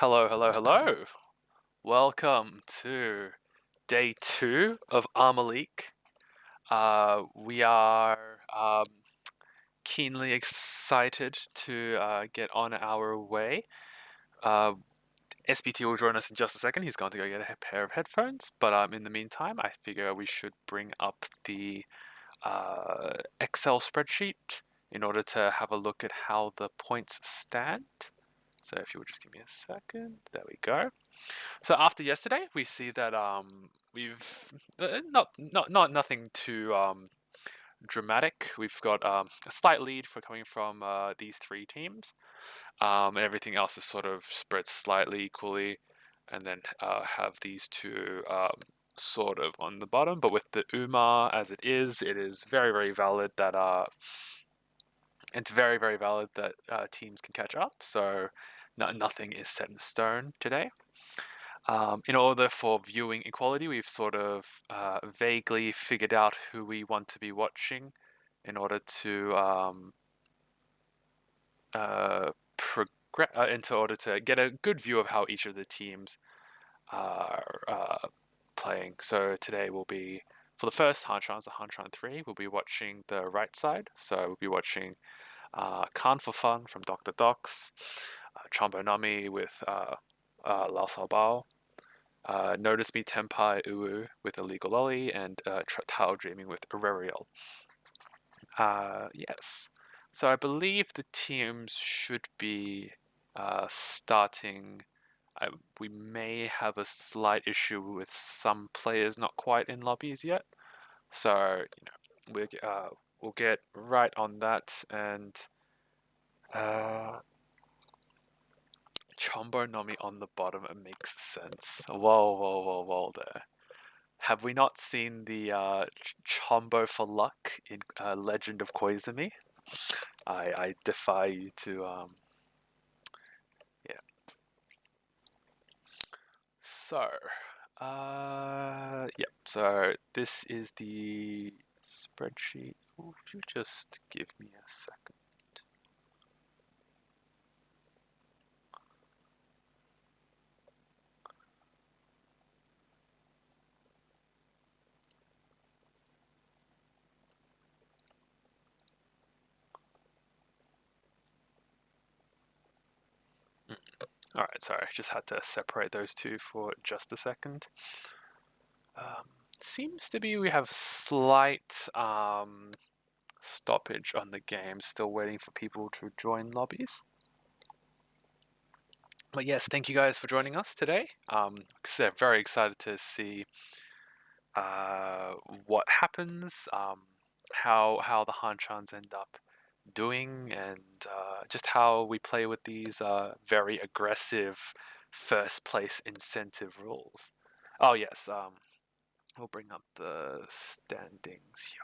Hello, hello, hello. Welcome to day 2 of ARMA League. We are keenly excited to get on our way. Uh, SBT will join us in just a second. He's going to go get a pair of headphones. But in the meantime, I figure we should bring up the Excel spreadsheet in order to have a look at how the points stand. So if you would just give me a second. There we go. So after yesterday, we see that we've not nothing too dramatic. We've got a slight lead for coming from these three teams, and everything else is sort of spread slightly equally, and then have these two sort of on the bottom. But with the UMA as it is very valid that it's very valid that teams can catch up. So nothing is set in stone today. In order for viewing equality, we've sort of vaguely figured out who we want to be watching in order to into order to get a good view of how each of the teams are playing. So today will be, for the first Hanchans, the Hanchan 3, we'll be watching the right side. So we'll be watching Khan for Fun from Dr. Docs, Chombo Nami with Lao Sao Bao, Notice Me Tenpai Uwu with Illegal Lolly, and Tao Dreaming with Aurelial. Yes. So I believe the teams should be starting. We may have a slight issue with some players not quite in lobbies yet. So, we'll get right on that. And Chombo Nomi on the bottom, it makes sense. Whoa there. Have we not seen the Chombo for luck in Legend of Koizumi? I defy you to yeah. So yep. So this is the spreadsheet. Oh, if you just give me a second. Alright, sorry, just had to separate those two for just a second. Seems to be we have slight stoppage on the game, still waiting for people to join lobbies. But yes, thank you guys for joining us today. Very excited to see what happens, how the Hanchans end up doing, and just how we play with these very aggressive first place incentive rules. Oh yes, we'll bring up the standings here.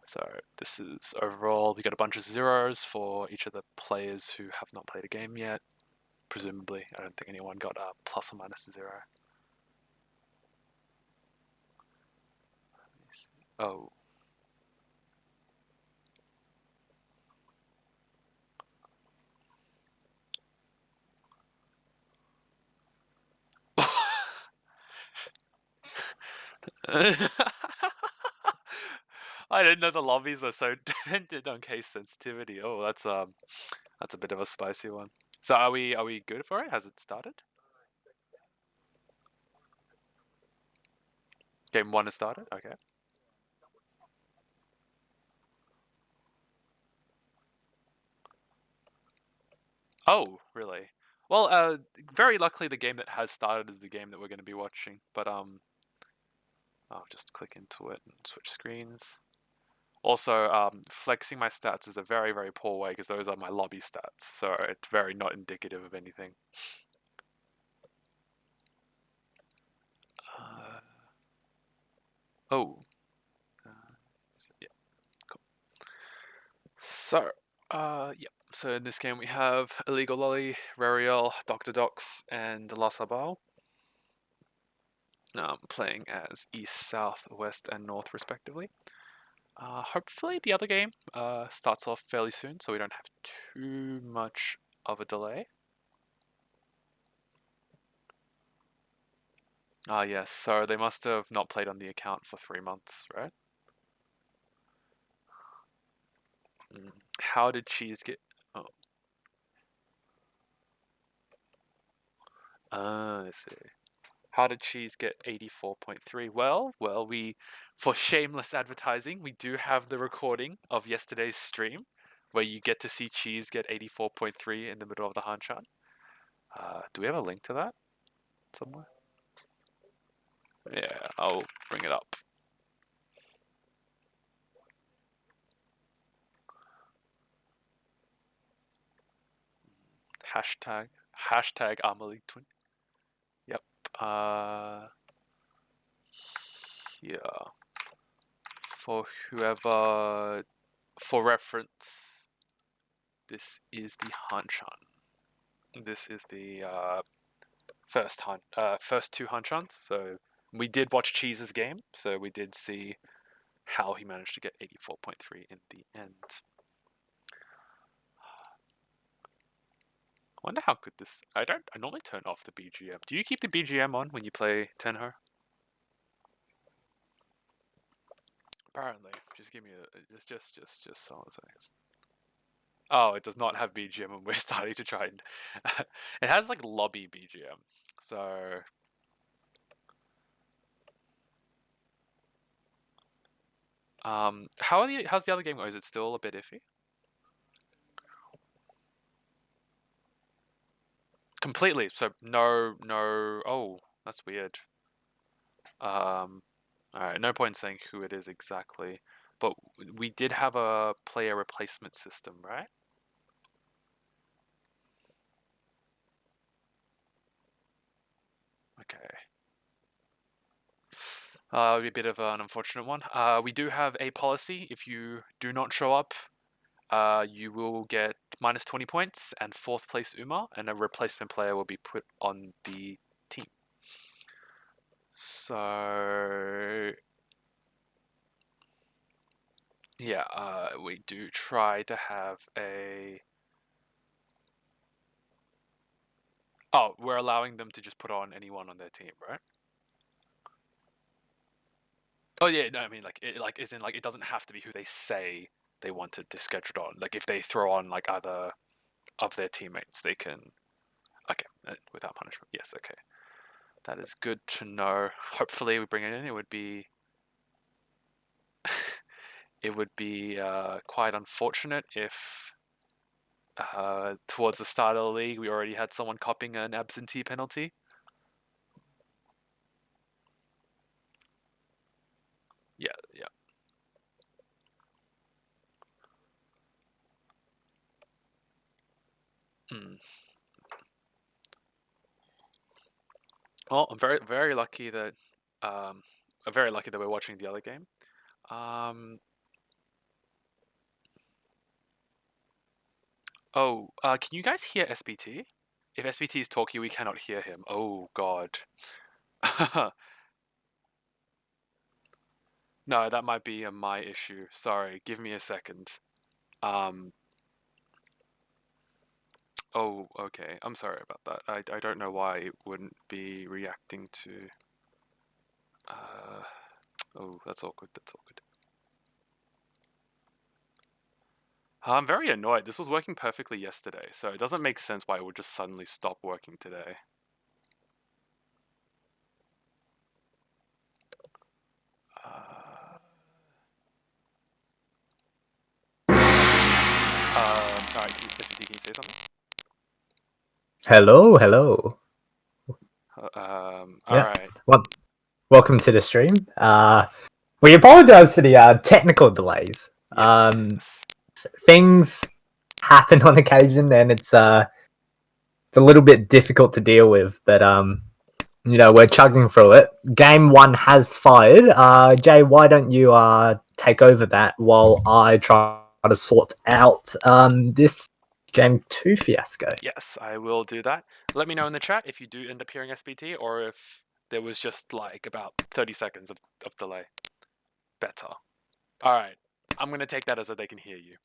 So this is overall, we got a bunch of zeros for each of the players who have not played a game yet. Presumably, I don't think anyone got a plus or minus 0. Oh. I didn't know the lobbies were so dependent on case sensitivity. Oh, that's a bit of a spicy one. So are we good for it? Has it started? Game 1 has started? Okay. Oh, really? Well, very luckily the game that has started is the game that we're going to be watching. But I'll just click into it and switch screens. Also, flexing my stats is a very poor way because those are my lobby stats, so it's very not indicative of anything. Oh. Yeah, cool. So, yep. So in this game we have Illegal Lolly, Rariel, Dr. Docs, and Lasabal. Playing as East, South, West, and North respectively. Hopefully the other game starts off fairly soon, so we don't have too much of a delay. Ah, yes. So they must have not played on the account for 3 months, right? How did Cheese get? Oh, I see. How did Cheese get 84.3? Well, for shameless advertising, we do have the recording of yesterday's stream where you get to see Cheese get 84.3 in the middle of the Hanchan. Do we have a link to that somewhere? Yeah, I'll bring it up. Hashtag ArmaLeague20. Yep. Yeah. For whoever, for reference, this is the Hanchan. This is the first two Hanchans. So we did watch Cheese's game, so we did see how he managed to get 84.3 in the end. I wonder how good this. I normally turn off the BGM. Do you keep the BGM on when you play Tenho? Apparently, just give me just so Oh, it does not have BGM, and we're starting to try and. It has like lobby BGM, so. How's the other game? Or is it still a bit iffy? Completely. So no. Oh, that's weird. All right. No point saying who it is exactly, but we did have a player replacement system, right? Okay. It'll be a bit of an unfortunate one. We do have a policy. If you do not show up, you will get minus 20 points and fourth place Uma, and a replacement player will be put on the team. So yeah, we do try to have a. Oh, we're allowing them to just put on anyone on their team, right? Oh yeah, no, I mean like is in like it doesn't have to be who they say they wanted to schedule on. Like if they throw on like other of their teammates, they can. Okay, without punishment. Yes, okay, that is good to know. Hopefully, we bring it in. It would be. It would be quite unfortunate if towards the start of the league we already had someone copying an absentee penalty. Yeah, yeah. Mm. Well, I'm very lucky that I'm very lucky that we're watching the other game. Can you guys hear SBT? If SBT is talking, we cannot hear him. Oh God. No, that might be a my issue. Sorry, give me a second. Um. Oh, okay. I'm sorry about that. I don't know why it wouldn't be reacting to. Uh. Oh, that's awkward. That's awkward. I'm very annoyed. This was working perfectly yesterday, so it doesn't make sense why it would just suddenly stop working today. Alright, SBT, can you say something? Hello, hello. Yeah. Alright. Well, welcome to the stream. We apologize for the technical delays. Yes, yes. Things happen on occasion, and it's a little bit difficult to deal with. But we're chugging through it. Game one has fired. Jay, why don't you take over that while I try to sort out this game two fiasco? Yes, I will do that. Let me know in the chat if you do end up hearing SBT or if there was just like about 30 seconds of delay. Better. Alright, I'm going to take that as that they can hear you.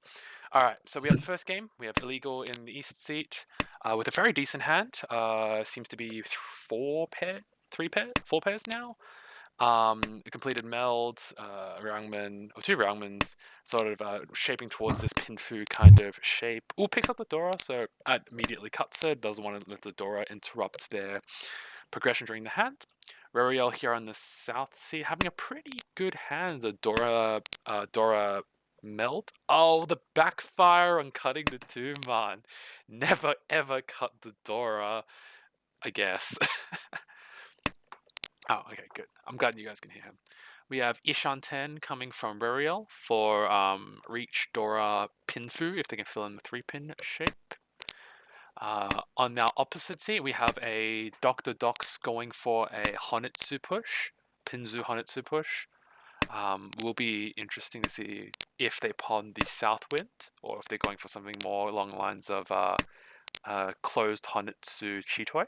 Alright, so we have the first game. We have Illegal in the east seat with a very decent hand. Seems to be 4 pair. 4 pairs now. A completed meld, Ryangman, or 2 Ryangmans, sort of shaping towards this Pinfu kind of shape. Ooh, picks up the Dora, so immediately cuts it, doesn't want to let the Dora interrupt their progression during the hand. Rariel here on the South Sea having a pretty good hand. A Dora meld. Oh, the backfire on cutting the 2 man. Never ever cut the Dora, I guess. Oh, okay, good. I'm glad you guys can hear him. We have Ishan10 coming from Rariel for Reach, Dora, Pinfu, if they can fill in the 3-pin shape. On our opposite seat, we have a Dr. Dox going for a Honitsu push, Pinzu Honitsu push. Will be interesting to see if they pawn the South Wind, or if they're going for something more along the lines of closed Honitsu Chitoi.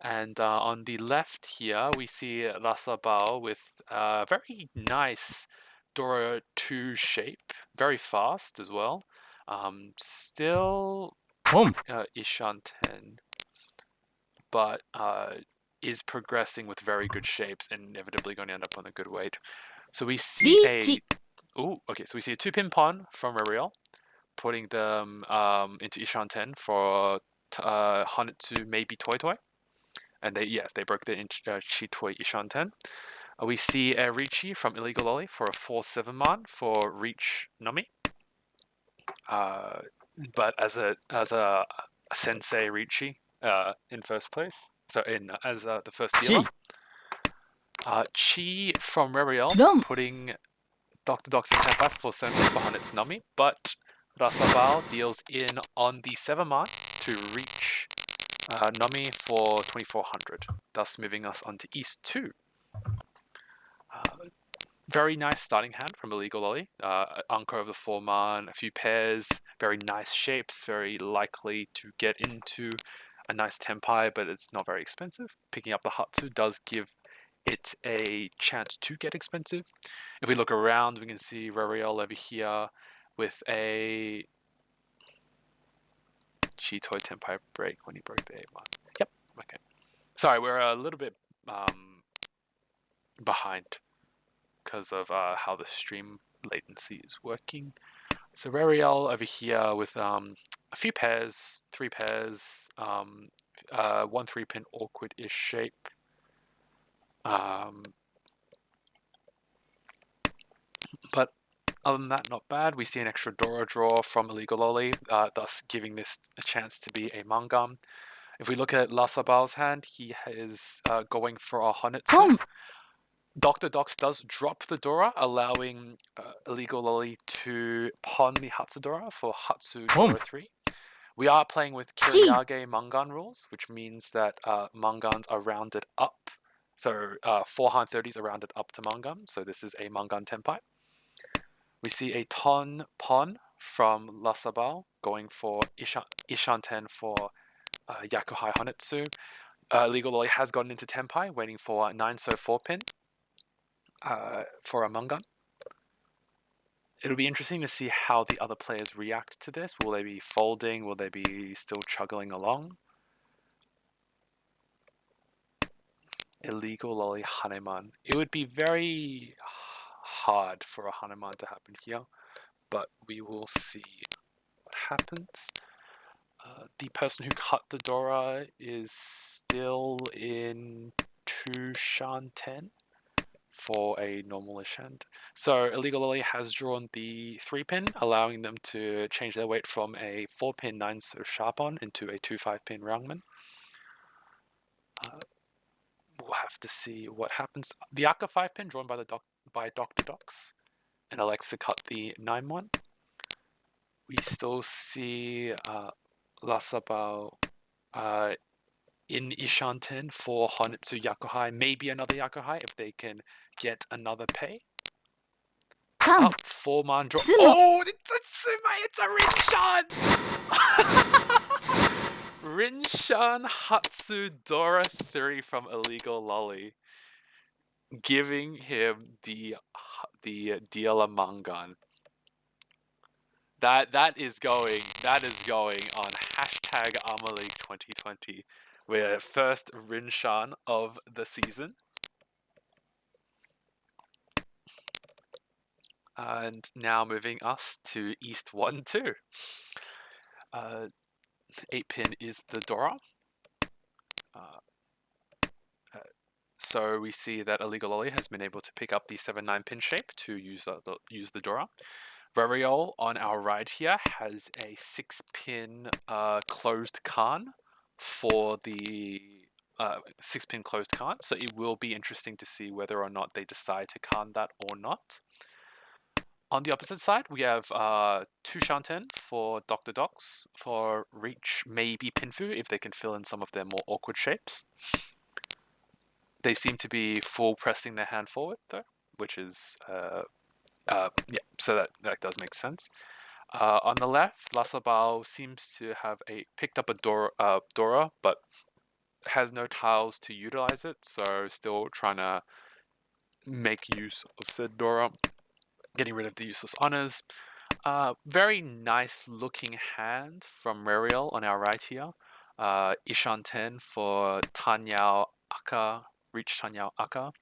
And on the left here, we see Rasabao with a very nice Dora 2 shape, very fast as well. Still Ishan 10, but is progressing with very good shapes and inevitably going to end up on a good weight. So we see so we see a 2-pin pawn from Rariel, putting them into Ishan 10 for Hanetsu, maybe Toy Toy. And they broke the Chitoi Ishan 10. We see a Richi from Illegal Lolly for a 4-7 man for Reach Nami. But as a Sensei Richi in first place. So as the first dealer. Chi from Rariel putting Dr. Dox in Tempai for Senpai for Hanetsu Nami. But Rasabao deals in on the 7 man to reach Nami for 2400, thus moving us on to East 2. Very nice starting hand from Illegal Lolly. Anchor of the 4 man, a few pairs, very nice shapes, very likely to get into a nice Tempai, but it's not very expensive. Picking up the Hatsu does give it a chance to get expensive. If we look around, we can see Rariel over here with a Chitoi Tempai break when he broke the 8 man. Yep, okay. Sorry, we're a little bit behind because of how the stream latency is working. So Rariel over here with a few pairs, 3 pairs, 1 3-pin awkward-ish shape. But other than that, not bad. We see an extra Dora draw from Illegal Lolly, thus giving this a chance to be a Mangam. If we look at Lasabal's hand, he is going for a Honetsu. Dr. Dox does drop the Dora, allowing Illegal Lolly to pawn the Hatsudora for Hatsu Dora 3. We are playing with Kiriage Mangan rules, which means that Mangans are rounded up. So 4 Han 30s are rounded up to Mangan, so this is a Mangan Tempai. We see a Ton Pon from Lasabal going for Ishan 10 for Yakuhai Honetsu. Legal Lolly has gotten into Tempai, waiting for a 9-so 4-pin for a Mangan. It'll be interesting to see how the other players react to this. Will they be folding? Will they be still chuggling along? Illegal Lolly Haneman. It would be very hard for a Haneman to happen here, but we will see what happens. The person who cut the Dora is still in 2 Shan 10 for a normalish hand. So Illegal Lolly has drawn the 3-pin, allowing them to change their weight from a 4-pin 9-so Sharpon into a 2 5-pin Rangman. We'll have to see what happens. The Aka 5-pin drawn by Dr. Dox and elects to cut the 9-1. We still see Lasabao in Ishanten for Honitsu Yakuhai, maybe another Yakuhai if they can get another pay. Up 4-man draw. Oh, it's a Rinshan! Rinshan Hatsu Dora 3 from Illegal Lolly, giving him the Dealer Mangan. That is going on hashtag ARMA League 2020 We're first Rinshan of the season. And now moving us to East 1 2. 8 pin is the Dora. So we see that Illegal Ollie has been able to pick up the 7-9 pin shape to use the Dora. Variol on our right here has a 6-pin closed Khan for the 6-pin closed Khan. So it will be interesting to see whether or not they decide to Khan that or not. On the opposite side, we have 2 Shanten for Dr. Docs, for Reach, maybe Pinfu, if they can fill in some of their more awkward shapes. They seem to be full pressing their hand forward, though, which is, yeah, so that does make sense. On the left, Lasabao seems to have picked up a Dora, but has no tiles to utilize it, so still trying to make use of said Dora, getting rid of the useless honors. Very nice looking hand from Rariel on our right here. Ishan 10 for Tanyao Aka, Reach Tanyao Aka.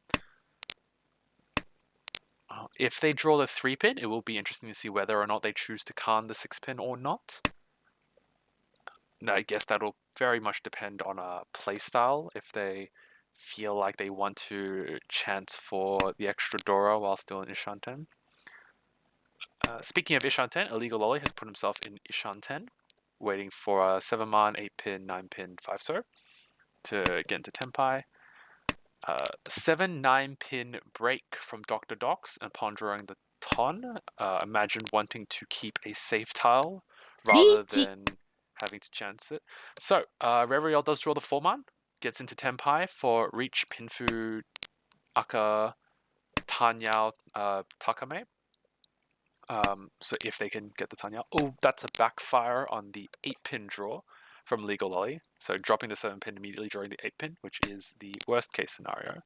If they draw the 3-pin, it will be interesting to see whether or not they choose to Khan the 6-pin or not. I guess that'll very much depend on a playstyle. If they feel like they want to chance for the extra Dora while still in Ishan 10. Speaking of Ishan 10, Illegal Lolly has put himself in Ishan 10, waiting for a 7-man, 8-pin, 9-pin, 5-so to get into Tenpai. 7-9-pin break from Dr. Docs upon drawing the Ton. Imagine wanting to keep a safe tile rather than having to chance it. So, Reveriel does draw the 4-man, gets into Tenpai for Reach, Pinfu, Aka, Tanyao, Takame. So if they can get the Tanyao. Oh, that's a backfire on the 8-pin draw from Legal Lolly. So dropping the 7-pin immediately drawing the 8-pin, which is the worst case scenario.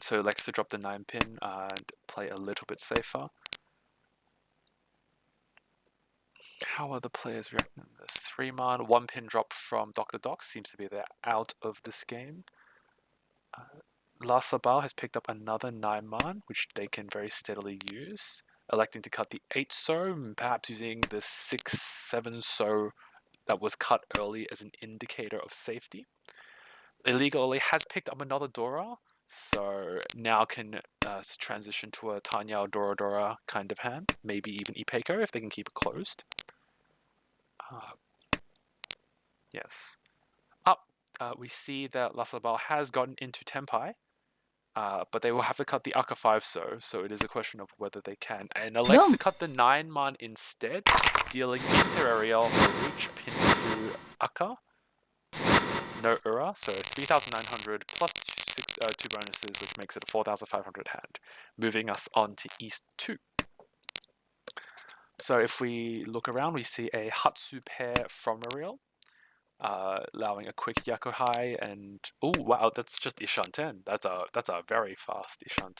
So likes to drop the 9-pin and play a little bit safer. How are the players reacting to this? 3-man, 1-pin drop from Dr. Doc seems to be they're out of this game. La Sabal has picked up another 9-man, which they can very steadily use, electing to cut the 8-so, perhaps using the 6-7-so that was cut early as an indicator of safety. Illegally has picked up another Dora, so now can transition to a Tanya Dora Dora kind of hand, maybe even Ipeco if they can keep it closed. Yes. Up, we see that Lasabal has gotten into Tenpai, but they will have to cut the Aka 5-so it is a question of whether they can. And elects to cut the 9-man instead, dealing into Ariel for Reach, Pinfu, Aka. No Ura, so 3,900 plus 2 bonuses, which makes it a 4,500 hand. Moving us on to East 2. So if we look around, we see a Hatsu pair from Ariel, allowing a quick Yakuhai, and oh wow, that's just Ishan 10. That's a very fast Ishan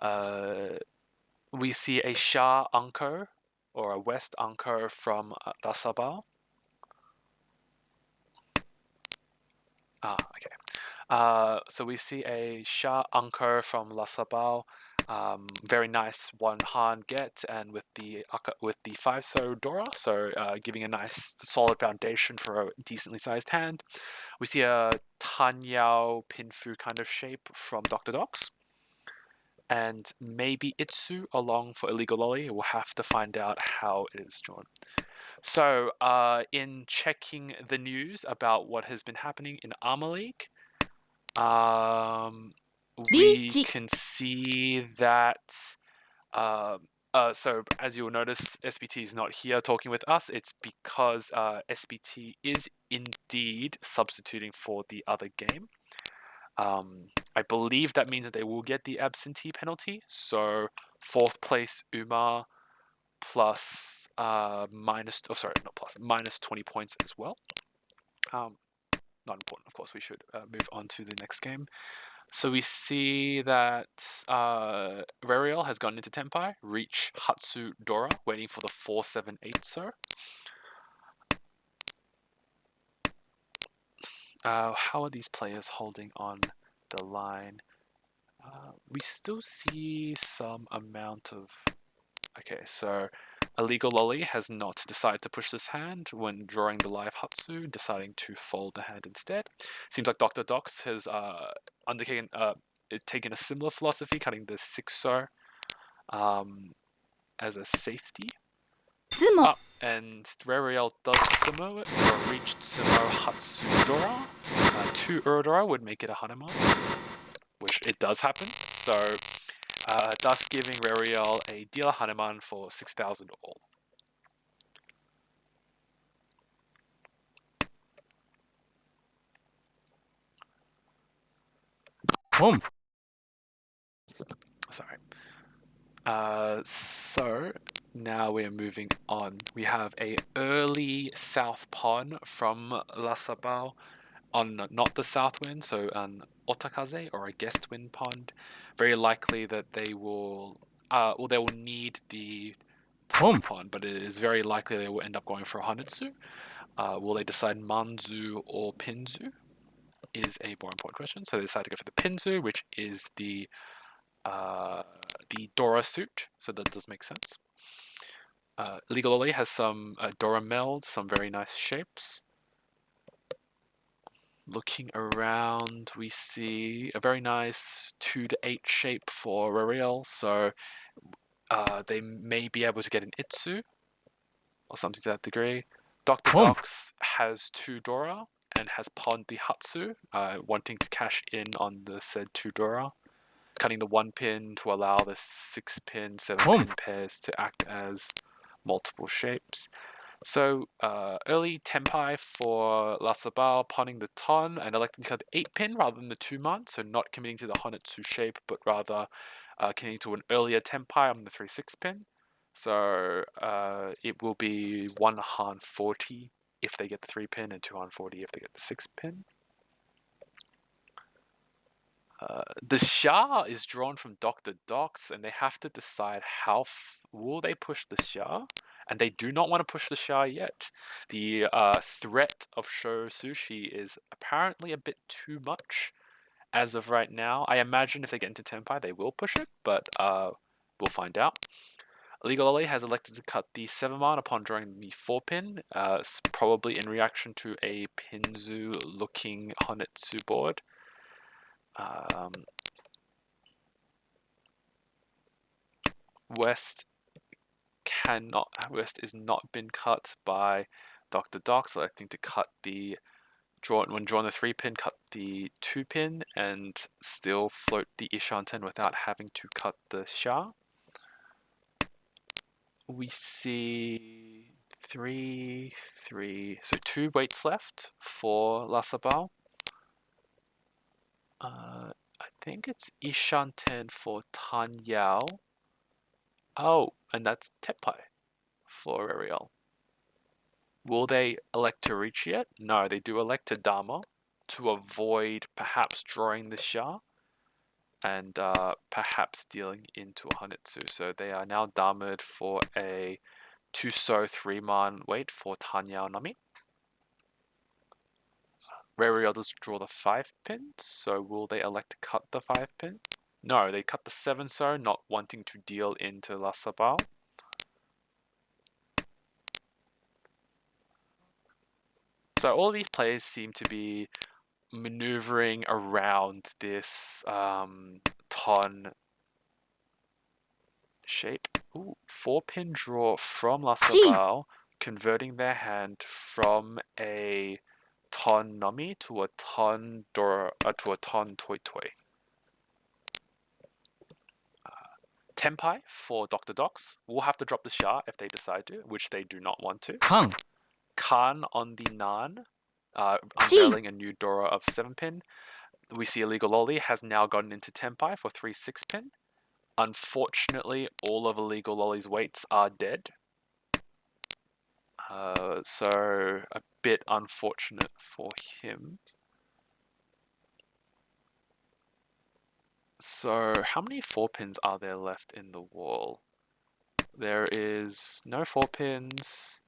10. We see a Sha Anko, or a West Anko from Rasaba. Okay. So we see a Sha Anko from La Sabal. Very nice 1-han get, and with the 5-so Dora, so giving a nice solid foundation for a decently sized hand. We see a Tanyao Pinfu kind of shape from Dr. Docs, and maybe Itsu along for Illegal Lolly. We'll have to find out how it is drawn. So, in checking the news about what has been happening in ARMA League, we can see that. So, as you'll notice, SBT is not here talking with us. It's because SBT is indeed substituting for the other game. I believe that means that they will get the absentee penalty. So, 4th place Umar plus minus 20 points as well. Not important, of course. We should move on to the next game. So we see that Rariel has gone into Tenpai, Reach Hatsu Dora, waiting for the 4-7-8-so. How are these players holding on the line? We still see some amount of... Okay, so Illegal Lolly has not decided to push this hand when drawing the live Hatsu, deciding to fold the hand instead. Seems like Dr. Dox has undertaken taken a similar philosophy, cutting the 6-so as a safety. And Rariel does sumo it for a reached sumo Hatsu Dora. 2 Urodora would make it a Hanuman, which it does happen. So, thus giving Rariel a dealer Hanuman for 6,000 all. Home. Sorry. So now we're moving on. We have a early south pawn from La Sabao on not the south wind, so an Otakaze or a guest wind pond. Very likely that they will, they will need the top pond, but it is very likely they will end up going for a Hanetsu. Will they decide Manzu or Pinzu? Is a more important question. So they decide to go for the Pinzu, which is the Dora suit, so that does make sense. Legal Oli has some Dora meld, some very nice shapes. Looking around, we see a very nice 2 to 8 shape for Rariel, so they may be able to get an Itsu or something to that degree. Dr. Dox has 2 Dora and has pawned the Hatsu, wanting to cash in on the said 2 Dora, cutting the 1 pin to allow the 6 pin, 7 pin pairs to act as multiple shapes. So early Tenpai for La Sabao, pawning the Ton and electing to cut the 8 pin rather than the 2 man, so not committing to the Hanetsu shape, but rather committing to an earlier Tenpai on the 3-6 pin. So it will be 1 Han 40 if they get the 3 pin and 2 Han 40 if they get the 6 pin. The Shah is drawn from Dr. Dox, and they have to decide how will they push the Shah, and they do not want to push the Shah yet. The threat of Sho Sushi is apparently a bit too much as of right now. I imagine if they get into Tenpai, they will push it, but we'll find out. Legal Oli has elected to cut the 7-man upon drawing the 4 pin, probably in reaction to a Pinzu-looking Honetsu board. West is not been cut by Dr. Doc, selecting to cut the when drawing the 3 pin, cut the 2 pin and still float the Ishanten without having to cut the Sha. We see 3, 3, so 2 weights left for La Sabao. I think it's Ishanten for Tan Yao. Oh, and that's Tepai for Ariel. Will they elect to reach yet? No, they do elect to Dharma to avoid perhaps drawing the Shah and perhaps dealing into a Hanetsu. So they are now Dharma'd for a 2-so 3-man wait for Tanyao Nami. Rariel does draw the 5 pin, so will they elect to cut the 5 pin? No, they cut the 7-so, not wanting to deal into La Sabao. So all of these players seem to be maneuvering around this ton shape. Ooh, 4-pin draw from La Sabao, converting their hand from a ton Nami to a ton Dora to a ton Toy Toy. Tenpai for Dr. Dox will have to drop the Shah if they decide to, which they do not want to. Khan on the Nan, unveiling a new Dora of 7-pin. We see Illegal Lolly has now gotten into Tenpai for 3-6 pin. Unfortunately, all of Illegal Lolly's weights are dead. So a bit unfortunate for him. So how many 4 pins are there left in the wall? There is no 4 pins.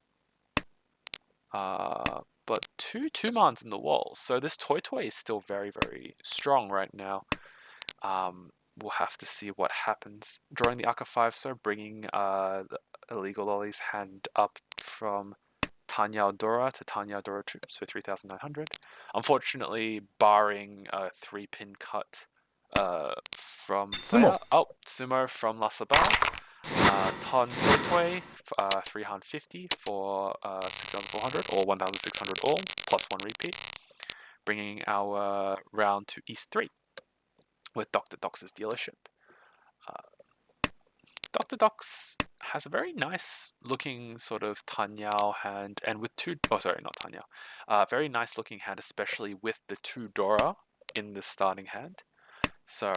but two mans in the wall. So this Toy is still very, very strong right now. We'll have to see what happens. Drawing the Aka 5, so bringing the Illegal Lolly's hand up from Tanya Dora to Tanya Dora 2, so 3,900. Unfortunately, barring a 3-pin cut from player. Oh, Sumo from Lasabal. Ton Toy 350 for 6,400 or 1,600 all, plus 1 repeat. Bringing our round to East 3 with Dr. Dox's dealership. Dr. Dox has a very nice looking sort of Tanyao hand, and with not Tanyao, very nice looking hand, especially with the 2 Dora in the starting hand. So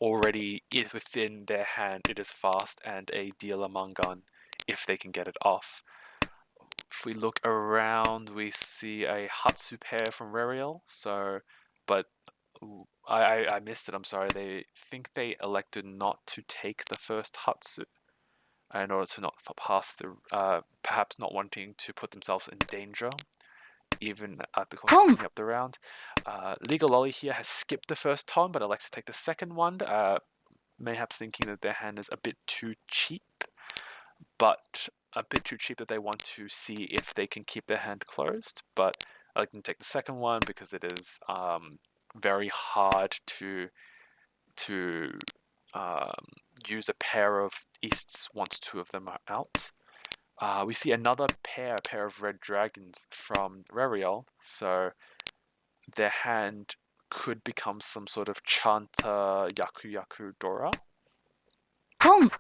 already within their hand, it is fast and a dealer Mangan if they can get it off. If we look around, we see a Hatsu pair from Rariel. So, but I missed it. I'm sorry. They think they elected not to take the first Hatsu in order to not pass the, perhaps not wanting to put themselves in danger, even at the cost of speeding up the round. Legal Lolly here has skipped the first ton, but elects to take the second one, mayhaps thinking that their hand is a bit too cheap, but a bit too cheap that they want to see if they can keep their hand closed. But I like them to take the second one because it is very hard to use a pair of Easts once 2 of them are out. We see another pair of red dragons from Rariel, so their hand could become some sort of Chanta Yaku Dora. Pon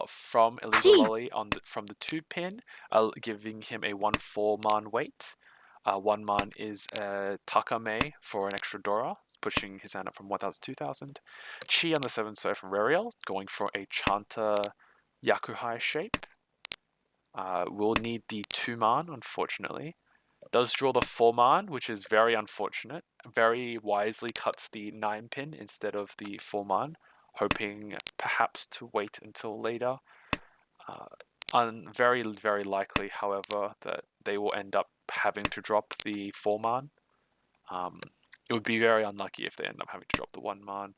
from Illegal Lolly from the 2-pin, giving him a 1/4 man weight. 1 man is Takame for an extra Dora, pushing his hand up from 1,000 to 2,000. Chi on the 7 so from Rariel, going for a Chanta Yakuhai shape. We'll need the 2 man, unfortunately. Does draw the 4 man, which is very unfortunate. Very wisely cuts the 9-pin instead of the 4 man, hoping perhaps to wait until later. Very, very likely, however, that they will end up having to drop the 4 man. It would be very unlucky if they end up having to drop the 1 man,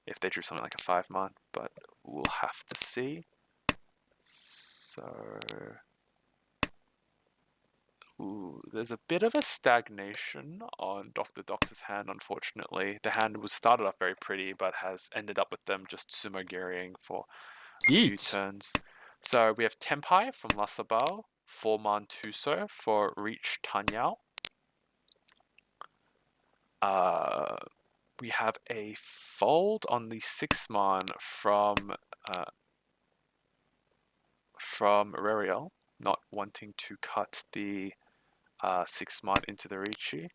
if they drew something like a 5 man, but we'll have to see. So, there's a bit of a stagnation on Dr. Dox's hand, unfortunately. The hand was started off very pretty, but has ended up with them just sumo gearing for a few turns. So we have Tempai from Lasabao, 4 man Tuso for Reach Tanyao. We have a fold on the 6 man from Rariel, not wanting to cut the 6 man into the Richi.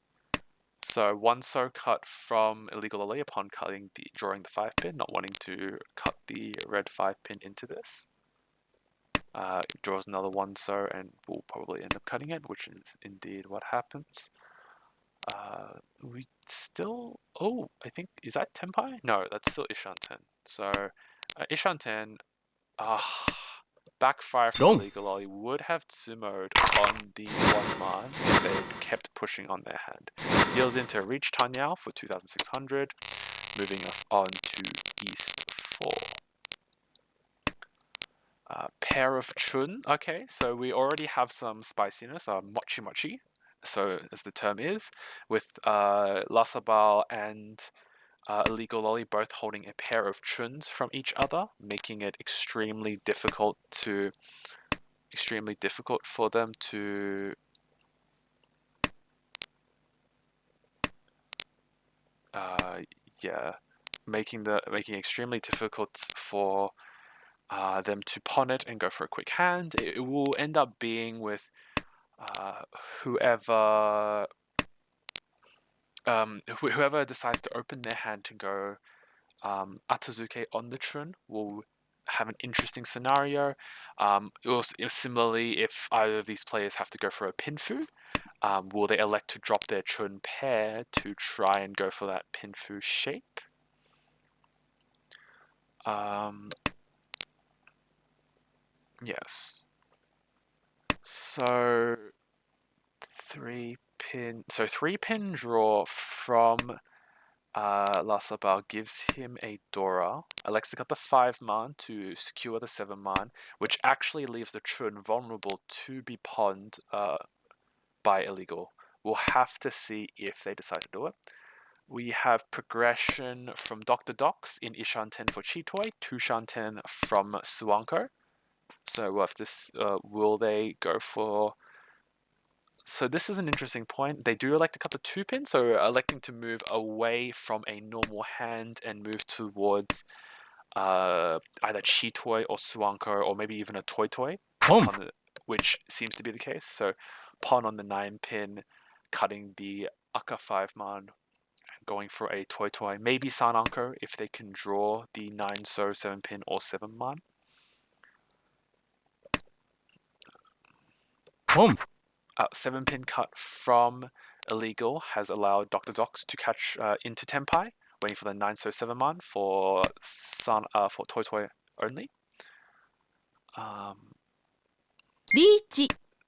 So 1 so cut from Illegal Lolly upon drawing the 5-pin, not wanting to cut the red 5-pin into this. Draws another 1 so and will probably end up cutting it, which is indeed what happens. We still... Oh, I think... Is that Tempai? No, that's still Ishanten. So, Ishanten... backfire from Illegal Lolly would have sumoed on the 1 man if they had kept pushing on their hand. Deals into Reach Tanyao for 2,600, moving us on to East 4. Pair of Chun. Okay, so we already have some spiciness, mochi mochi, so as the term is, with Lasabal and Illegal Lolly both holding a pair of Chuns from each other, making it extremely difficult for them to making it extremely difficult for them to pawn it and go for a quick hand. It will end up being with whoever decides to open their hand to go Atazuke on the Chun will have an interesting scenario. Similarly, if either of these players have to go for a Pinfu, will they elect to drop their Chun pair to try and go for that Pinfu shape? Yes. So 3-pin. So 3-pin draw from Lasabal gives him a Dora. Elects to cut the 5-man to secure the 7-man, which actually leaves the Chun vulnerable to be pawned by illegal. We'll have to see if they decide to do it. We have progression from Dr. Docs in Ishanten for Chitoy, Tushanten from Suanko. So we'll have this. Will they go for? So this is an interesting point. They do elect to cut the 2-pin, so electing to move away from a normal hand and move towards either Chitoy or Suanko, or maybe even a Toy Toy, which seems to be the case. So pawn on the 9-pin, cutting the Aka 5-man, going for a Toy Toy, maybe Sananko if they can draw the 9-so 7-pin or 7-man. 7-pin cut from illegal has allowed Dr. Docs to catch into Tenpai, waiting for the 9-so 7-man for Toy Toy only.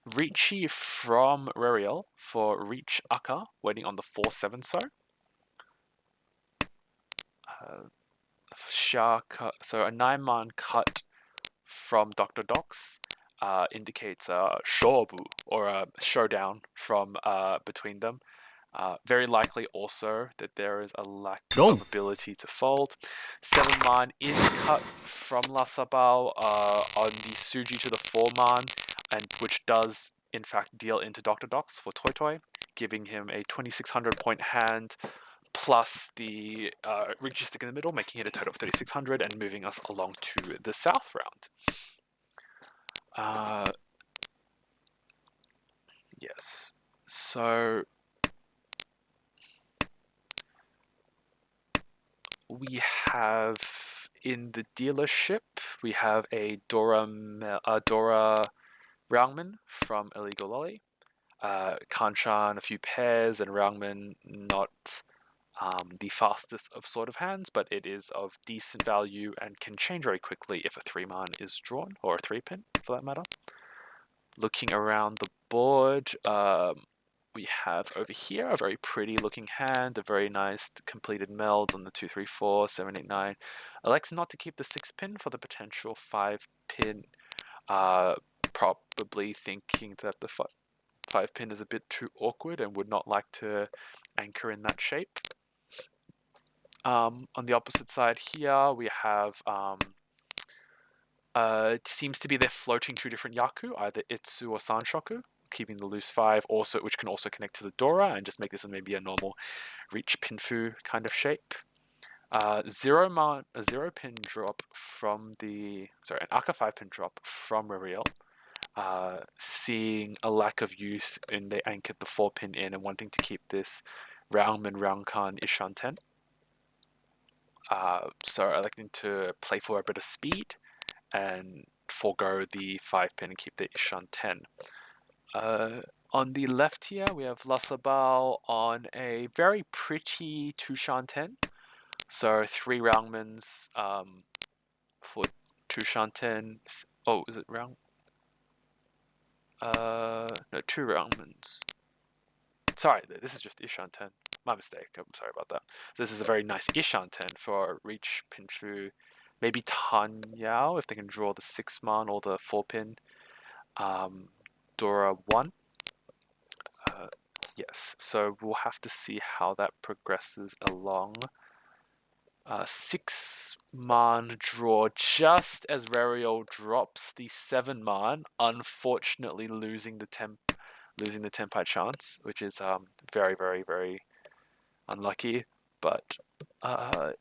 Richi from Reriel for Reach Aka, waiting on the 4-7-so. So a 9-man cut from Dr. Docs indicates a shobu, or a showdown from between them. Very likely also that there is a lack of ability to fold. 7-man is cut from Lasabal on the Suji to the 4-man, and which does in fact deal into Dr. Docs for Toy Toy, giving him a 2600 point hand, plus the Reach stick in the middle, making it a total of 3600 and moving us along to the south round. Yes, so we have in the dealership, we have a Dora Roungman from Illegal Lolly, Kanchan a few pairs, and Roungman not the fastest of sort of hands, but it is of decent value and can change very quickly if a 3-man is drawn, or a 3-pin for that matter. Looking around the board, we have over here a very pretty looking hand, a very nice completed meld on the 2, 3, 4, 7, 8, 9. Elects not to keep the 6-pin for the potential 5-pin, probably thinking that the 5-pin is a bit too awkward and would not like to anchor in that shape. On the opposite side here, we have it seems to be they're floating 2 different Yaku, either Itsu or Sanshoku, keeping the loose 5, also which can also connect to the Dora and just make this maybe a normal Reach Pinfu kind of shape. A 0-pin drop from an Aka 5-pin drop from Reriel, seeing a lack of use in they anchored the 4-pin in and wanting to keep this Roungman Roungkan Ishanten. So electing to play for a bit of speed and forego the 5-pin and keep the Ishan 10. On the left here, we have Lasabal on a very pretty Tushan 10. So 3 Roungmans for Tushan 10. Oh, is it Roung? No, 2 Roungmans. Sorry, this is just Ishan 10. My mistake, I'm sorry about that. So this is a very nice Ishan 10 for Reach, Pinfu, maybe Tan Yao if they can draw the 6-man or the 4-pin. Dora 1. Yes, so we'll have to see how that progresses along. 6-man draw just as Reriel drops the 7-man, unfortunately losing the Tenpai chance, which is very, very, very unlucky, but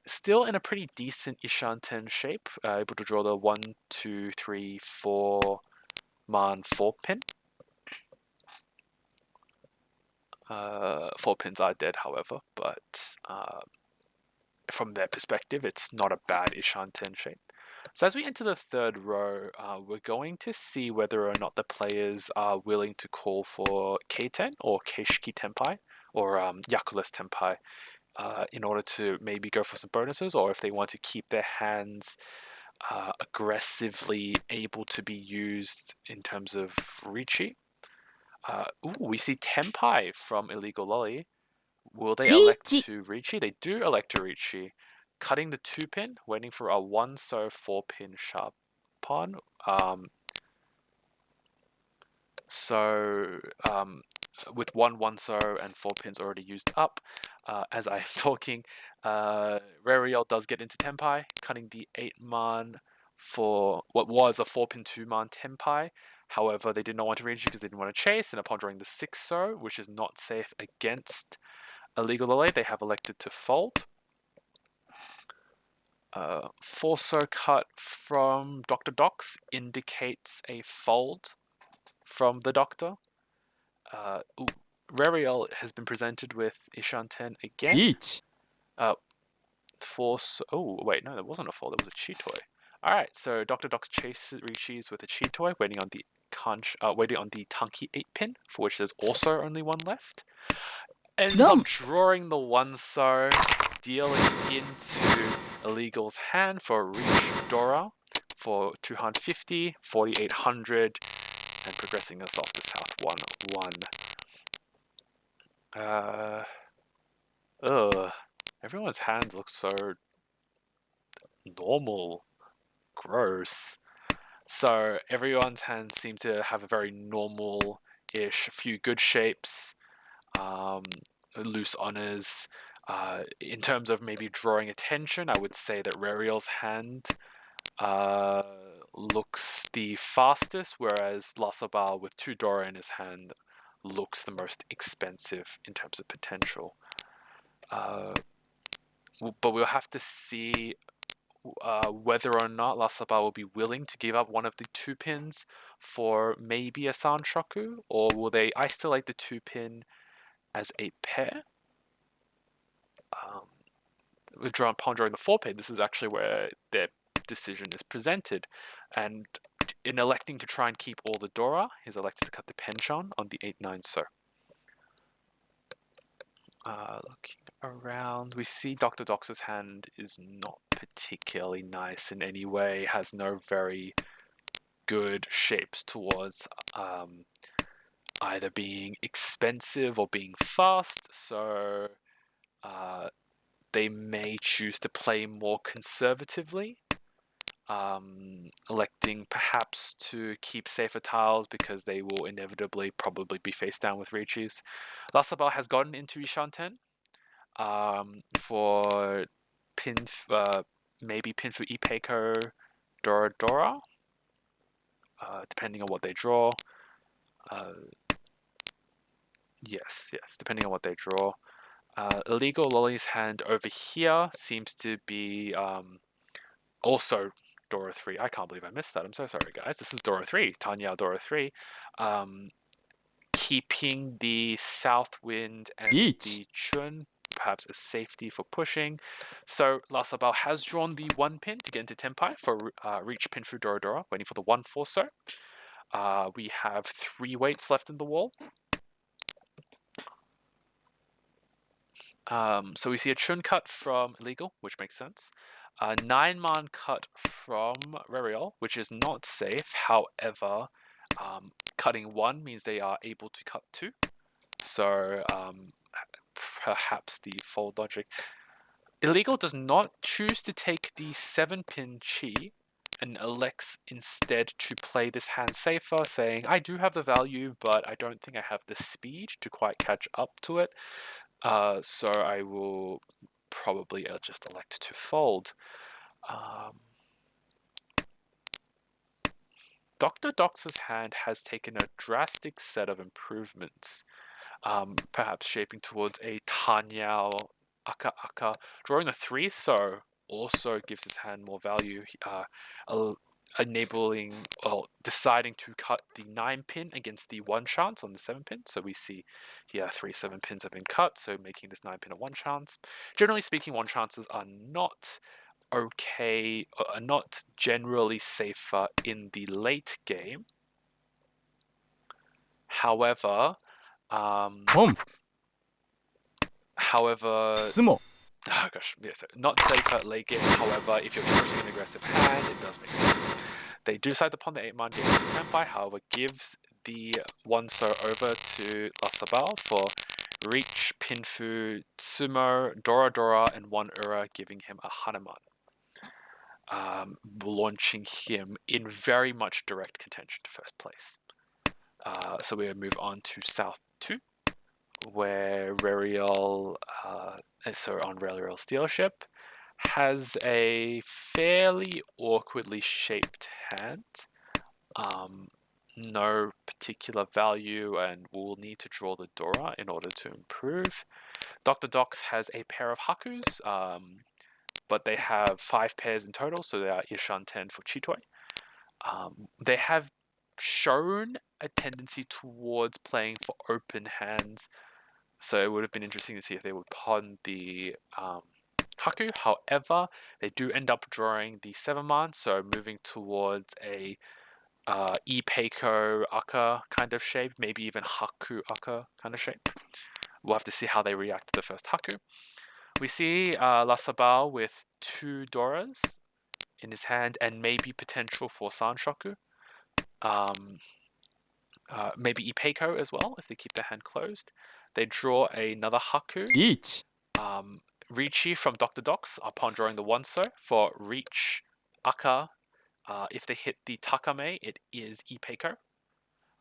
still in a pretty decent Ishan 10 shape, able to draw the 1, 2, 3, 4-man 4-pin. 4 pins are dead, however, but from their perspective, it's not a bad Ishan 10 shape. So as we enter the third row, we're going to see whether or not the players are willing to call for K10 or Keishiki Tenpai, or Yakuless Tenpai, in order to maybe go for some bonuses, or if they want to keep their hands aggressively able to be used in terms of Richi. We see Tenpai from Illegal Lolly. Will they elect to Ricci? They do elect to Ricci. Cutting the 2-pin, waiting for a 1-so 4-pin sharp pawn. So with 1-so and 4 pins already used up, as I'm talking, Rariel does get into Tenpai, cutting the 8-man for what was a 4-pin 2-man Tenpai. However, they did not want to reach because they didn't want to chase, and upon drawing the 6-so, which is not safe against Illegal Lolly, they have elected to fold. 4-so cut from Dr. Docs indicates a fold from the Doctor. Rariel has been presented with Ishanten again. Oh, wait, no, there wasn't a fold, there was a Cheetoy. Alright, so Dr. Docs chases Richi's with a Cheetoy, waiting on the Tunky 8-pin, for which there's also only one left. Ends up drawing the 1-so, dealing into Illegal's hand for Reach Dora for 250, 4800, and progressing us off to South 1-1. Everyone's hands look so normal. Gross. So everyone's hands seem to have a very normal-ish, few good shapes, loose honors. In terms of maybe drawing attention, I would say that Rariel's hand looks the fastest, whereas Lasabal with 2 Dora in his hand looks the most expensive in terms of potential. But we'll have to see whether or not Lasaba will be willing to give up one of the 2 pins for maybe a Sanshoku, or will they isolate the 2-pin as a pair? Upon drawing the 4-pin, this is actually where their decision is presented, and in electing to try and keep all the Dora, he's elected to cut the Penchon on the 8-9-so. Looking around, we see Dr. Dox's hand is not particularly nice in any way, has no very good shapes towards either being expensive or being fast, so they may choose to play more conservatively, electing perhaps to keep safer tiles because they will inevitably probably be face down with Richi's. Lasabal has gotten into Ishanten for pin, maybe pin for Ipeiko Dora, depending on what they draw. Yes, depending on what they draw. Illegal Lolly's hand over here seems to be also Dora 3. I can't believe I missed that. I'm so sorry, guys. This is Dora 3. Tanya Dora 3. Keeping the South Wind and the Chun perhaps as safety for pushing. So Lasabal has drawn the 1-pin to get into Tenpai for Reach Pin for Dora Dora, waiting for the 1-4-so. We have 3 weights left in the wall. So we see a Chun cut from Illegal, which makes sense. A 9-man cut from Rariel, which is not safe. However, cutting 1 means they are able to cut 2. So perhaps the fold logic. Illegal does not choose to take the 7-pin Chi and elects instead to play this hand safer, saying, I do have the value, but I don't think I have the speed to quite catch up to it. So I will probably just elect to fold. Dr. Dox's hand has taken a drastic set of improvements, perhaps shaping towards a Tanyao Aka. Drawing a 3-so also gives his hand more value, enabling, deciding to cut the 9-pin against the 1-chance on the 7-pin. So we see here 3 7-pins have been cut, so making this 9-pin a 1-chance. Generally speaking, 1-chances are not okay, are not generally safer in the late game. However, oh gosh, yeah, so not safe at late game. However, if you're choosing an aggressive hand, it does make sense. They do decide upon the 8-man game into Tenpai, however, gives the Wonso over to Lasabal for Reach, Pinfu, Sumo, Dora Dora, and one Ura, giving him a Hanuman. Launching him in very much direct contention to first place. So we'll move on to South 2, where Reriel, so on Reriel's steel ship, has a fairly awkwardly shaped hand. No particular value, and we'll need to draw the Dora in order to improve. Dr. Dox has a pair of Hakus, but they have 5 pairs in total, so they are Ishan 10 for Chitoi. They have shown a tendency towards playing for open hands, so it would have been interesting to see if they would pawn the Haku. However, they do end up drawing the 7-man, so moving towards a Ipeiko Aka kind of shape, maybe even Haku Aka kind of shape. We'll have to see how they react to the first Haku. We see Lasabal with 2 Doras in his hand and maybe potential for Sanshoku. Maybe Ipeiko as well if they keep their hand closed. They draw another Haku. Each. Richi from Dr. Dox upon drawing the Wonso for Reach Aka. If they hit the Takame, it is Ipeiko.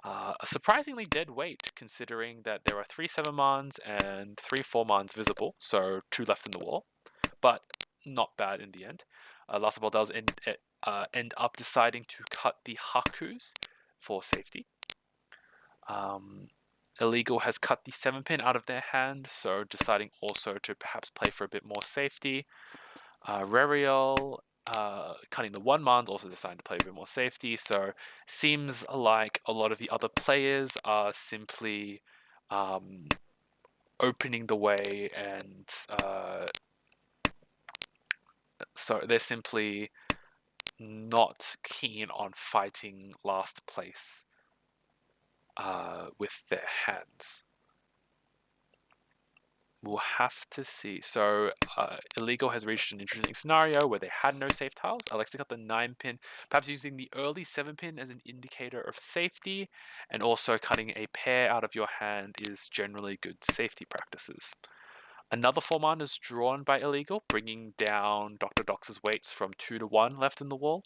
A surprisingly dead weight, considering that there are 3 7-mans and 3 4-mans visible, so 2 left in the wall, but not bad in the end. Lasabal does end up deciding to cut the Hakus for safety. Illegal has cut the 7-pin out of their hand, so deciding also to perhaps play for a bit more safety. Reriel cutting the 1-mans, also deciding to play a bit more safety, so seems like a lot of the other players are simply opening the way, and so they're simply not keen on fighting last place with their hands. We'll have to see. So Illegal has reached an interesting scenario where they had no safe tiles. Alexa cut the 9-pin, perhaps using the early 7-pin as an indicator of safety, and also cutting a pair out of your hand is generally good safety practices. Another 4-man is drawn by Illegal, bringing down Dr. Dox's weights from 2 to 1 left in the wall.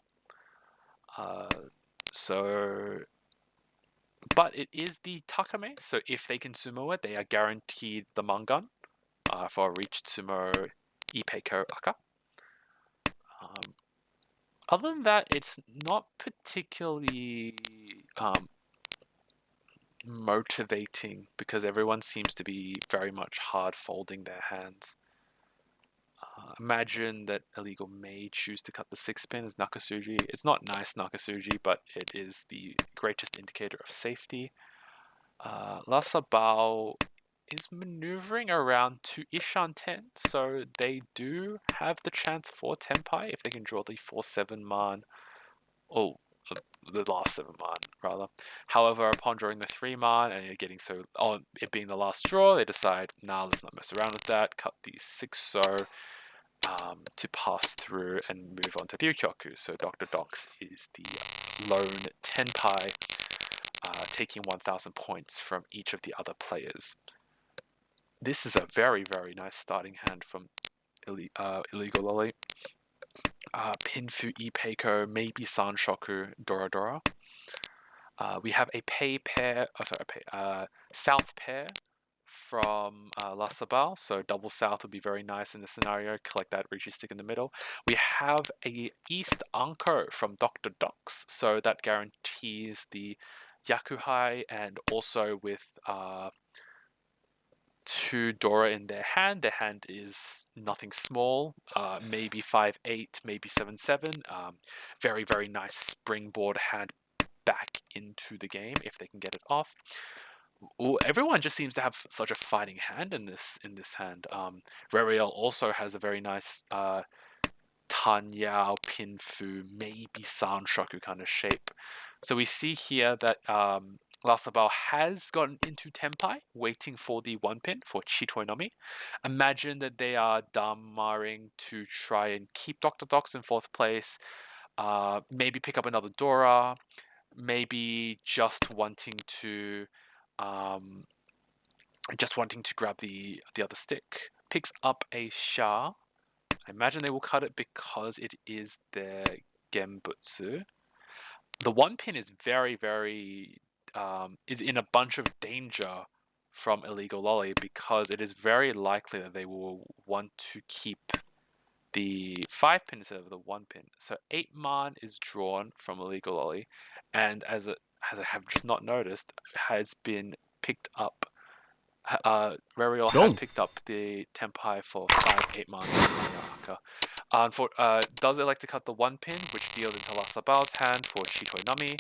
But it is the Takame, so if they can sumo it, they are guaranteed the Mangan for Reach Sumo Ipeiko Aka. Other than that, it's not particularly motivating because everyone seems to be very much hard folding their hands. Imagine that Illegal may choose to cut the 6-pin as Nakasuji. It's not nice Nakasuji, but it is the greatest indicator of safety. Lasabao is maneuvering around to Ishan 10, so they do have the chance for Tenpai if they can draw the 4-7-man. The last 7-man, rather. However, upon drawing the 3-man and it being the last draw, they decide, nah, let's not mess around with that, cut the 6-so to pass through and move on to Ryukyoku. So Dr. Dox is the lone Tenpai, taking 1,000 points from each of the other players. This is a very, very nice starting hand from Illegal Lolly. Pinfu, Ipeiko, maybe Sanshoku, Dora Dora. We have a South pair from Lasabal, so double South would be very nice in this scenario. Collect that Richi stick in the middle. We have a East Anko from Dr. Dox, so that guarantees the Yakuhai, and also with 2 Dora in their hand. Their hand is nothing small, maybe 5-8, maybe 7-7. Very, very nice springboard hand back into the game if they can get it off. Everyone just seems to have such a fighting hand in this hand. Reriel also has a very nice Tanyao, Pinfu, maybe Sanshoku kind of shape. So we see here that Lasabao has gotten into Tenpai, waiting for the 1-pin for Chitoi Nomi. Imagine that they are Damaring to try and keep Dr. Dox in 4th place, maybe pick up another Dora, maybe just wanting to grab the other stick. Picks up a sha. I imagine they will cut it because it is their Genbutsu. The one pin is very, very is in a bunch of danger from illegal lolly because it is very likely that they will want to keep the 5 pin instead of the 1 pin. So 8 man is drawn from illegal lolly, and as I have just not noticed, has been picked up. Rariel has picked up the Tempai for 5 8 man into Aka. Does elect to cut the 1 pin, which deals into Lasabao's hand for Chitoi Nami,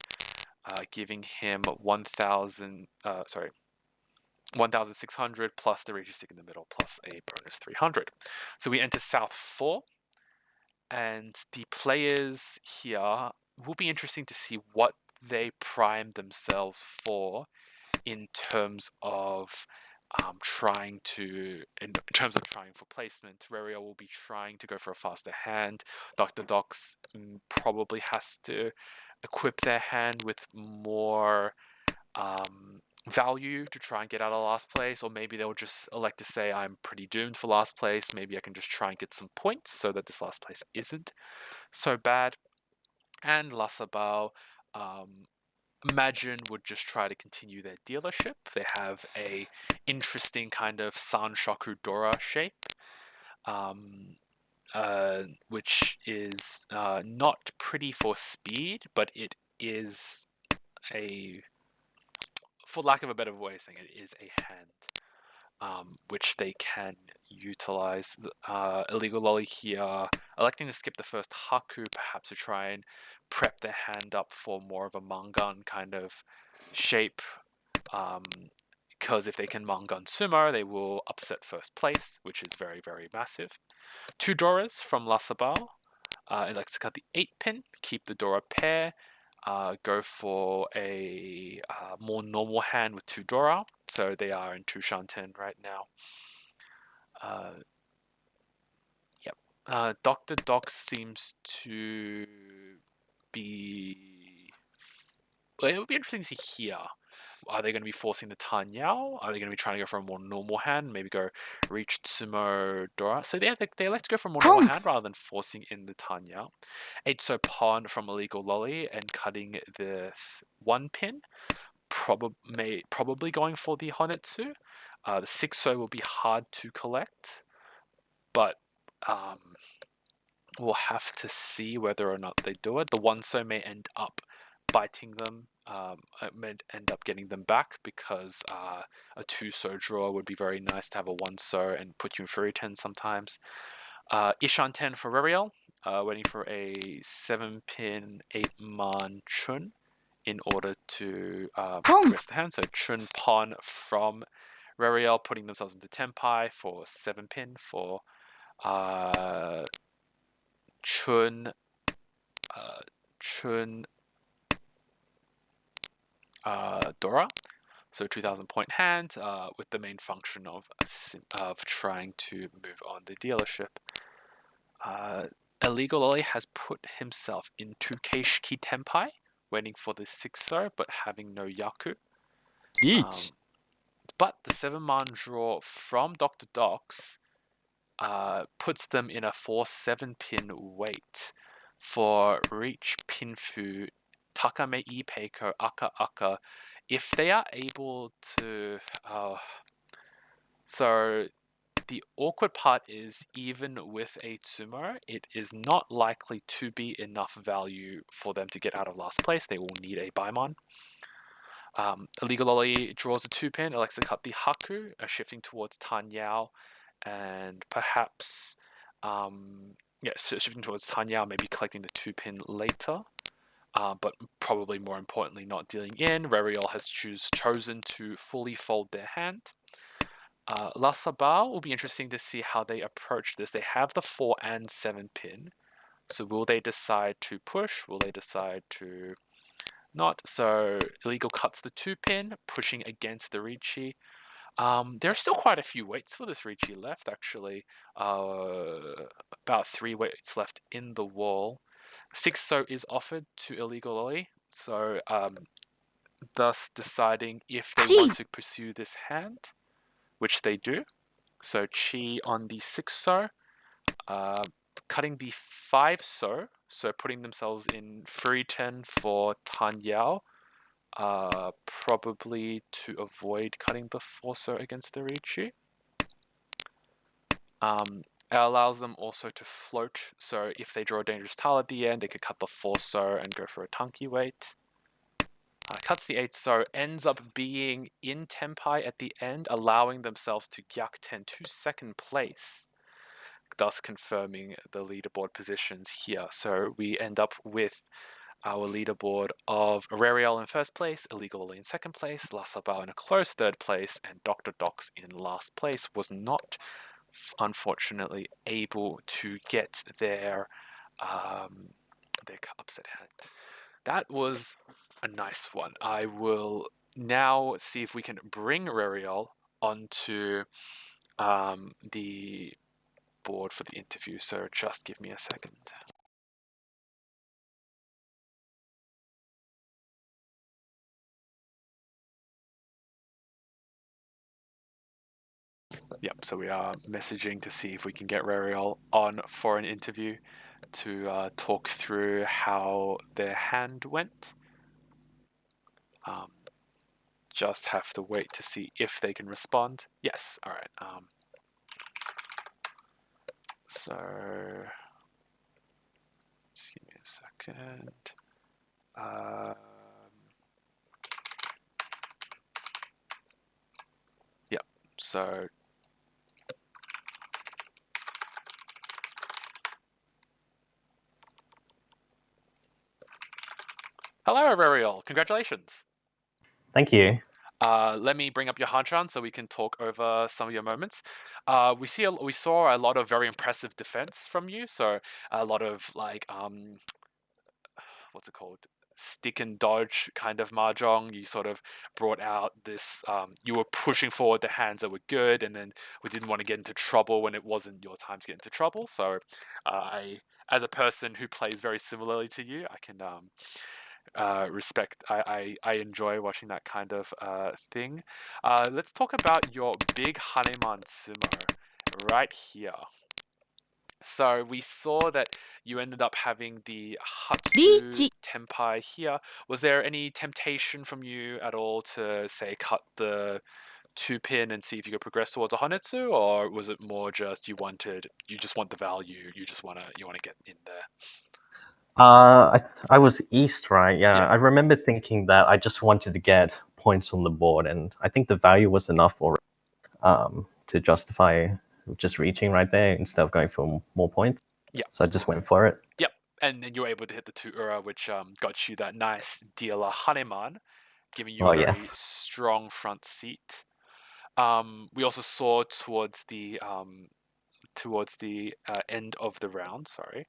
giving him 1,600 plus the Regis stick in the middle plus a bonus 300. So we enter South 4, and the players here will be interesting to see what they prime themselves for in terms of trying for placement. Rariel will be trying to go for a faster hand. Dr. Docs probably has to equip their hand with more value to try and get out of last place, or maybe they'll just elect to say, I'm pretty doomed for last place, maybe I can just try and get some points so that this last place isn't so bad. And Lasabao, imagine, would just try to continue their dealership. They have a interesting kind of Sanshoku Dora shape, which is not pretty for speed, but it is for lack of a better way of saying it, is a hand, which they can utilize. Illegal Lolly here, electing to skip the first Haku, perhaps to try and prep their hand up for more of a Mangan kind of shape. Because if they can Mangan Sumo, they will upset first place, which is very, very massive. 2 Doras from Lasabao. Elects to cut the 8 pin, keep the Dora pair. Go for a more normal hand with 2 Dora. So they are in 2 Shanten right now. Yep. Dr. Doc seems to be... Well, it would be interesting to hear. Are they going to be forcing the Tanyao? Are they going to be trying to go for a more normal hand? Maybe go reach Tsumo Dora? So they like to go for a more normal hand rather than forcing in the Tanyao. 8-so Pawn from Illegal Lolly and cutting the 1 pin. Probably going for the Honetsu. The 6-so will be hard to collect, but we'll have to see whether or not they do it. The 1-so may end up biting them. It may end up getting them back because a 2-so draw would be very nice to have a 1-so and put you in Fury 10 sometimes. Ishan 10 for Rariel, waiting for a 7-pin 8-man Chun in order to progress the hand. So Chun Pawn from Rariel, putting themselves into Tenpai for 7-pin for Chun Dora. So 2,000 point hand with the main function of trying to move on the dealership. Illegal Lolly has put himself into Keishiki Tenpai, waiting for the 6-so, but having no Yaku. But the 7-man draw from Dr. Docs puts them in a 4-7-pin wait for Reach, Pinfu, Takame Ipeiko, Aka Aka. If they are able to... so the awkward part is, even with a Tsumo, it is not likely to be enough value for them to get out of last place. They will need a Baimon. Illegal Lolly draws a 2-pin, elects to cut the Haku, shifting towards Tanyao, and perhaps, shifting towards Tanyao, maybe collecting the 2-pin later. But probably more importantly, not dealing in. Rariel has chosen to fully fold their hand. Lasabao will be interesting to see how they approach this. They have the 4 and 7 pin. So will they decide to push? Will they decide to not? So Illegal cuts the 2 pin, pushing against the Ricci. There are still quite a few weights for this Ricci left, actually. About 3 weights left in the wall. 6-so is offered to Illegal Lolly. So, thus deciding if they want to pursue this hand, which they do. So Chi on the 6 so, cutting the 5 so putting themselves in 3-10 for Tan Yao, probably to avoid cutting the 4 so against the Riichi. It allows them also to float, so if they draw a dangerous tile at the end, they could cut the 4 so and go for a Tanki weight. Cuts the 8 so, ends up being in Tenpai at the end, allowing themselves to Gyakuten to second place, thus confirming the leaderboard positions here. So we end up with our leaderboard of Aurelial in first place, Illegal in second place, La Sabao in a close third place, and Dr. Dox in last place. Was not, unfortunately, able to get their upset hand. That was a nice one. I will now see if we can bring Rariel onto the board for the interview, so just give me a second. Yep, so we are messaging to see if we can get Rariel on for an interview to talk through how their hand went. Just have to wait to see if they can respond. Yes, all right. So just give me a second. Yep. So hello, Rariel. Congratulations. Thank you. Let me bring up your Hanchan so we can talk over some of your moments. We saw a lot of very impressive defense from you. So a lot of like what's it called? Stick and dodge kind of mahjong. You sort of brought out this. You were pushing forward the hands that were good, and then we didn't want to get into trouble when it wasn't your time to get into trouble. So, as a person who plays very similarly to you, I can respect. I enjoy watching that kind of thing. Let's talk about your big Haneman sumo right here. So we saw that you ended up having the Hatsu Tenpai here. Was there any temptation from you at all to say cut the 2-pin and see if you could progress towards a Honetsu, or was it more just you just want the value, you wanna get in there? I was East, right? Yeah, Yeah. I remember thinking that I just wanted to get points on the board, and I think the value was enough already to justify just reaching right there instead of going for more points. Yeah. So I just went for it. Yep. And then you were able to hit the 2 which got you that nice dealer Haneman, giving you Oh a very yes. strong front seat. We also saw towards the end of the round, sorry,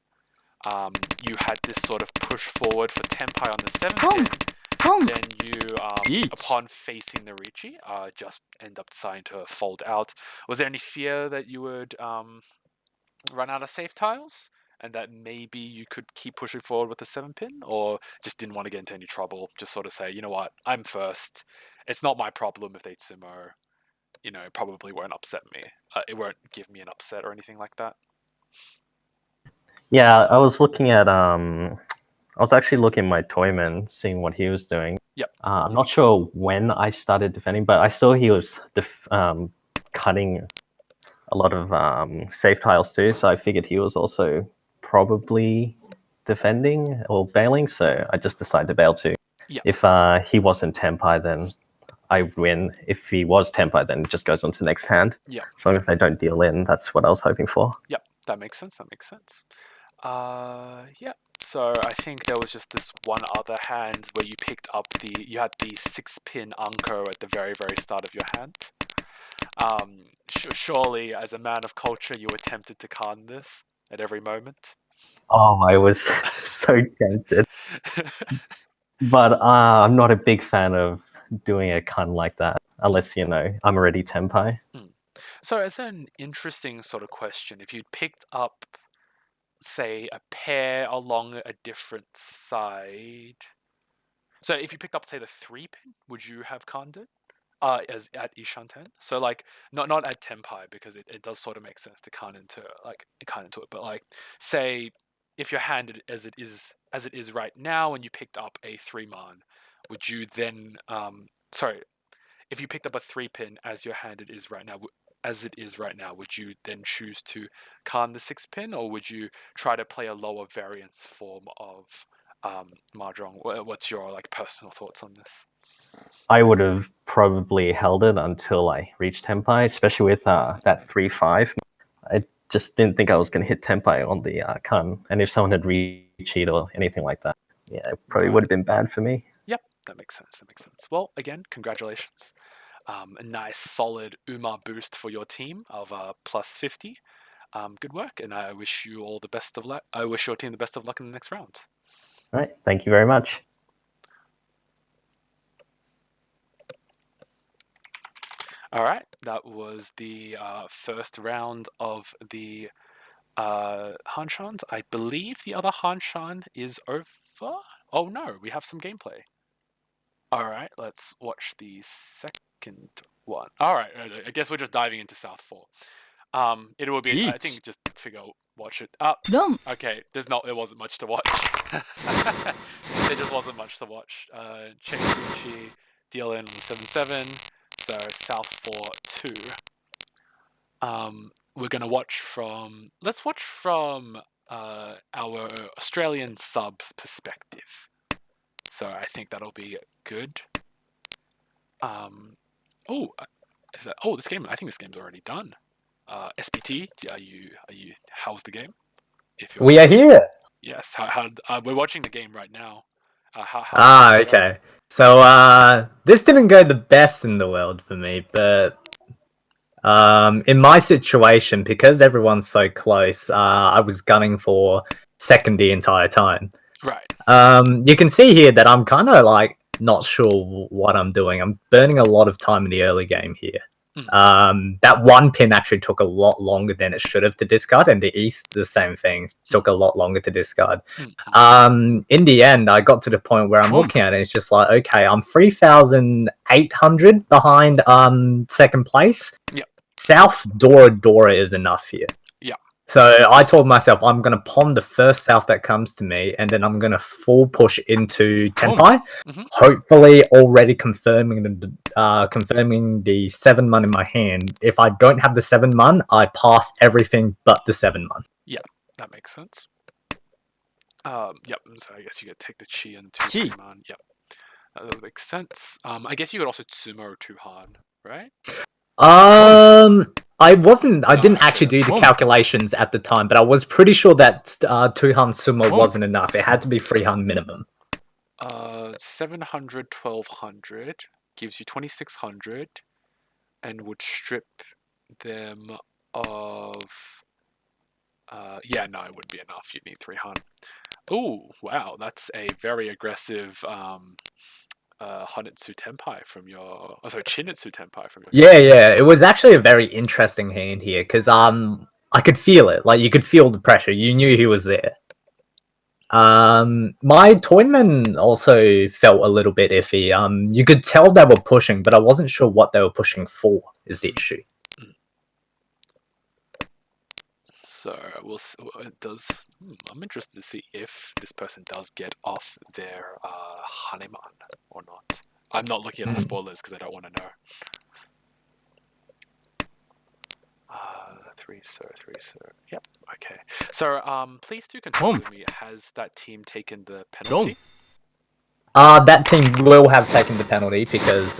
you had this sort of push forward for Tenpai on the 7th pin. Then you, upon facing the Ricci, just end up deciding to fold out. Was there any fear that you would run out of safe tiles? And that maybe you could keep pushing forward with the 7-pin? Or just didn't want to get into any trouble? Just sort of say, you know what, I'm first. It's not my problem if they sumo. It probably won't upset me. It won't give me an upset or anything like that. Yeah, I was looking at I was actually looking at my Toyman, seeing what he was doing. Yep. I'm not sure when I started defending, but I saw he was cutting a lot of safe tiles too. So I figured he was also probably defending or bailing. So I just decided to bail too. Yep. If he wasn't Tenpai, then I win. If he was Tenpai, then it just goes on to the next hand. Yep. As long as they don't deal in, that's what I was hoping for. Yep. That makes sense. Yeah. So I think there was just this one other hand where you had the 6-pin Anko at the very, very start of your hand. Surely, as a man of culture, you were tempted to con this at every moment. Oh, I was so tempted. But I'm not a big fan of doing a con like that, unless, I'm already Tenpai. So, as an interesting sort of question, if you'd picked up, say, a pair along a different side, So if you picked up, say, the 3-pin, would you have conned it? As at Ishanten. So like not at Tenpai, because it does sort of make sense to con into it. But like, say if you're handed as it is right now and you picked up a 3-man, would you then sorry, if you picked up a 3-pin as your handed is right now, as it is right now, would you then choose to con the 6-pin, or would you try to play a lower variance form of mahjong? What's your like personal thoughts on this? I would have probably held it until I reached Tenpai, especially with that 3-5. I just didn't think I was going to hit Tenpai on the Kun, and if someone had reached it or anything like that, yeah, it probably would have been bad for me. Yep, that makes sense. That makes sense. Well, again, congratulations. A nice solid Umar boost for your team of plus 50. Good work, and I wish you all the best of luck. I wish your team the best of luck in the next round. All right, thank you very much. All right, that was the first round of the Hanchans. I believe the other Hanshan is over. Oh no, we have some gameplay. All right, let's watch the second one. All right, I guess we're just diving into South 4. It will be. I think just watch it. Okay. There wasn't much to watch. There just wasn't much to watch. Chase Ritchie, deal in on the 7-7. So South 4-2. We're gonna watch from. Let's watch from our Australian subs perspective. So I think that'll be good. Oh, this game. I think this game's already done. SPT, are you? How's the game? We are here. Yes. How we're watching the game right now. Okay. So this didn't go the best in the world for me, but in my situation, because everyone's so close, I was gunning for second the entire time. Right. You can see here that I'm kind of like not sure what I'm doing. I'm burning a lot of time in the early game here. That 1-pin actually took a lot longer than it should have to discard, and the East, the same thing, took a lot longer to discard. In the end, I got to the point where I'm looking at it, it's just like, okay, I'm 3,800 behind second place. Yeah. South Dora is enough here. Yeah. So I told myself I'm going to palm the first South that comes to me, and then I'm going to full push into Tenpai. Hopefully, already confirming the 7-man in my hand. If I don't have the 7-man, I pass everything but the 7-man. Yeah, that makes sense. Yep. So I guess you could take the Chi and 2-man. Yep. That does make sense. I guess you could also Tsumo 2-Han, right? I didn't actually do the calculations at the time, but I was pretty sure that 2-Han Sumo wasn't enough. It had to be 3-Han minimum. 700, 1200 gives you 2600, and would strip them of. Yeah, no, it wouldn't be enough. You'd need 3-Han. Oh, wow, that's a very aggressive Honitsu Tenpai from your. Oh, sorry, Chinitsu Tenpai from your. Yeah. It was actually a very interesting hand here because I could feel it. Like you could feel the pressure. You knew he was there. My toymen also felt a little bit iffy. You could tell they were pushing, but I wasn't sure what they were pushing for. Is the issue. So it does. I'm interested to see if this person does get off their Haneman or not. I'm not looking at the spoilers because I don't want to know. 3 sir. Yep. Okay. So please do confirm with me. Has that team taken the penalty? That team will have taken the penalty because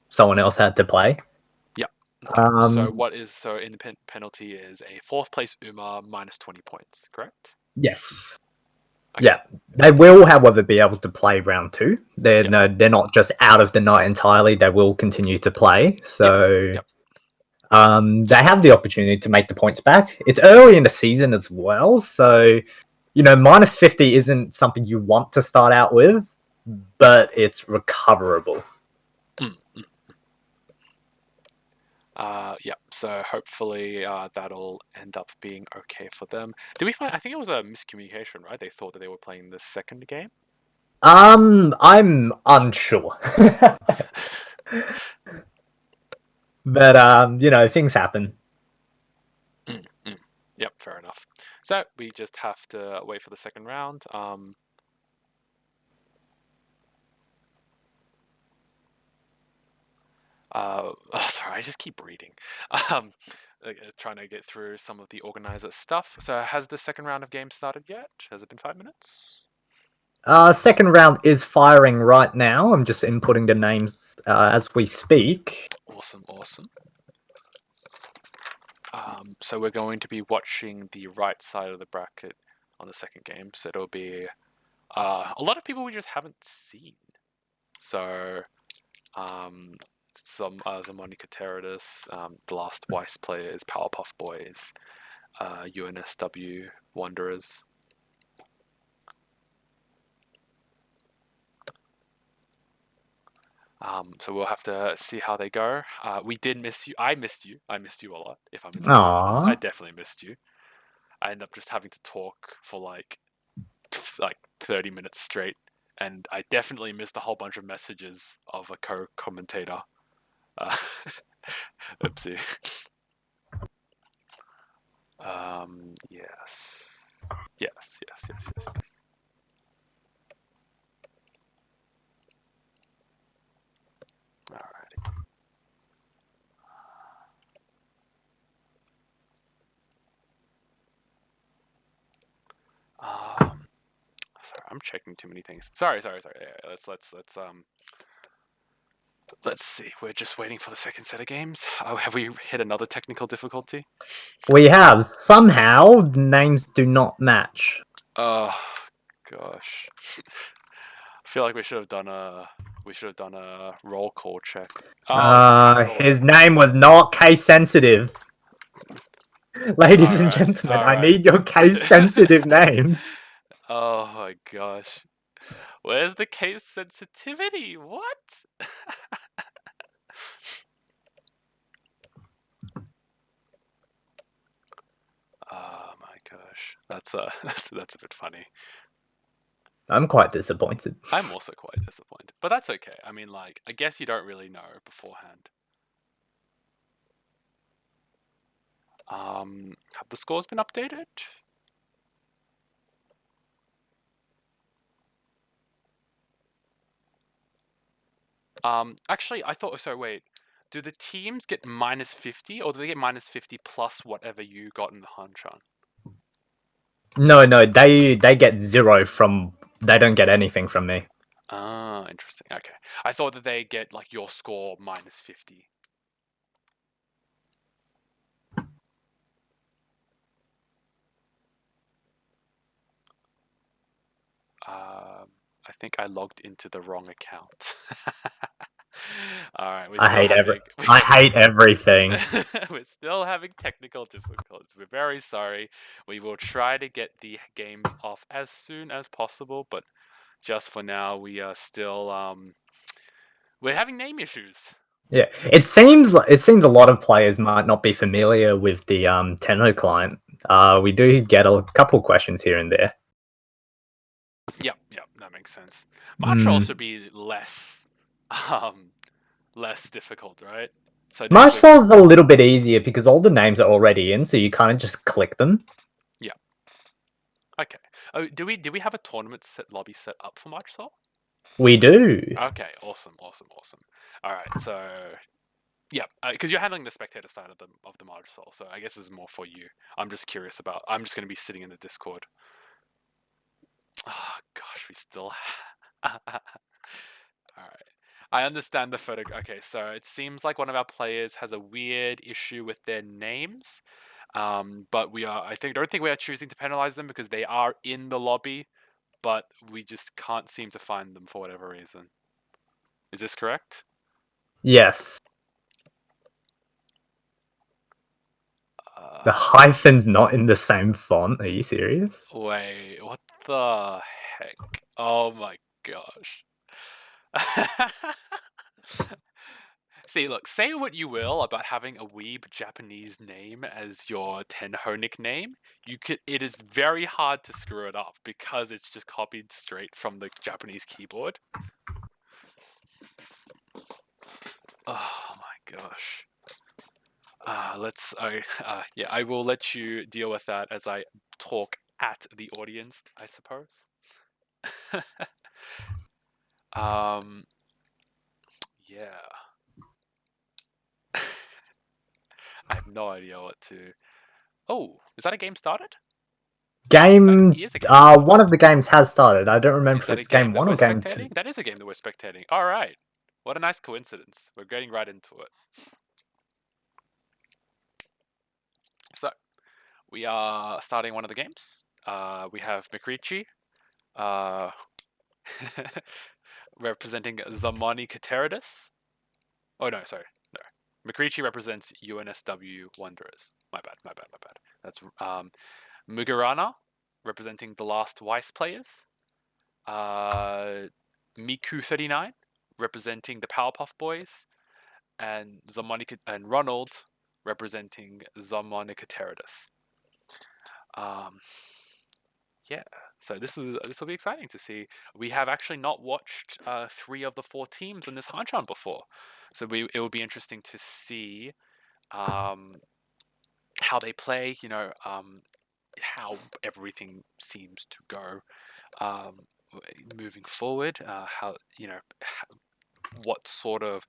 someone else had to play. Yep. Okay. So in the penalty is a 4th place Umar minus 20 points, correct? Yes. Okay. Yeah, they will, however, be able to play round 2. They're not just out of the night entirely. They will continue to play. So they have the opportunity to make the points back. It's early in the season as well, so minus 50 isn't something you want to start out with, but it's recoverable. Yeah, so hopefully that'll end up being okay for them. Did we find? I think it was a miscommunication, right? They thought that they were playing the second game. I'm unsure. But things happen. Yep, fair enough. So we just have to wait for the second round. Sorry, I just keep reading. Trying to get through some of the organizer stuff. So has the second round of games started yet? Has it been 5 minutes? Second round is firing right now. I'm just inputting the names as we speak. Awesome. So we're going to be watching the right side of the bracket on the second game. So it'll be a lot of people we just haven't seen. So some Zamani Kateridis, the last Weiss players, Powerpuff Boys, UNSW Wanderers. So we'll have to see how they go. We did miss you. I missed you. I missed you a lot. If I'm entirely honest, I definitely missed you. I ended up just having to talk for like 30 minutes straight, and I definitely missed a whole bunch of messages of a co-commentator. Oopsie. Yes. Alrighty. Sorry, I'm checking too many things. Sorry. Yeah, let's see. We're just waiting for the second set of games. Oh, have we hit another technical difficulty? We have. Somehow, names do not match. Oh gosh. I feel like we should have done a roll call check. His name was not case sensitive. Ladies and Alright, gentlemen, I alright. need your case sensitive names. Oh my gosh. Where's the case sensitivity? What? Oh my gosh. That's that's a bit funny. I'm quite disappointed. I'm also quite disappointed. But that's okay. I mean, like, I guess you don't really know beforehand. Have the scores been updated? Actually, I thought. So wait, do the teams get minus 50, or do they get minus 50 plus whatever you got in the Hanchan? No, they get 0 from. They don't get anything from me. Ah, interesting. Okay, I thought that they get like your score minus 50. I think I logged into the wrong account. All right, I hate everything. We're still having technical difficulties. We're very sorry. We will try to get the games off as soon as possible, but just for now, we are still we're having name issues. Yeah, it seems a lot of players might not be familiar with the Tenno client. We do get a couple questions here and there. Yep, that makes sense. Might also be less less difficult, right? So Marshall's a little bit easier because all the names are already in, so you kind of just click them. Yeah. Okay. Oh, do we have a tournament lobby set up for Marshall? We do. Okay, awesome. All right, so yeah, because you're handling the spectator side of the Marshall, so I guess this is more for you. I'm just curious about. I'm just going to be sitting in the Discord. Oh gosh, we still. All right. I understand the photo. Okay, so it seems like one of our players has a weird issue with their names, but I don't think we are choosing to penalize them because they are in the lobby, but we just can't seem to find them for whatever reason. Is this correct? Yes. The hyphen's not in the same font. Are you serious? Wait, what the heck? Oh my gosh. See, look, say what you will about having a weeb Japanese name as your Tenho nickname. It is very hard to screw it up because it's just copied straight from the Japanese keyboard. Oh my gosh. I will let you deal with that as I talk at the audience, I suppose. Yeah. I have no idea what to. Oh, is that a game started? Game. That is a game started. One of the games has started. I don't remember Is if that a it's game game that 1 we're or game 2. spectating? That is a game that we're spectating. All right. What a nice coincidence. We're getting right into it. So, we are starting one of the games. We have Mikrichi representing Zamani Kateridis. Oh, no, sorry. No. Mikrichi represents UNSW Wanderers. My bad. That's Mugarana representing the Last Weiss players. Miku39 representing the Powerpuff Boys. And Ronald representing Zamonica Teridus. Yeah, so this will be exciting to see. We have actually not watched 3 of the 4 teams in this Hanchan before, so it will be interesting to see how they play. How everything seems to go moving forward. What sort of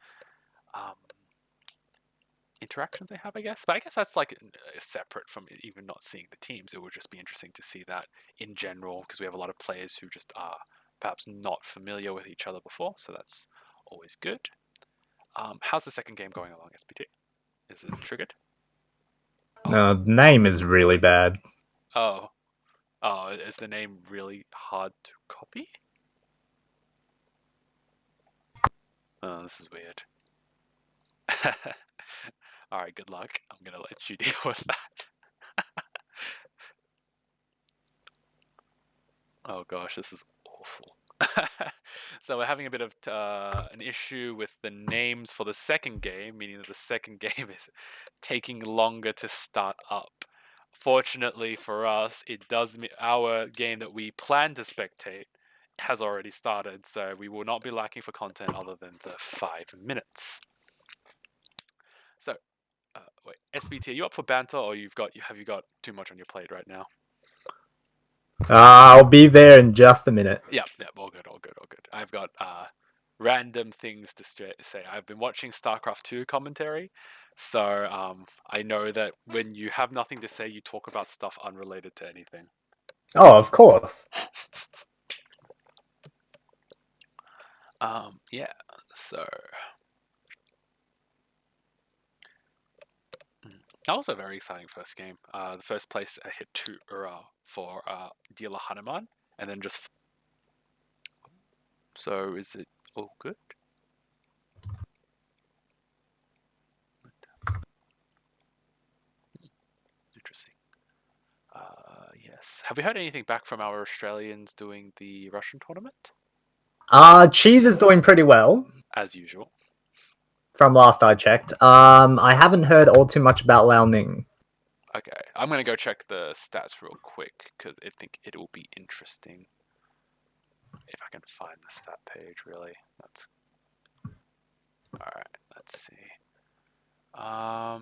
interactions they have, I guess. But I guess that's like separate from even not seeing the teams. It would just be interesting to see that in general because we have a lot of players who just are perhaps not familiar with each other before, so that's always good. How's the second game going along, SPT? Is it triggered? No, the name is really bad. Oh, is the name really hard to copy? Oh, this is weird. Alright, good luck. I'm gonna let you deal with that. Oh gosh, this is awful. So we're having a bit of an issue with the names for the second game, meaning that the second game is taking longer to start up. Fortunately for us, our game that we plan to spectate has already started, so we will not be lacking for content other than the 5 minutes. So, wait, SBT, are you up for banter, or have you got too much on your plate right now? I'll be there in just a minute. Yeah, all good. I've got random things to say. I've been watching StarCraft 2 commentary, so I know that when you have nothing to say, you talk about stuff unrelated to anything. Oh, of course. Yeah, so that was a very exciting first game. The first place I hit 2 for Dealer Hanuman, and then just. So is it all good? Interesting. Yes. Have we heard anything back from our Australians doing the Russian tournament? Cheese is doing pretty well. As usual. From last I checked. I haven't heard all too much about Liaoning. Okay, I'm gonna go check the stats real quick because I think it will be interesting if I can find the stat page. Really, that's all right. Let's see. Wow.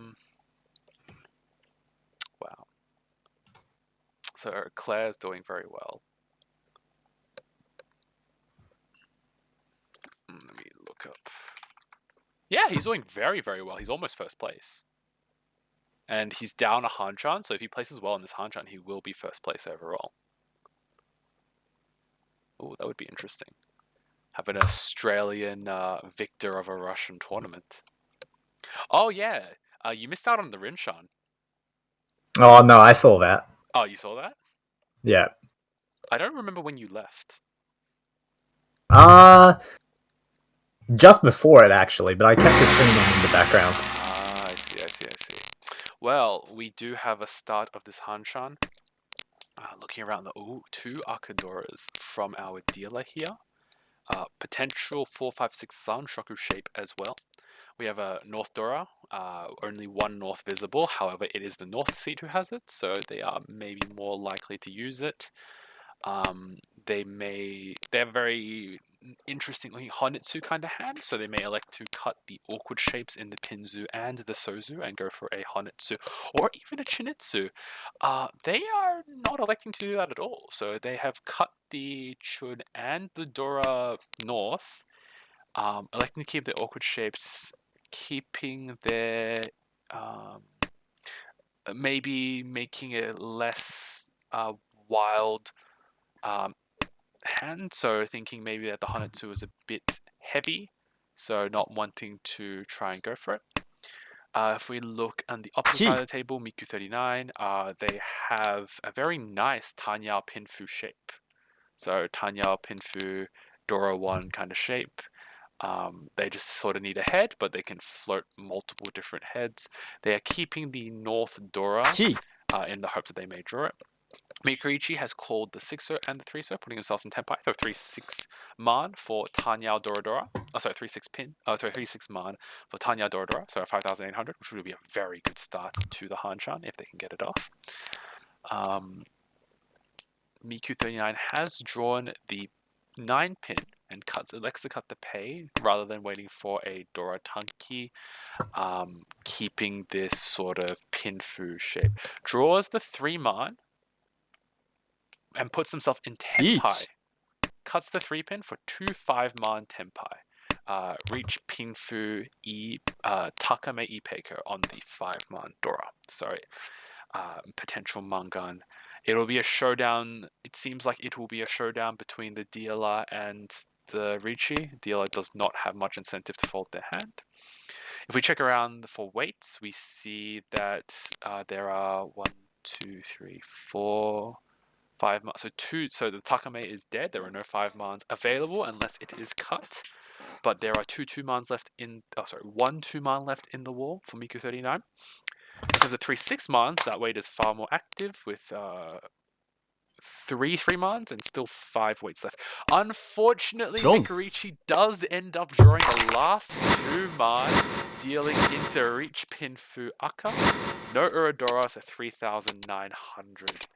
So Claire's doing very well. Let me look up. Yeah, he's doing very, very well. He's almost first place. And he's down a Hanchan, so if he places well in this Hanchan, he will be first place overall. Oh, that would be interesting. Have an Australian victor of a Russian tournament. Oh, yeah. You missed out on the Rinshan. Oh, no, I saw that. Oh, you saw that? Yeah. I don't remember when you left. Just before it, actually, but I kept the stream on in the background. I see. Well, we do have a start of this Hanchan. Looking around the 2 Arcadoras from our dealer here. Potential 456 Sun Shoku shape as well. We have a North Dora, only one North visible. However, it is the North seed who has it, so they are maybe more likely to use it. They're very interestingly Honitsu kind of hand, so they may elect to cut the awkward shapes in the Pinzu and the Sozu and go for a Honitsu or even a Chinitsu. They are not electing to do that at all, so they have cut the Chun and the Dora North, electing to keep the awkward shapes, keeping their maybe making it less wild hand, so thinking maybe that the Hanetsu is a bit heavy, so not wanting to try and go for it. If we look on the opposite side of the table, Miku 39, they have a very nice Tanyao Pinfu shape. So Tanyao Pinfu Dora 1 kind of shape. They just sort of need a head, but they can float multiple different heads. They are keeping the North Dora in the hopes that they may draw it. Mikurichi has called the 6-0 and the 3-0, putting themselves in Tenpai. So 3-6 man for Tanyao Doradora. Oh, sorry, 3-6 pin. Oh, sorry, 3-6 man for Tanyao Doradora. So 5,800, which would be a very good start to the Hanchan if they can get it off. Miku 39 has drawn the 9 pin and elects to cut the pay rather than waiting for a Dora Tanki, keeping this sort of pinfu shape. Draws the 3 man and puts himself in Tenpai. Cuts the 3 pin for 2 5-man Tenpai. Reach Pinfu Takame Ipeiko on the 5-man Dora. Sorry. Potential Mangan. It'll be a showdown. It seems like it will be a showdown between the DLR and the Ricci. DLR does not have much incentive to fold their hand. If we check around for weights, we see that there are 1, 2, 3, 4... 5 mans. So the Takame is dead. There are no 5 mans available unless it is cut. But there are 2 2-mans left in. Oh, sorry, 1 2-man left in the wall for Miku 39. In terms of 3 6-mans, that weight is far more active with 3 3-mans and still 5 weights left. Unfortunately, Mikurichi does end up drawing the last 2-man, dealing into Reach Pinfu Aka. No Uradora, so 3,900.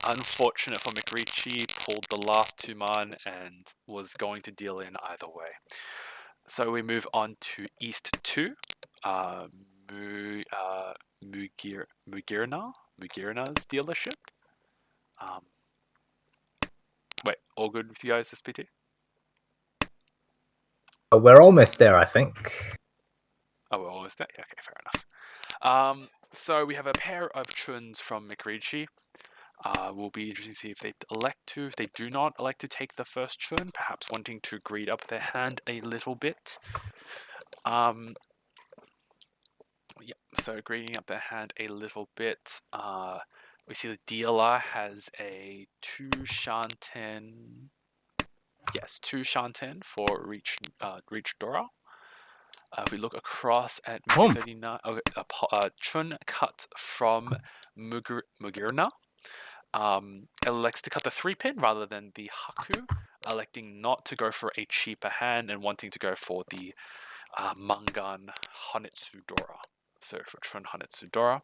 Unfortunate for Mikurichi, pulled the last 2-man and was going to deal in either way. So we move on to East 2. Mugirna's dealership. Wait, all good with you guys, SPT? We're almost there, I think. Oh, we're almost there? Okay, fair enough. So we have a pair of Chuns from Mikurichi. Will be interesting to see if they do not elect to take the first Chun, perhaps wanting to greed up their hand a little bit. Yeah, so greeding up their hand a little bit. We see the DLR has a 2 Shanten. Yes, 2 Shanten for Reach Dora. If we look across at Miku 39, Chun cut from Mugirna. Elects to cut the 3 pin rather than the Haku, electing not to go for a cheaper hand and wanting to go for the Mangan Hanetsu Dora. So for Chun Hanetsu Dora.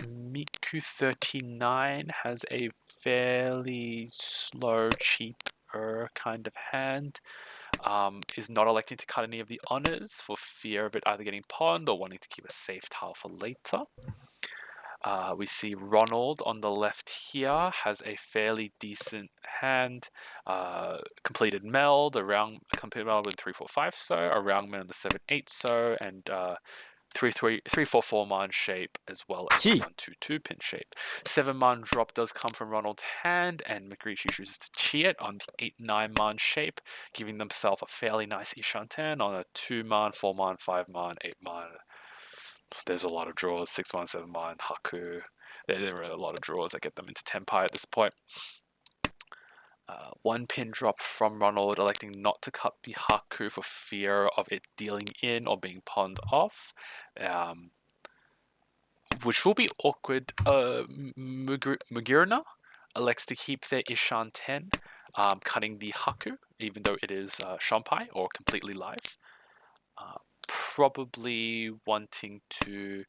Miku 39 has a fairly slow, cheaper kind of hand. Is not electing to cut any of the honors for fear of it either getting pawned or wanting to keep a safe tile for later. We see Ronald on the left here has a fairly decent hand. Completed meld, completed meld with 3-4-5 so, a roundman on the 7-8 so, and 3-4-4 man shape as well as a 1-2-2 pin shape. 7-man drop does come from Ronald's hand, and Mikurichi chooses to cheat it on the 8-9 man shape, giving themselves a fairly nice Ishanten on a 2-man, 4-man, 5-man, 8-man. There's a lot of draws, 6-man, 7-man, Haku. There are a lot of draws that get them into Tenpai at this point. 1 pin drop from Ronald, electing not to cut the Haku for fear of it dealing in or being pawned off, which will be awkward. Mugirna elects to keep their Ishan 10, cutting the Haku, even though it is Shampai or completely live. Probably wanting to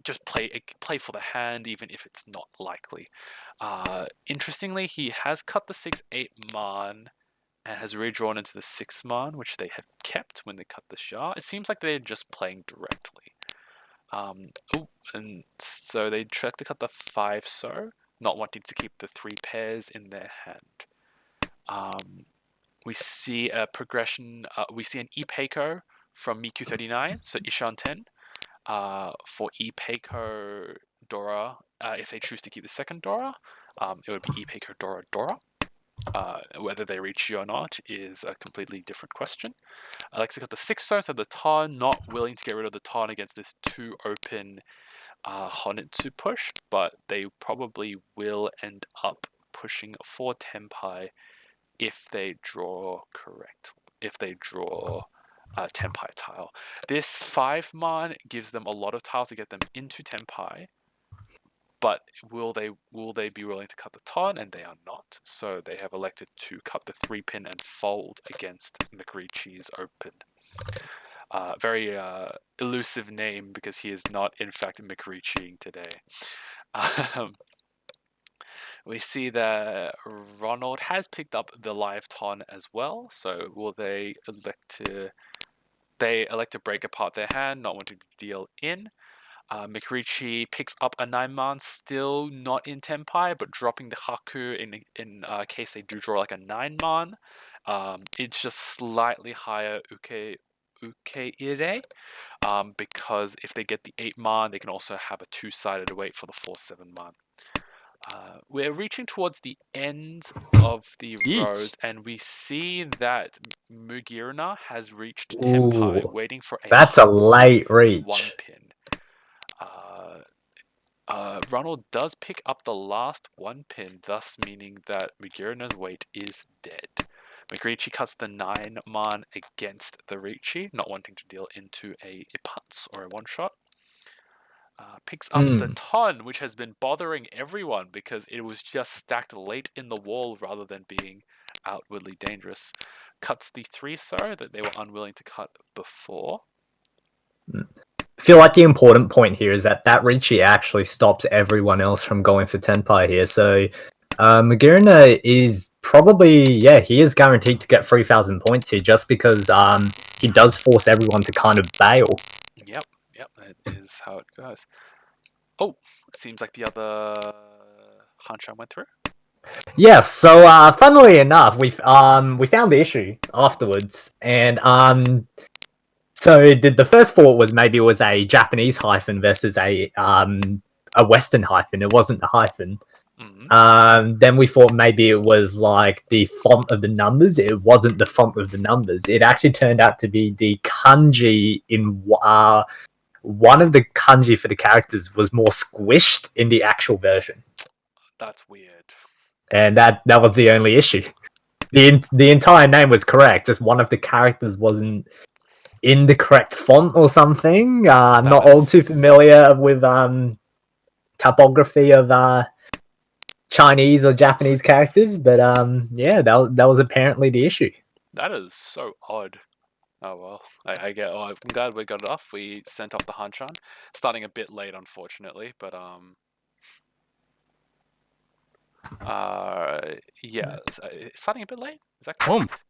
just play for the hand, even if it's not likely. Interestingly, he has cut the 6/8 Mon and has redrawn into the 6 Mon, which they have kept when they cut the Shah. It seems like they're just playing directly. And so they tried to cut the 5 So, not wanting to keep the 3 pairs in their hand. We see a progression. We see an Ipeiko from Miku 39, so Ishan 10. For Ipeiko Dora, if they choose to keep the second Dora, it would be Ipeiko Dora Dora. Whether they reach you or not is a completely different question. Alexa got the 6 So, so the Ton, not willing to get rid of the Ton against this 2 open Honitsu push, but they probably will end up pushing for Tenpai if they draw if they draw Tenpai tile. This 5 Mon gives them a lot of tiles to get them into Tenpai, but will they be willing to cut the Ton? And they are not. So they have elected to cut the 3-pin and fold against McRitchie's open. Very elusive name because he is not in fact McRitchieing today. We see that Ronald has picked up the live Ton as well. So will they elect to? They elect to break apart their hand, not wanting to deal in. McRitchie picks up a 9 Man, still not in Tenpai, but dropping the Haku in case they do draw like a 9 Man. It's just slightly higher Ukeire, because if they get the 8 Man, they can also have a 2-sided weight for the 4/7 Man. We're reaching towards the end of the rows, and we see that Mugirna has reached Tenpai, waiting for a That's a Hatsu late reach. 1-pin. Ronald does pick up the last 1-pin, thus meaning that Mugirna's weight is dead. McRitchie cuts the 9 Man against the Ricci, not wanting to deal into a Ipatz or a 1-shot. Picks up the Ton, which has been bothering everyone because it was just stacked late in the wall rather than being outwardly dangerous. Cuts the 3 So that they were unwilling to cut before. I feel like the important point here is that Ricci actually stops everyone else from going for Tenpai here. So Magirna is probably, he is guaranteed to get 3,000 points here just because he does force everyone to kind of bail. Yep, that is how it goes. Oh, seems like the other Hanchan went through. Yeah, so funnily enough, we found the issue afterwards, and so the first thought was maybe it was a Japanese hyphen versus a Western hyphen. It wasn't the hyphen. Mm-hmm. Then we thought maybe it was like the font of the numbers. It wasn't the font of the numbers. It actually turned out to be the kanji in one of the kanji for the characters was more squished in the actual version. That's weird. And that was the only issue. The entire name was correct, just one of the characters wasn't in the correct font or something. I'm not all too familiar with typography of Chinese or Japanese characters, but that was apparently the issue. That is so odd. Oh well, I'm glad we got it off. We sent off the Hanchan, starting a bit late, unfortunately, but starting a bit late. Is that correct?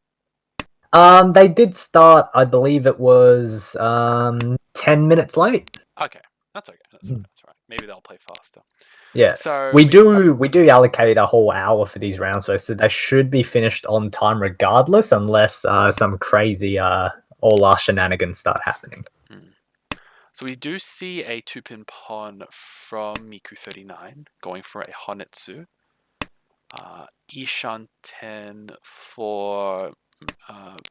They did start. I believe it was 10 minutes late. Okay, that's okay. That's all right. Maybe they'll play faster. Yeah. So we do allocate a whole hour for these rounds, though, so they should be finished on time regardless, unless some crazy all shenanigans start happening. So we do see a 2-pin pawn from Miku 39 going for a Honetsu. Ishan 10 for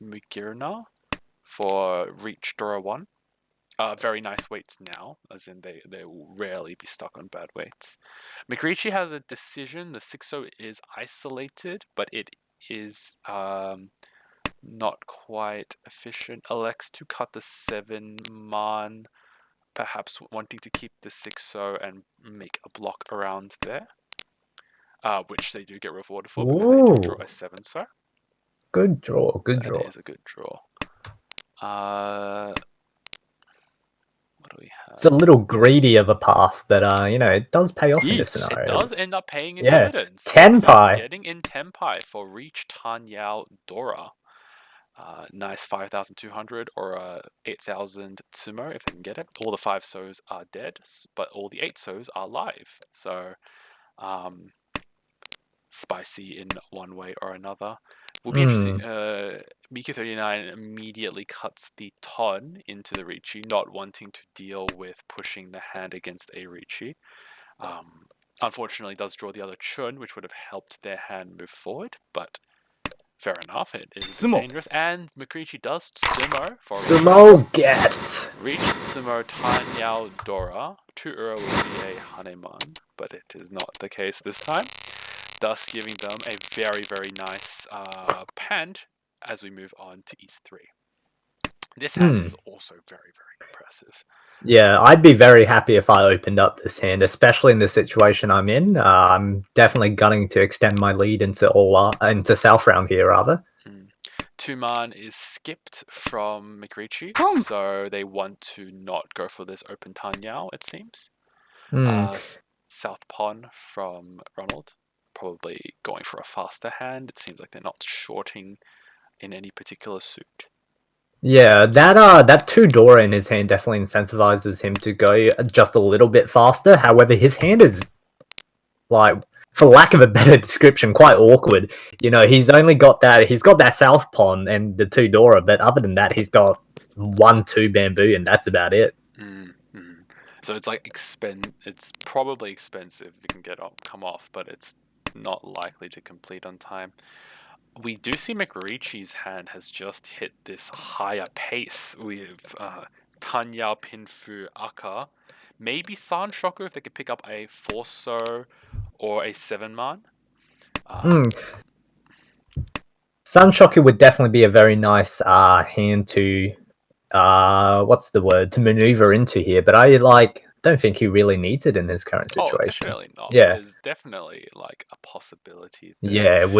Mugirna for Reach Dora 1. Very nice weights now, as in they will rarely be stuck on bad weights. McRitchie has a decision. The 6-0 is isolated, but it is not quite efficient. Elects to cut the 7 Man, perhaps wanting to keep the 6-0 and make a block around there. which they do get rewarded for because they do draw Ooh. a 7 so. Good draw. Good That draw. is a good draw. What do we have? It's a little greedy of a path, but it does pay off in this It scenario. does end up paying in Yeah. dividends. Tenpai. Getting in Tenpai for Reach Tanyao Dora. Nice 5,200 or 8,000 Tsumo if they can get it. All the 5 Sos are dead, but all the 8 Sos are live. So, spicy in one way or another. Will be interesting. Miku 39 immediately cuts the Ton into the Richi, not wanting to deal with pushing the hand against a Richi. Unfortunately, does draw the other Chun, which would have helped their hand move forward, but fair enough, it is a bit dangerous. And Makrichi does Sumo for Sumo get. Reach Sumo Tanyao Dora. Too early would be a Haneman, but it is not the case this time. Thus giving them a very, very nice hand as we move on to East 3. This hand is also very, very impressive. Yeah, I'd be very happy if I opened up this hand, especially in the situation I'm in. I'm definitely gunning to extend my lead into South round here, rather. Tuman is skipped from Mikrichi, so they want to not go for this open Tanyao, it seems. South Pon from Ronald, probably going for a faster hand. It seems like they're not shorting in any particular suit. Yeah, that 2 Dora in his hand definitely incentivizes him to go just a little bit faster. However, his hand is, like, for lack of a better description, quite awkward. He's got that South Pond and the 2 Dora, but other than that, he's got 1-2 bamboo, and that's about it. So it's like it's probably expensive. You can come off, but it's not likely to complete on time. We do see Mikrichi's hand has just hit this higher pace with Tanya Pinfu Aka. Maybe Sanshoku if they could pick up a 4-so or a 7-man. Sunshocker would definitely be a very nice hand to to maneuver into here, but I don't think he really needs it in his current situation. Oh, definitely not. Yeah, there's definitely like a possibility there. Yeah, it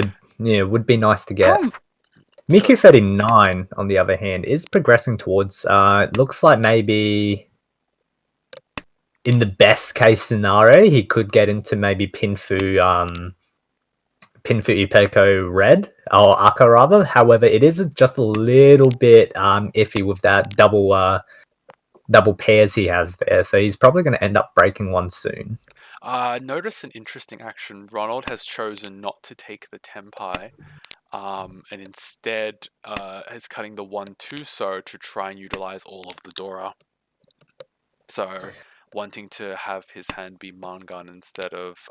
would be nice to get. Miku 39, on the other hand, is progressing towards. It looks like maybe in the best case scenario, he could get into maybe Pinfu Ipeko Red, or Aka rather. However, it is just a little bit iffy with that double pairs he has there, so he's probably going to end up breaking one soon. Notice an interesting action. Ronald has chosen not to take the Tenpai, and instead is cutting the 1-2-so to try and utilize all of the Dora. So, wanting to have his hand be Mangan instead of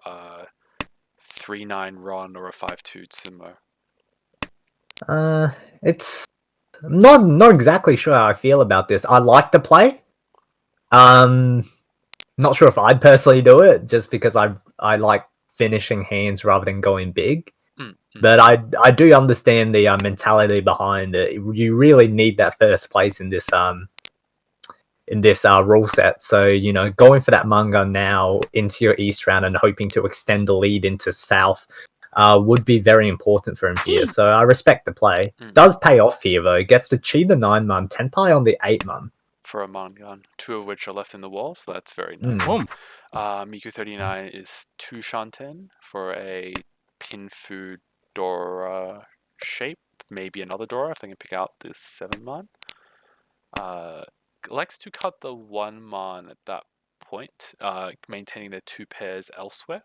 3-9 Ron or a 5-2 Tsumo. It's not exactly sure how I feel about this. I like the play. Not sure if I'd personally do it, just because I like finishing hands rather than going big. But I do understand the mentality behind it. You really need that first place in this rule set. So going for that manga now into your East round and hoping to extend the lead into South would be very important for him here. So I respect the play. Does pay off here though. Gets to cheat the 9-man, Tenpai on the 8-man. For a Mangan, 2 of which are left in the wall, so that's very nice. Miku 39 is 2 Shanten for a Pinfu Dora shape, maybe another Dora if they can pick out this 7-man. Likes to cut the 1-man at that point, maintaining their 2 pairs elsewhere.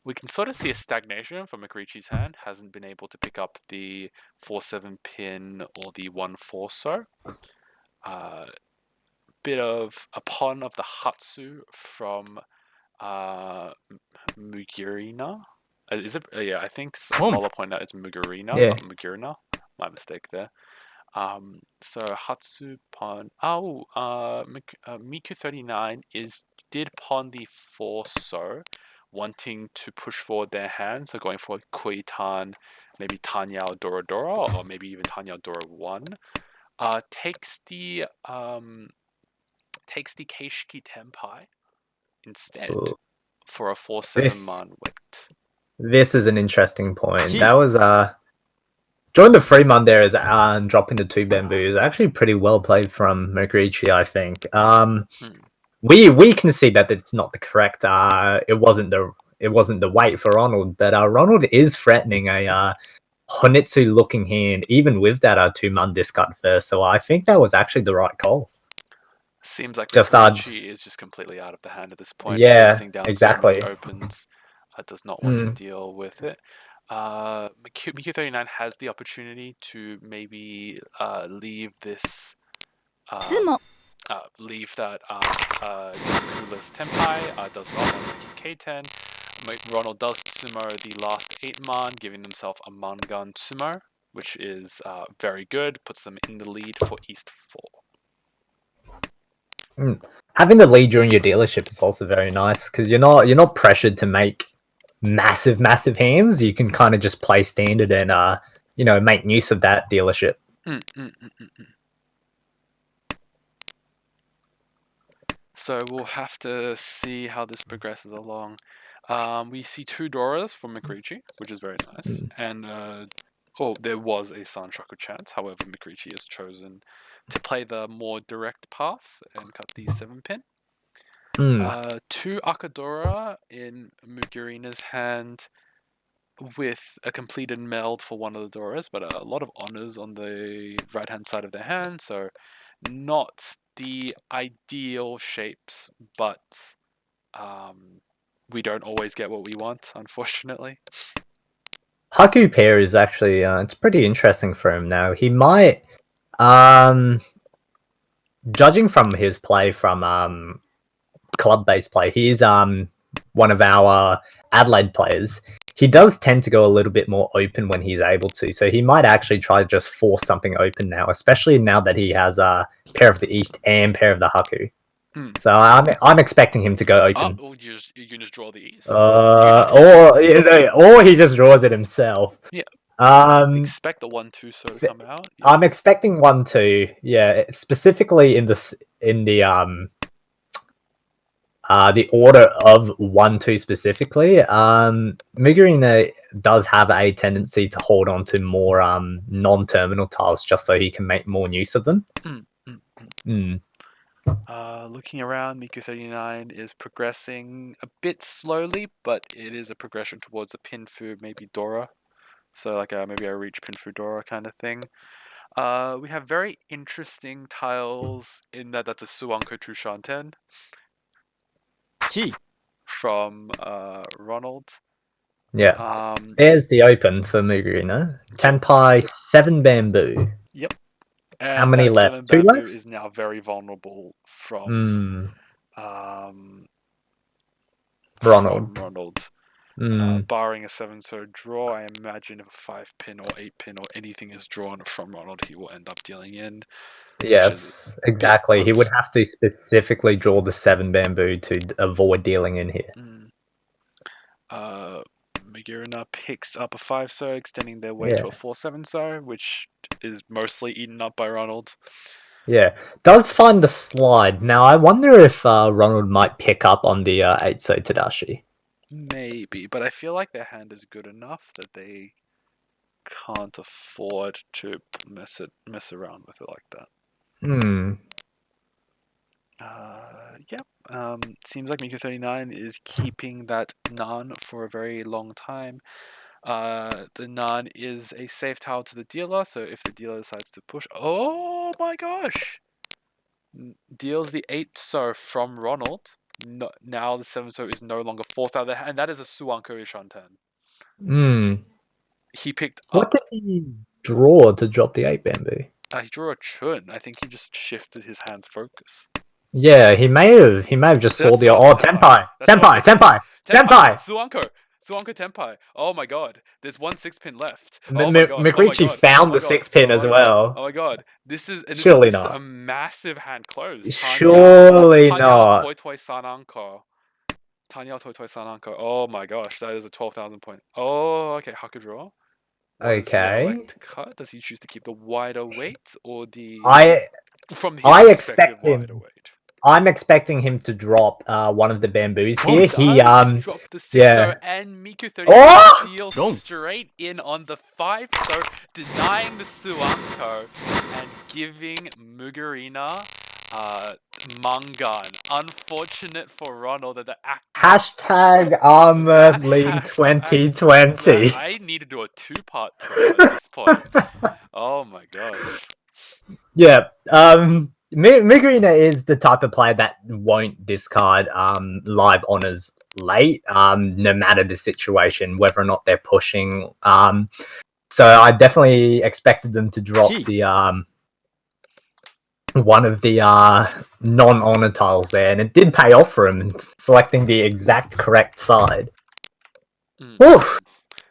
We can sort of see a stagnation from Makrichi's hand. Hasn't been able to pick up the 4-7 pin or the 1-4-so. Bit of a pun of the Hatsu from Mugurina. Is it? Yeah, I think Mola pointed out it's Mugurina, not Mugurina. My mistake there. So Hatsu pun. Miku 39 did pawn the 4-so, wanting to push forward their hand. So going for Kuitan, maybe Tanyao Dora Dora, or maybe even Tanyao Dora 1. Takes the Keishiki Tenpai instead for a 4-7 man weight. This is an interesting point. Gee. That was during the free mon there is dropping the 2 bamboo is actually pretty well played from Mogurichi, I think. We can see that it's not the correct it wasn't the weight for Ronald, but Ronald is threatening a Honitsu looking hand, even with that 2 mon discard first. So I think that was actually the right call. Seems like Just Mikurichi is just completely out of the hand at this point. Yeah, Facing down exactly. so many opens, does not want to deal with it. Miku39 has the opportunity to maybe leave this. Leave that Yakulas Tenpai. Does not want to keep K10. Ronald does sumo the last 8 mon, giving themselves a Mangan sumo, which is very good. Puts them in the lead for East 4. Having the lead during your dealership is also very nice because you're not pressured to make massive hands. You can kind of just play standard and make use of that dealership. So we'll have to see how this progresses along. We see 2 Doras from Mikurichi, which is very nice. And there was a Sanshoku chance. However, Mikurichi has chosen to play the more direct path and cut the 7-pin. 2 Akadora in Mugurina's hand with a completed meld for one of the Doras, but a lot of honors on the right-hand side of their hand, so not the ideal shapes, but we don't always get what we want, unfortunately. Haku pair is actually it's pretty interesting for him now. He might judging from his play from club-based play, he is one of our Adelaide players. He does tend to go a little bit more open when he's able to, so he might actually try to just force something open now, especially now that he has a pair of the East and pair of the Haku. So I'm expecting him to go open. You can just draw the East. Or he just draws it himself. Yeah. Expect the 1-2 so to come out. Yes. I'm expecting 1-2. Yeah, specifically in the order of 1-2 specifically. Migurina does have a tendency to hold on to more non-terminal tiles just so he can make more use of them. Looking around, Miku39 is progressing a bit slowly, but it is a progression towards a Pinfu, maybe Dora. So like maybe a reach Pinfu Dora kind of thing. We have very interesting tiles in that's a Suanko Tushanten from Ronald. Yeah. There's the open for Mugurina. Tenpai 7 bamboo. Yep. And how many that left? 7 2 bamboo left? is now very vulnerable from Ronald. Barring a 7-so draw, I imagine if a 5-pin or 8-pin or anything is drawn from Ronald, he will end up dealing in. Yes, exactly. He would have to specifically draw the 7 bamboo to avoid dealing in here. Migurina picks up a 5-so, extending their way to a 4-7-so, which is mostly eaten up by Ronald. Yeah, does find the slide. Now, I wonder if Ronald might pick up on the 8-so Tadashi. Maybe, but I feel like their hand is good enough that they can't afford to mess around with it like that. Seems like Miku39 is keeping that Nan for a very long time. The Nan is a safe tile to the dealer, so if the dealer decides to push... Oh my gosh! Deals the 8-so from Ronald. No, now the 7-so is no longer forced out of their hand, and that is a Suanko Ishanten. He picked up... What did he draw to drop the 8 bamboo? He drew a Chun. I think he just shifted his hand's focus. Yeah, he may have just saw the Tenpai. Suanko Tenpai. Oh my god. There's 1 6-pin left. Mikurichi found the 6-pin as well. Oh my god. This is surely not a massive hand close. Surely not. Tanya Toi Sananko. Oh my gosh, that is a 12,000 point. Oh, okay, Haku draw. Does he elect to cut? Does he choose to keep the wider weight or the... I expect him. Wider weight? I'm expecting him to drop one of the bamboos here. He drop the 6 yeah. and Miku 39 Oh! deals straight in on the 5 denying the Suanko and giving Mugarina Mangan. Unfortunate for Ronald that the Hashtag ARMA League hashtag- 2020. I need to do a 2-part Twitter at this point. Oh my gosh. Yeah, Mugarina is the type of player that won't discard live honors late, no matter the situation, whether or not they're pushing. So I definitely expected them to drop the one of the non-honor tiles there, and it did pay off for him, selecting the exact correct side. Woof!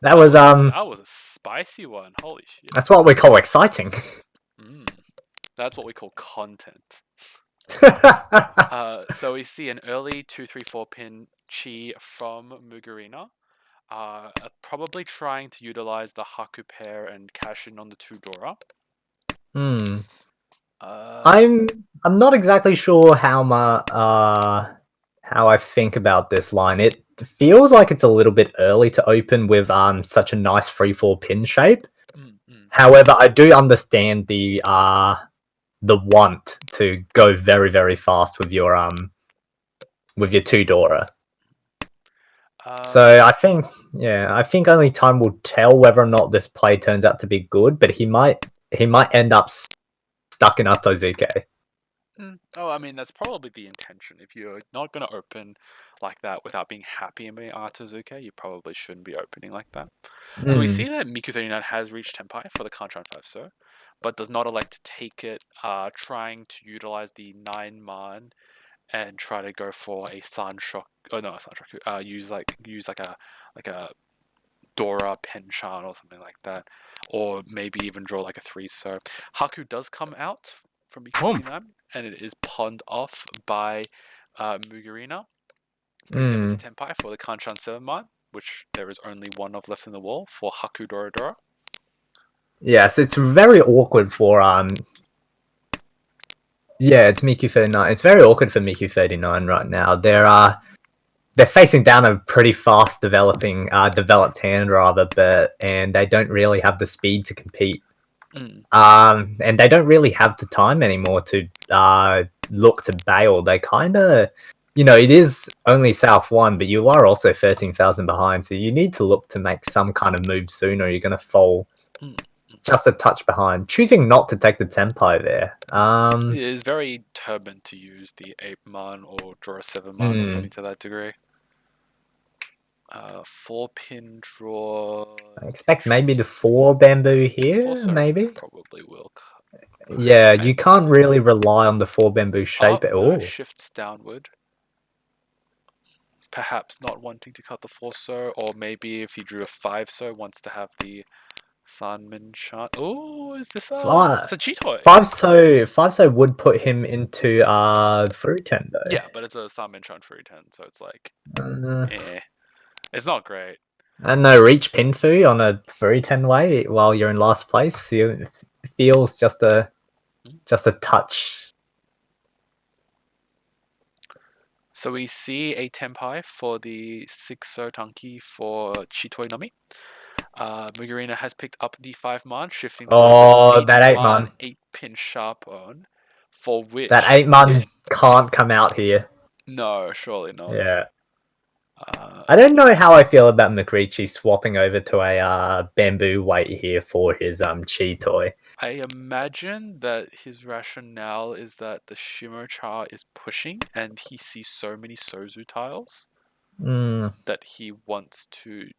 That was that was a spicy one. Holy shit. That's what we call exciting. That's what we call content. So we see an early 2-3-4 pin Chi from Mugarina. Probably trying to utilize the Haku pair and cash in on the 2 Dora. I'm not exactly sure how I think about this line. It feels like it's a little bit early to open with such a nice 3-4 pin shape. However, I do understand the want to go very, very fast with your 2 Dora. So I think only time will tell whether or not this play turns out to be good, but he might end up stuck in Atozuke. Oh, I mean, that's probably the intention. If you're not going to open like that without being happy in being Atozuke, you probably shouldn't be opening like that. So we see that Miku 39 has reached Tenpai for the Kanchan 5 but does not elect to take it, trying to utilize the 9-man and try to go for a San Shock. Oh no, a San Shock. Use like a Dora Penchan or something like that, or maybe even draw like a 3. So Haku does come out from Miku 39, and it is pawned off by Mugarina, bringing them into Tenpai for the Kanchan 7-man, which there is only one of left in the wall for Haku Dora Dora. Yes, it's very awkward for yeah, it's Miku 39. It's very awkward for Miku 39 right now. They're facing down a pretty fast developed hand rather, and they don't really have the speed to compete. And they don't really have the time anymore to look to bail. They kind of, it is only South 1, but you are also 13,000 behind, so you need to look to make some kind of move soon, or you're going to fall just a touch behind. Choosing not to take the Tenpai there. It is very turbulent to use the 8-man or draw a 7-man or something to that degree. 4-pin draw. I expect maybe the 4 bamboo here, maybe? Probably will. Yeah, you can't really rely on the 4 bamboo shape at all. Shifts downward. Perhaps not wanting to cut the 4 or maybe if he drew a 5 wants to have the Sanmin chant. Oh, is this it's a Cheetoy. 5 would put him into Furuten though. Yeah, but it's a Sanmin chant Furuten, so it's like it's not great. And no reach Pinfu on a Furuten way while you're in last place. It feels just a touch. So we see a Tenpai for the 6-0 Tanki for Cheetoy Nami. Mugarina has picked up the 5-man, shifting towards that 8-man 8-pin Sharpone, for which that 8-man can't come out here. No, surely not. Yeah. I don't know how I feel about Makrichi swapping over to a bamboo weight here for his Chi toy. I imagine that his rationale is that the Shimocha is pushing and he sees so many Sozu tiles that he wants to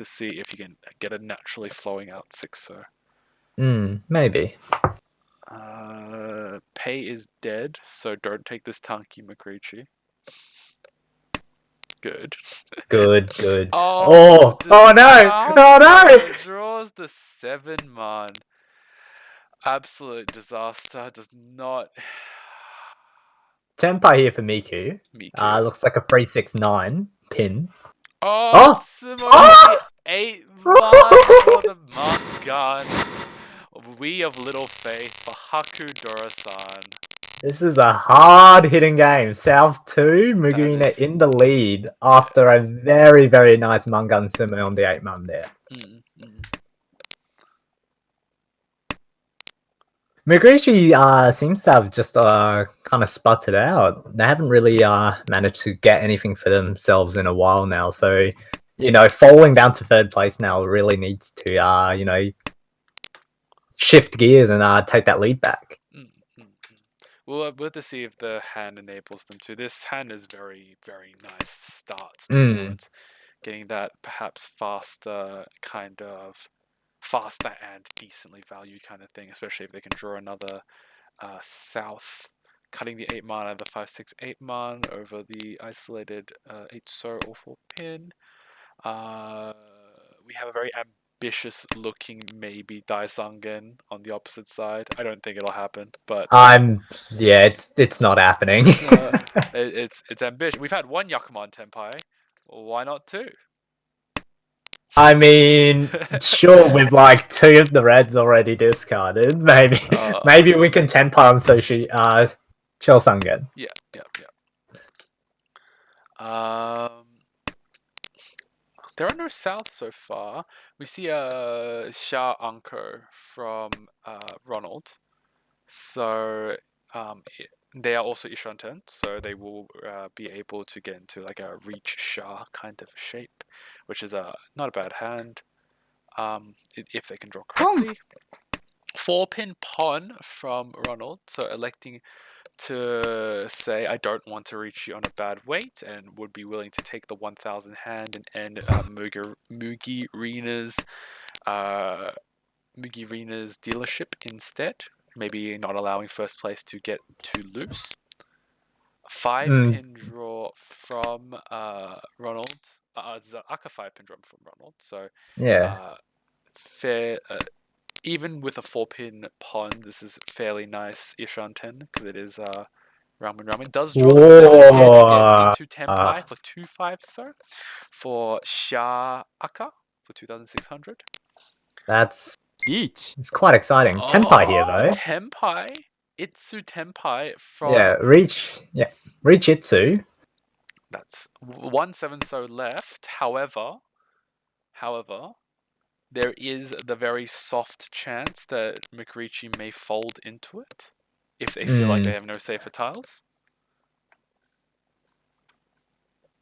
see if he can get a naturally flowing out 6-0. Maybe. Pei is dead, so don't take this Tanki Makrichi. Good. Good. Oh no! Draws the 7-man. Absolute disaster. Does not. Tenpai here for Miku. Looks like a 369 pin. Smoky 8-man for the Mangan. We have little faith for Haku Dora-san. This is a hard-hitting game. South 2, Mugina is- in the lead after a yes. very, very nice Mungan Sumo on the 8-man there. Mugrichi seems to have just kind of sputtered out. They haven't really managed to get anything for themselves in a while now. So, falling down to third place now really needs to, shift gears and take that lead back. We'll have to see if the hand enables them to. This hand is very, very nice start towards getting that perhaps faster and decently valued kind of thing, especially if they can draw another south, cutting the 8 mana, the 5/6/8 man over the isolated 8 so or 4 pin. We have a very ambitious looking maybe Daisangen on the opposite side. I don't think it'll happen, but it's not happening. it's ambitious. We've had one Yakuman Tenpai. Well, why not two? I mean, sure, with like 2 of the reds already discarded, maybe we can Tenpai on Soshi Chosangen. Yeah. There are no souths so far. We see a Sha Anko from Ronald. So they are also Ishanten, so they will be able to get into like a reach Sha kind of shape, which is not a bad hand if they can draw correctly. 4-pin pawn from Ronald, so electing to say I don't want to reach you on a bad weight and would be willing to take the 1000 hand and end Mugi Rena's dealership instead, maybe not allowing first place to get too loose. 5-pin draw from Ronald. It's an Aka 5-pin draw from Ronald, so Yeah. fair. Even with a 4-pin pawn, this is fairly nice Ishanten because it is Ramen Ramen. Does draw the 7-pin and gets into Tenpai for 2/5 so for Sha Aka for 2600. It's quite exciting. Tenpai here though. Tenpai, Itsu Tenpai from Reach Itsu. That's 1/7 so left. However, there is the very soft chance that Mikrichi may fold into it if they feel like they have no safer tiles.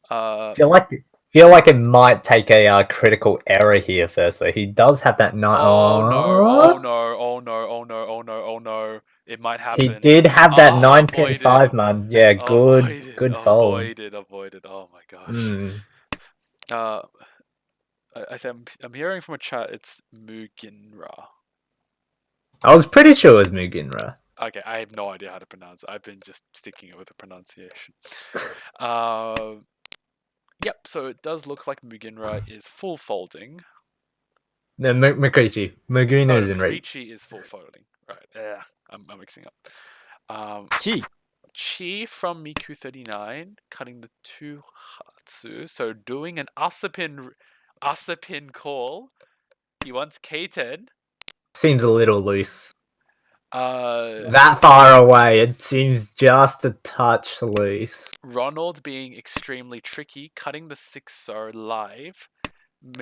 Feel like it might take a critical error here first. So he does have that nine. Oh no! It might happen. He did have that 9-pin 5-man. Yeah, good fold. Avoided. Oh my gosh. I'm hearing from a chat it's Muginra. I was pretty sure it was Muginra. Okay, I have no idea how to pronounce it. I've been just sticking it with the pronunciation. Yep, so it does look like Muginra is full folding. No, Mikrichi. Mugina is in reach. Mikrichi is full folding. Right, yeah, I'm mixing up. Chi from Miku 39, cutting the 2 Hatsu. So doing an Asapin call. He wants K10. Seems a little loose. That That far away, it seems just a touch loose. Ronald being extremely tricky, cutting the 6 so live,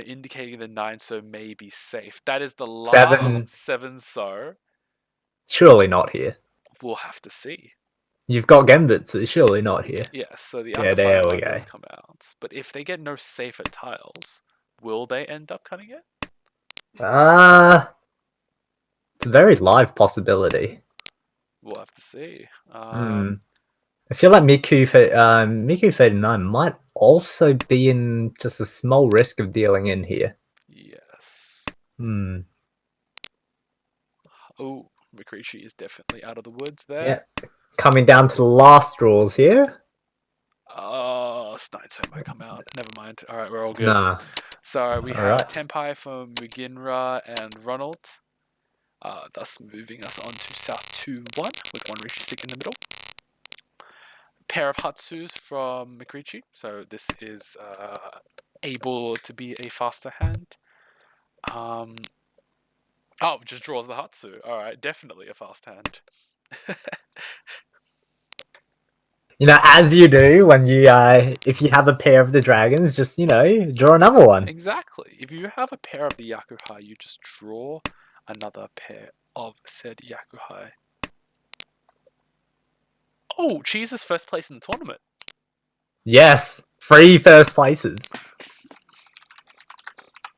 indicating the 9 so may be safe. That is the last 7 so. Surely not here. We'll have to see. You've got Gambitsu, surely not here. Yeah, so the Yeah, there we does go. come out. But if they get no safer tiles, will they end up cutting it? It's a very live possibility. We'll have to see. I feel like Miku 39 might also be in just a small risk of dealing in here. Yes. Oh, Mikrichi is definitely out of the woods there. Yeah. Coming down to the last draws here. Snidestone might come out. Never mind. Alright, we're all good. Nah. So we have Tenpai from Muginra and Ronald. Thus moving us on to South 2-1 with one Rishi stick in the middle. Pair of Hatsus from Mikrichi. So this is able to be a faster hand. Just draws the Hatsu. Alright, definitely a fast hand. as you do when you if you have a pair of the dragons, just draw another one. Exactly. If you have a pair of the Yakuhai, you just draw another pair of said Yakuhai. Oh, Cheese is first place in the tournament. Yes, 3 first places.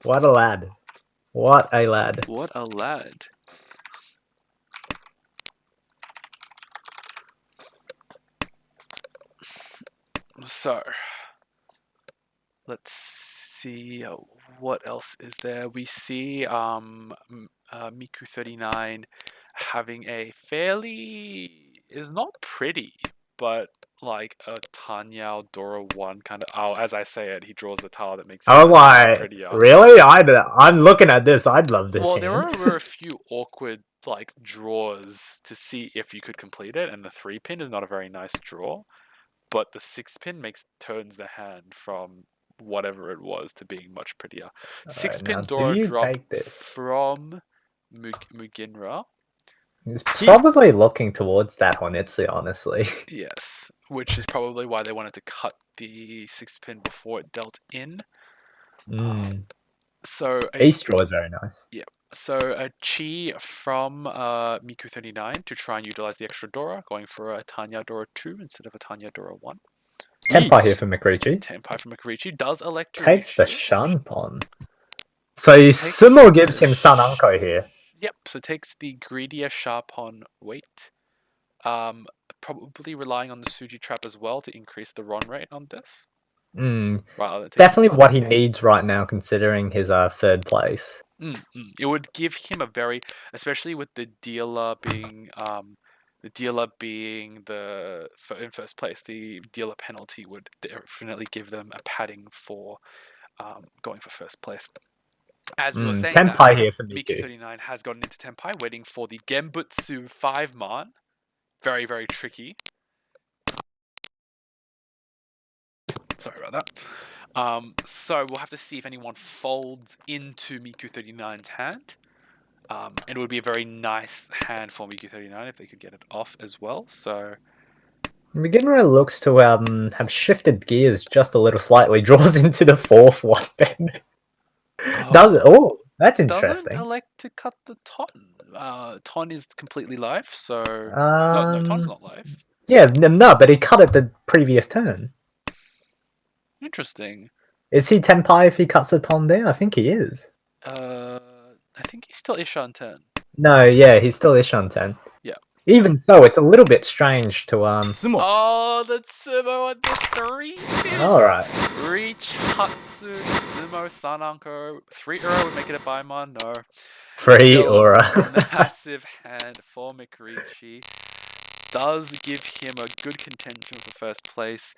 What a lad! What a lad! What a lad. So, let's see what else is there. We see Miku39 having a fairly is not pretty, but like a Tanya Dora 1 kind of. Oh, as I say it, he draws the tile that makes it Oh a lot my! prettier. Really? I'm looking at this. I'd love this Well, hand. were a few awkward like draws to see if you could complete it, and the 3-pin is not a very nice draw, but the 6-pin turns the hand from whatever it was to being much prettier. 6-pin Now, do Dora you drop take this? from Muginra. He's probably looking towards that Honitsu, honestly. Yes, which is probably why they wanted to cut the 6-pin before it dealt in. So East draw is very nice. yeah. So a Chi from Miku39 to try and utilize the extra Dora, going for a Tanya Dora 2 instead of a Tanya Dora 1. Tenpai here for Mikrichi. Tenpai from Mikrichi does elect to Takes the reach here. Shanpon. So Sumo gives him Sananko here. Yep, so takes the greedier Sharpon weight. Probably relying on the Suji trap as well to increase the run rate on this. Definitely what he needs right now, considering his 3rd place. It would give him a very, especially with the dealer being in first place, the dealer penalty would definitely give them a padding for going for first place. As we were saying, Tenpai here for Miku39 has gotten into Tenpai, waiting for the Genbutsu 5-man. Very, very tricky. Sorry about that. So we'll have to see if anyone folds into Miku39's hand. It would be a very nice hand for Miku39 if they could get it off as well. So Beginner looks to have shifted gears just a little slightly, draws into the 4th one then. That's interesting. Doesn't elect to cut the Ton. Ton is completely live, so no, Ton's not live. Yeah, no, but he cut it the previous turn. Interesting. Is he Tenpai if he cuts the Ton there? I think he is. I think he's still Ishan 10. No, yeah, he's still Ishan 10. Yeah. Even so, it's a little bit strange to Oh, the Sumo on the 3-pin. Alright. Reach Hatsu, Sumo, Sananko. 3 Ura would make it a Baimon, no. 3 Ura. Massive hand for Mikrichi. Does give him a good contention for first place.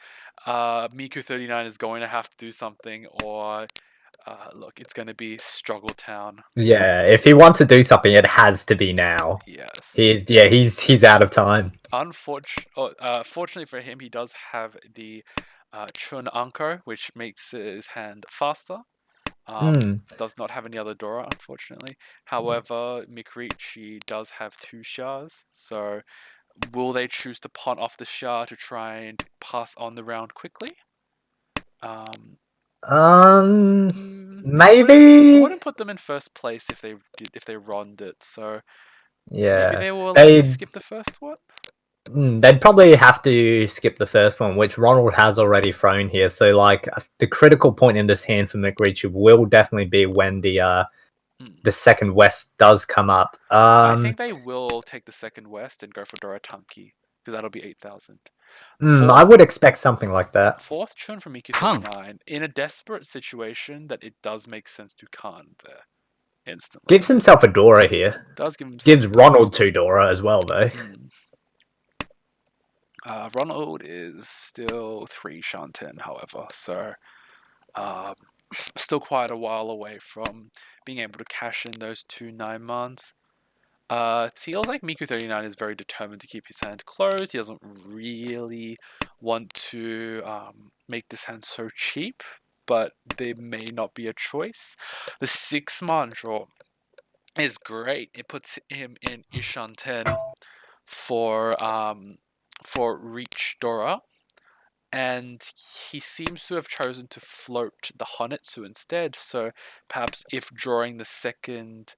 Miku39 is going to have to do something, or look, it's going to be Struggle Town. Yeah, if he wants to do something, it has to be now. Yes. He's out of time. Fortunately for him, he does have the Chun Anko, which makes his hand faster. Does not have any other Dora, unfortunately. However, Mikrichi does have 2 Shars, so will they choose to punt off the Shah to try and pass on the round quickly? Maybe. I wouldn't put them in first place if they ronned it. So yeah, maybe they will like to skip the first one. They'd probably have to skip the first one, which Ronald has already thrown here. So, like, the critical point in this hand for McReachy will definitely be when the second West does come up. I think they will take the second West and go for Doratanki, because that'll be 8,000. I would expect something like that. 4th Chun from Miku39 in a desperate situation that it does make sense to Khan there instantly. Gives himself a Dora here. Does give himself. Gives Ronald 2 Dora as well, though. Ronald is still 3 Shanten, however, so still quite a while away from being able to cash in those 2 9-mans. Feels like Miku39 is very determined to keep his hand closed. He doesn't really want to make this hand so cheap, but there may not be a choice. The 6-man draw is great. It puts him in Ishan 10 for Reach Dora. and he seems to have chosen to float the Honetsu instead. So perhaps if drawing the second,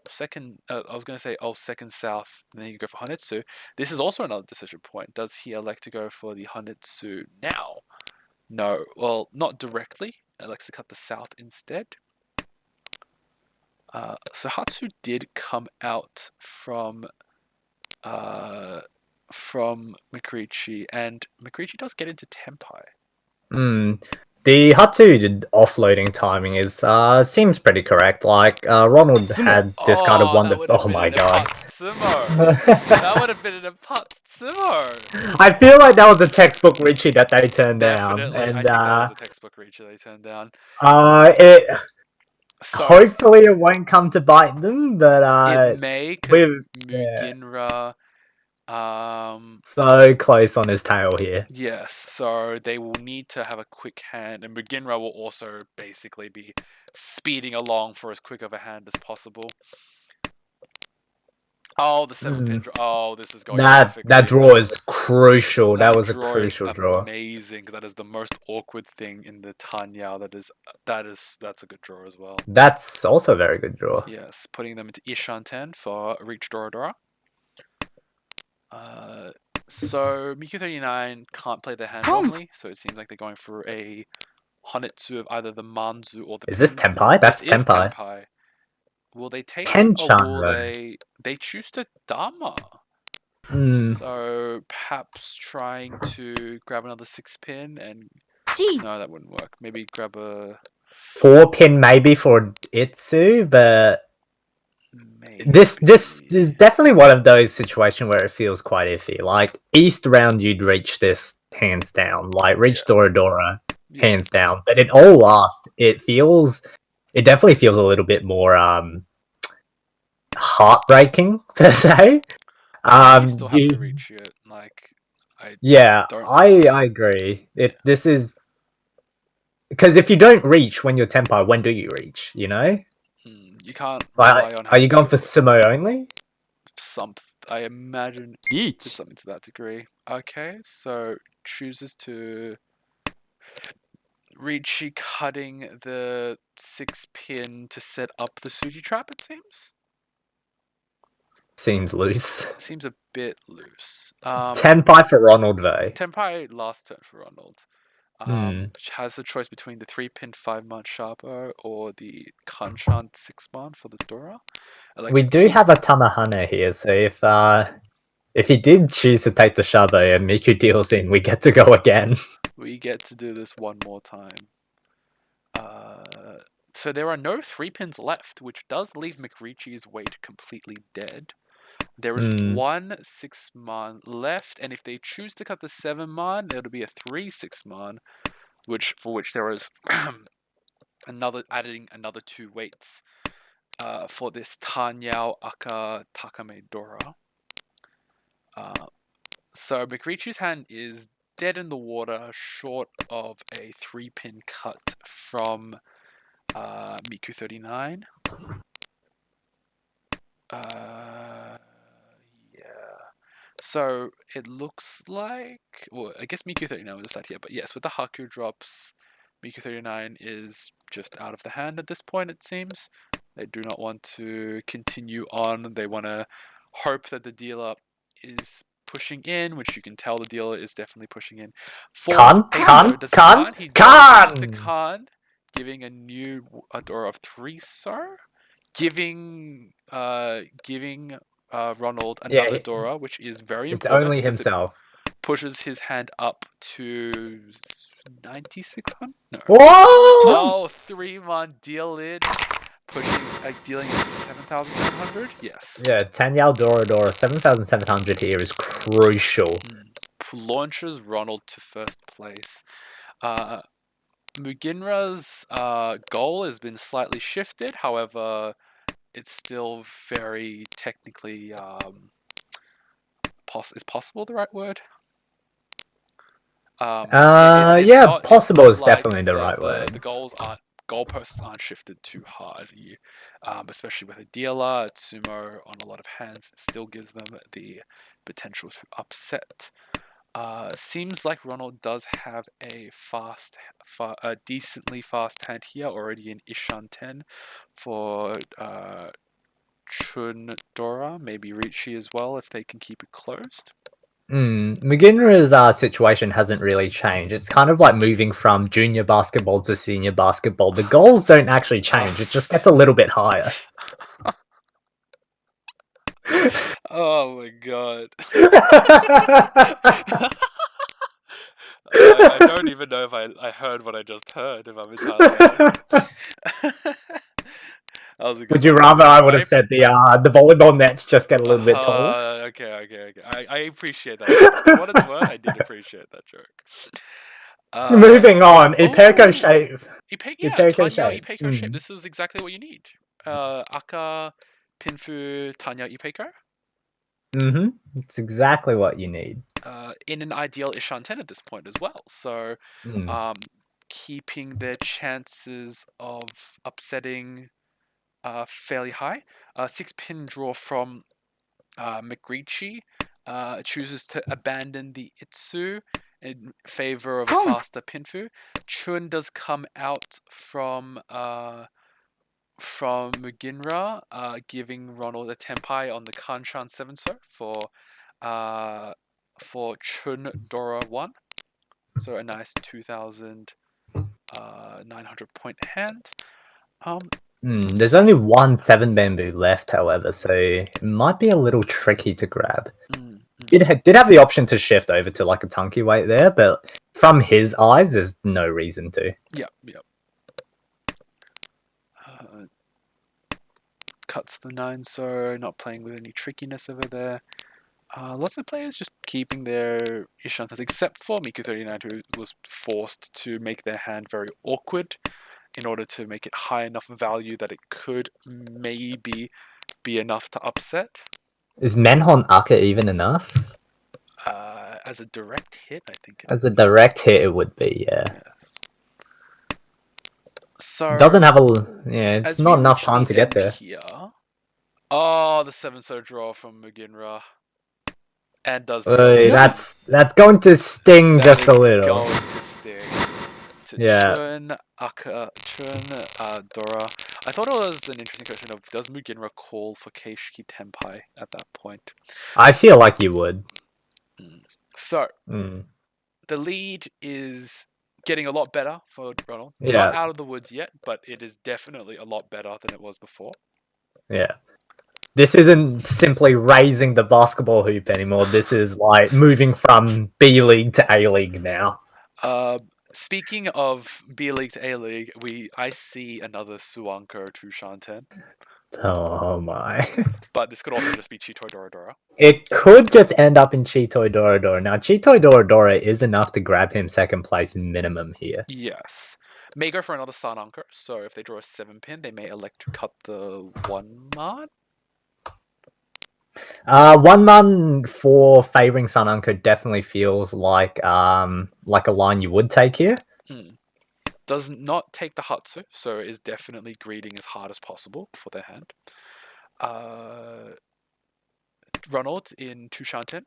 second, I was going to say, second south, and then you go for Honetsu. This is also another decision point. Does he elect to go for the Honetsu now? No, well, not directly. Elects to cut the south instead. So Hatsu did come out from Mikrichi, and Mikrichi does get into Tenpai. The Hatsu offloading timing is seems pretty correct. Like Ronald had this kind of wonder. Oh my god! That would have been an Apatsumo. I feel like that was a textbook Richie that they turned down, Definitely, and I think that was a textbook reacher they turned down. it So hopefully it won't come to bite them, but it may, because with Muginra, so close on his tail here. yes, so they will need to have a quick hand, and Muginra will also basically be speeding along for as quick of a hand as possible. Oh, the 7-pin draw. Oh, this is going perfectly. That draw is crucial. That was a crucial draw. Amazing, because that is the most awkward thing in the Tanyao. That's a good draw as well. That's also a very good draw. Yes, putting them into Ishanten for Reach Doradora. So Miku 39 can't play their hand normally, so it seems like they're going for a Honetsu of either the Manzu or the. Is this Tenpai? That's This Tenpai. is Tenpai. Will they take Hanchan, it, or will they choose to Dharma? So perhaps trying to grab another 6-pin and no, that wouldn't work. Maybe grab a 4-pin maybe for Itsu, but maybe. this is definitely one of those situations where it feels quite iffy. Like East round, you'd reach this hands down. Like reach Doradora hands down. But in all last, it definitely feels a little bit more heartbreaking per se. You still have to reach it. Like I agree. This is because if you don't reach when you're Tenpai, when do you reach? You know, you can't rely on. Are you going for sumo only? I imagine it's something to that degree. Okay, so chooses to Ricci cutting the 6-pin to set up the Suji trap. It seems loose. Seems a bit loose. Tenpai for Ronald though. Tenpai last turn for Ronald. Which has the choice between the 3-pin 5-man Sharpo or the Kanchan 6-man for the Dora. We do have a Tamahana here, so if he did choose to take the Sharpo and Miku deals in, we get to go again. We get to do this one more time. So there are no 3-pins left, which does leave McRicci's weight completely dead. There is one 6-man left, and if they choose to cut the 7-man, it'll be a 3-6-man, for which there is adding another 2 weights for this Tanyao Aka Takame Dora. So McRicci's hand is dead in the water, short of a 3-pin cut from Miku 39. So it looks like, well, I guess Miku 39 was decided here, but yes, with the Haku drops, Miku 39 is just out of the hand at this point, it seems. They do not want to continue on. They want to hope that the dealer is pushing in, which you can tell the dealer is definitely pushing in. Khan, giving a new Dora of 3 sir, giving Ronald another Dora, which is very important. It's only himself. It pushes his hand up to 9,600. No. Whoa! Oh, 3-man deal in. Dealing into 7,700? Yes. Yeah, Tanyao Doradora, 7,700 here is crucial. Launches Ronald to first place. Muginra's goal has been slightly shifted, however, it's still very technically... is possible the right word? Possible is definitely the right word. The goalposts aren't shifted too hard. Especially with a dealer, Tsumo on a lot of hands, it still gives them the potential to upset. Seems like Ronald does have a decently fast hand here already in Ishan 10 for Chun Dora, maybe Ricci as well if they can keep it closed. McGinra's situation hasn't really changed. It's kind of like moving from junior basketball to senior basketball. The goals don't actually change. It just gets a little bit higher. Oh my god. I don't even know if I heard what I just heard, if I'm entirely honest. That was a good Would you one. rather I would have said the volleyball nets just get a little bit taller? Okay. I appreciate that joke. For what it's worth, I did appreciate that joke. Moving on, Ipeco shape. Tanya shape. Ipeco shape. This is exactly what you need. Aka, Pinfu, Tanya Ipeco. It's exactly what you need. In an ideal Ishan 10 at this point as well. So, keeping their chances of upsetting fairly high. 6-pin draw from McRicci chooses to abandon the Itsu in favor of a faster Pinfu. Chun does come out from Muginra, giving Ronald a Tenpai on the Kanchan 7-so for Chun Dora 1. So a nice 2,900 point hand. There's only one 7 bamboo left, however, so it might be a little tricky to grab. It did have the option to shift over to like a Tunky weight there, but from his eyes, there's no reason to. Yep. Cuts the 9-so, not playing with any trickiness over there. Lots of players just keeping their Ishantas, except for Miku39, who was forced to make their hand very awkward in order to make it high enough value that it could maybe be enough to upset. Is Menhon Aka even enough? As a direct hit, I think it As is. a direct hit, it would be, yeah. Yes. So it doesn't have it's not enough time to get there. Here, oh, the 7-so draw from Muginra. And does that's going to sting just a little. Going to sting. Chun, Aka, Dora. I thought it was an interesting question of does Muginra call for Keishiki Tenpai at that point? I feel like you would. So, the lead is getting a lot better for Ronald. Yeah. Not out of the woods yet, but it is definitely a lot better than it was before. Yeah. This isn't simply raising the basketball hoop anymore. This is like moving from B League to A League now. Speaking of B League to A League, I see another Suanko to Shanten. Oh my. But this could also just be Chitoi Doradora. It could just end up in Chitoi Doradora. Now, Chitoi Doradora is enough to grab him second place minimum here. Yes. May go for another Sun Anchor, so if they draw a 7-pin, they may elect to cut the 1-man. 1-man for favoring Sun Anchor definitely feels like a line you would take here. Does not take the Hatsu, so is definitely greeting as hard as possible for their hand. Ronald in 2 Shanten,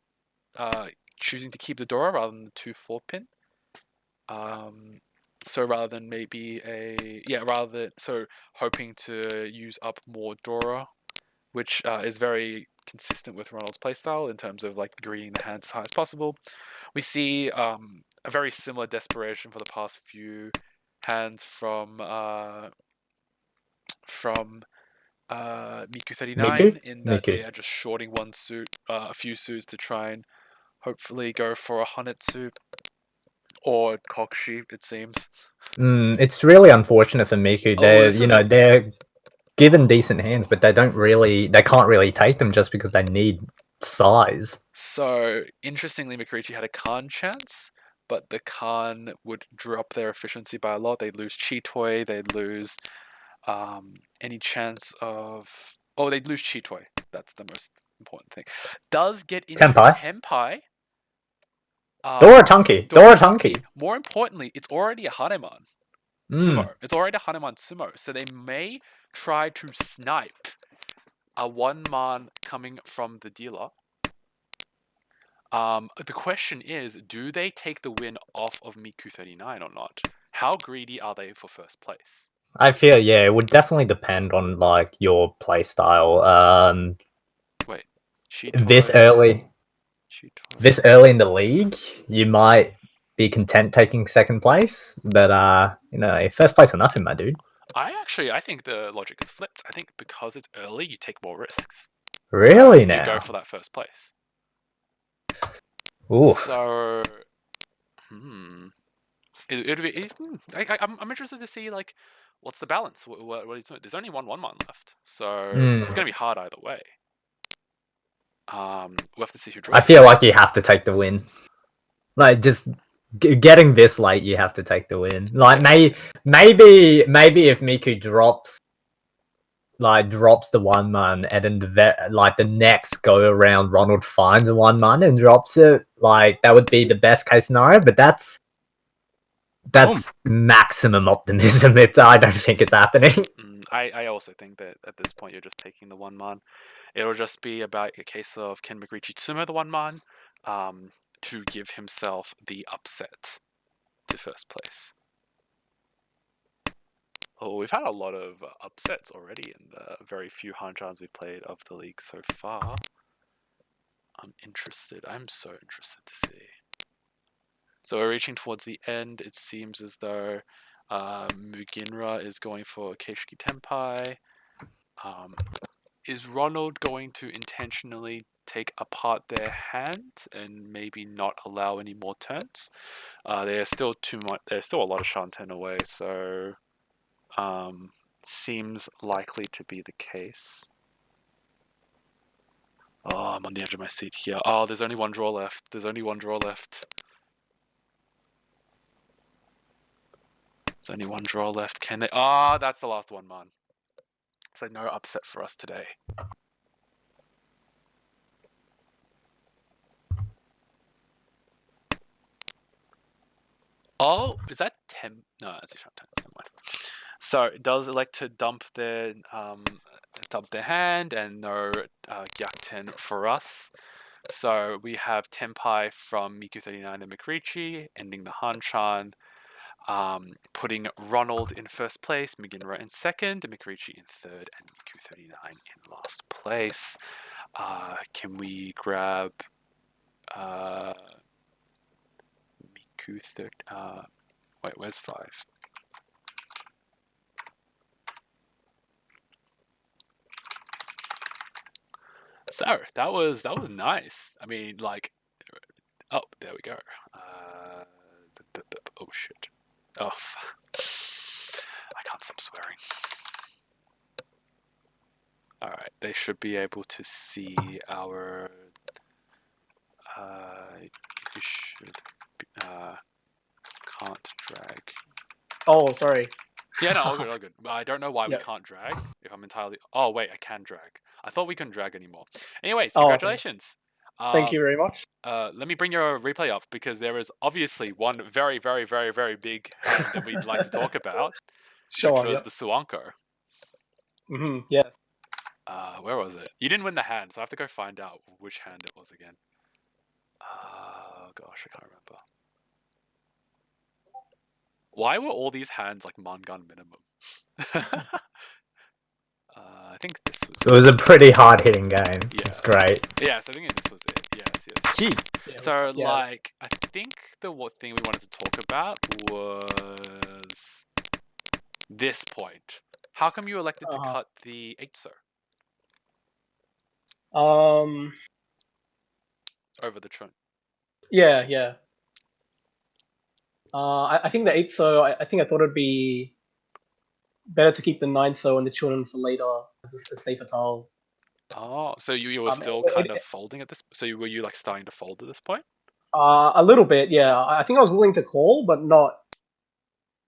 choosing to keep the Dora rather than the 2 4-pin. So rather than hoping to use up more Dora, which is very consistent with Ronald's playstyle in terms of like greeting the hand as high as possible. We see a very similar desperation for the past few hands from Miku39 in that they are just shorting one suit, a few suits to try and hopefully go for a Hanetsu or Kokshi, it seems. It's really unfortunate for Miku. They're given decent hands, but they can't really take them just because they need size. So interestingly, McRicci had a Khan chance, but the Khan would drop their efficiency by a lot. They'd lose Chitoi, they'd lose any chance of... Oh, they'd lose Chitoi. That's the most important thing. Does get into Tenpai. Dora Tunky. More importantly, it's already a Haneman Sumo. It's already a Haneman Sumo. So they may try to snipe a 1-man coming from the dealer. The question is, do they take the win off of Miku 39 or not? How greedy are they for first place? I feel it would definitely depend on like your play style. Wait, This early in the league, you might be content taking second place, but first place or nothing, my dude. I think the logic is flipped. I think because it's early, you take more risks. Really so now? You go for that first place. Oof. So, it'd be. I'm interested to see like, what's the balance? What is it? There's only one man left, so it's gonna be hard either way. We'll have to see who draws. I feel like you have to take the win. Like just getting this late, you have to take the win. Like maybe if Miku drops the 1-man, and then the next go around, Ronald finds a 1-man and drops it. Like that would be the best case scenario, but that's maximum optimism. I don't think it's happening. I also think that at this point you're just taking the 1-man. It'll just be about a case of can Mikrichi sumo the 1-man to give himself the upset to first place. Oh, we've had a lot of upsets already in the very few Hanchans we've played of the league so far. I'm so interested to see. So we're reaching towards the end. It seems as though Muginra is going for Keishiki Tenpai. Is Ronald going to intentionally take apart their hand and maybe not allow any more turns? There's still There's still a lot of Shanten away, so seems likely to be the case. Oh, I'm on the edge of my seat here. Oh, there's only one draw left. There's only one draw left. Can they? Ah, that's the last one, man. So no upset for us today. Oh, is that 10? No, that's a shot 10. Never mind. So it does elect to dump their hand, and no Gyakuten for us. So we have Tenpai from Miku 39 and Mikrichi, ending the Hanchan, putting Ronald in first place, Muginra in second, Mikrichi in third, and Miku 39 in last place. Can we grab Miku 30? Wait, where's 5? So that was nice. I mean, like, oh, there we go. Oh shit. Oh, I can't stop swearing. All right, they should be able to see our. You should. Can't drag. Oh, sorry. Yeah, no, all good. I don't know why we can't drag. If I'm entirely. Oh wait, I can drag. I thought we couldn't drag anymore. Anyways, congratulations. Thank you very much. Let me bring your replay up because there is obviously one very, very, very, very big hand that we'd like to talk about, which was the Suanko. Yes. Where was it? You didn't win the hand, so I have to go find out which hand it was again. Oh gosh, I can't remember. Why were all these hands like Mangan minimum? I think this was. It was a pretty hard hitting game. Yes. It's great. Yes, I think this was it. Yes. Jeez. So, like, I think the thing we wanted to talk about was this point. How come you elected to cut the 8-so? Over the Chun. Yeah. I think the 8-so, I think I thought it'd be better to keep the 9-so and the Chun for later as safer tiles. Oh, so you were still kind of folding at this. So were you like starting to fold at this point? A little bit, yeah. I think I was willing to call, but not.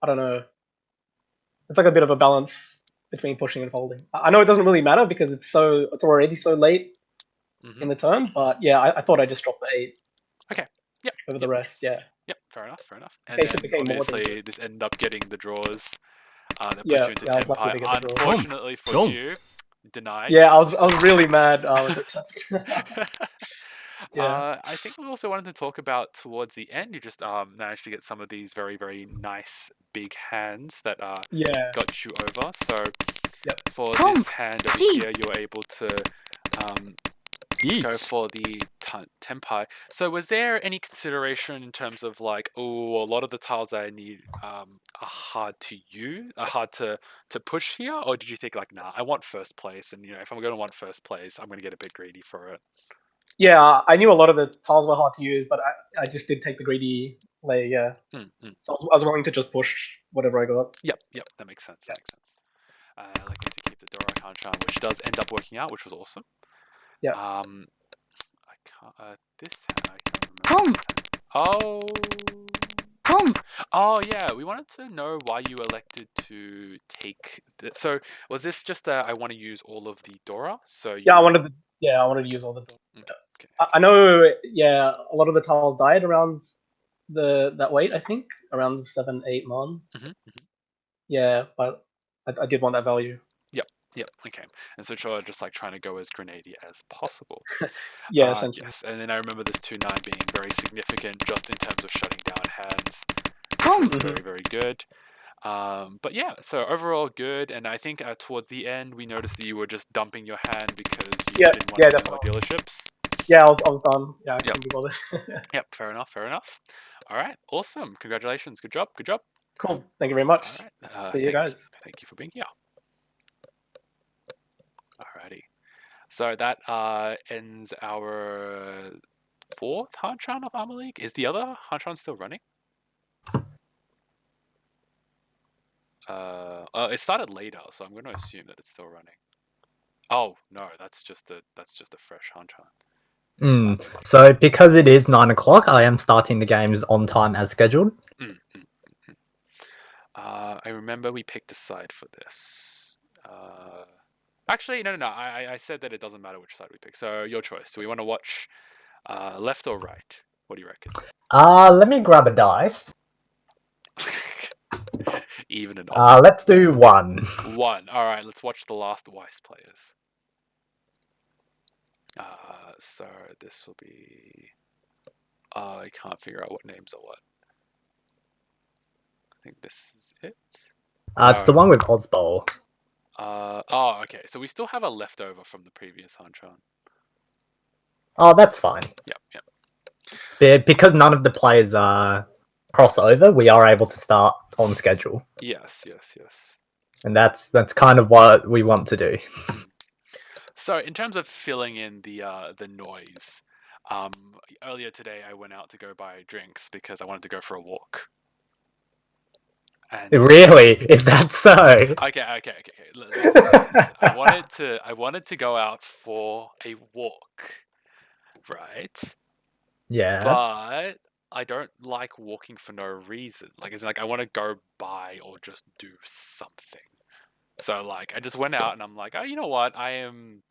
I don't know. It's like a bit of a balance between pushing and folding. I know it doesn't really matter because it's already so late in the turn. But yeah, I thought I just dropped the 8. Okay. Yep. Over the rest, yeah. Yep. Fair enough. And then obviously this ended up getting the draws. That put you into Tenpai. Unfortunately for you, denied. Yeah, I was really mad with this. Yeah. I think we also wanted to talk about towards the end. You just managed to get some of these very, very nice big hands that Yeah. got you over. So Yep. for this hand over here, you were able to go for the tempai. So was there any consideration in terms of like, oh, a lot of the tiles that I need are hard to use, are hard to push here, or did you think like, nah, I want first place, and if I'm going to want first place, I'm going to get a bit greedy for it. Yeah, I knew a lot of the tiles were hard to use, but I just did take the greedy layer, yeah. So I was willing to just push whatever I got. Yep, that makes sense. That makes sense. I like to keep the Dora Hanchan, which does end up working out, which was awesome. Yeah. I can't. This hand, I can't remember. Oh yeah. We wanted to know why you elected to take. So was this just that I want to use all of the Dora? So Yeah, I you. wanted to use all the. Okay. I know. Yeah, a lot of the tiles died around that weight. I think around the 7-8 mon. Yeah, but I did want that value. Yep. Okay. And so you're just like trying to go as grenady as possible. Yeah, essentially. Yes. And then I remember this 2-9 being very significant just in terms of shutting down hands, which was very, very good. But yeah, so overall good. And I think towards the end we noticed that you were just dumping your hand because you just didn't want any more dealerships. Yeah, I was done. Yeah, I couldn't be bothered. Yep. Fair enough. All right. Awesome. Congratulations. Good job. Cool. Thank you very much. All right. See you guys. Thank you for being here. Alrighty. So that ends our 4th Hanchan of Armor League. Is the other Hanchan still running? It started later, so I'm going to assume that it's still running. Oh no, that's just a fresh Hanchan. So because it is 9 o'clock, I am starting the games on time as scheduled. I remember we picked a side for this. Actually, no. I said that it doesn't matter which side we pick. So your choice. Do we want to watch left or right? What do you reckon? Let me grab a dice. Even and odd. Let's do 1. 1. All right, let's watch the last Weiss players. So this will be. I can't figure out what names are what. I think this is it. It's the one with Ozbol. Okay. So we still have a leftover from the previous Hanchan. Oh, that's fine. Yep. Because none of the players cross over, we are able to start on schedule. Yes. And that's kind of what we want to do. So in terms of filling in the noise, earlier today I went out to go buy drinks because I wanted to go for a walk. And, really? Is that so? Okay. Listen. I wanted to go out for a walk, right? Yeah. But I don't like walking for no reason. Like it's like I want to go buy or just do something. So like I just went out and I'm like, oh, you know what? I am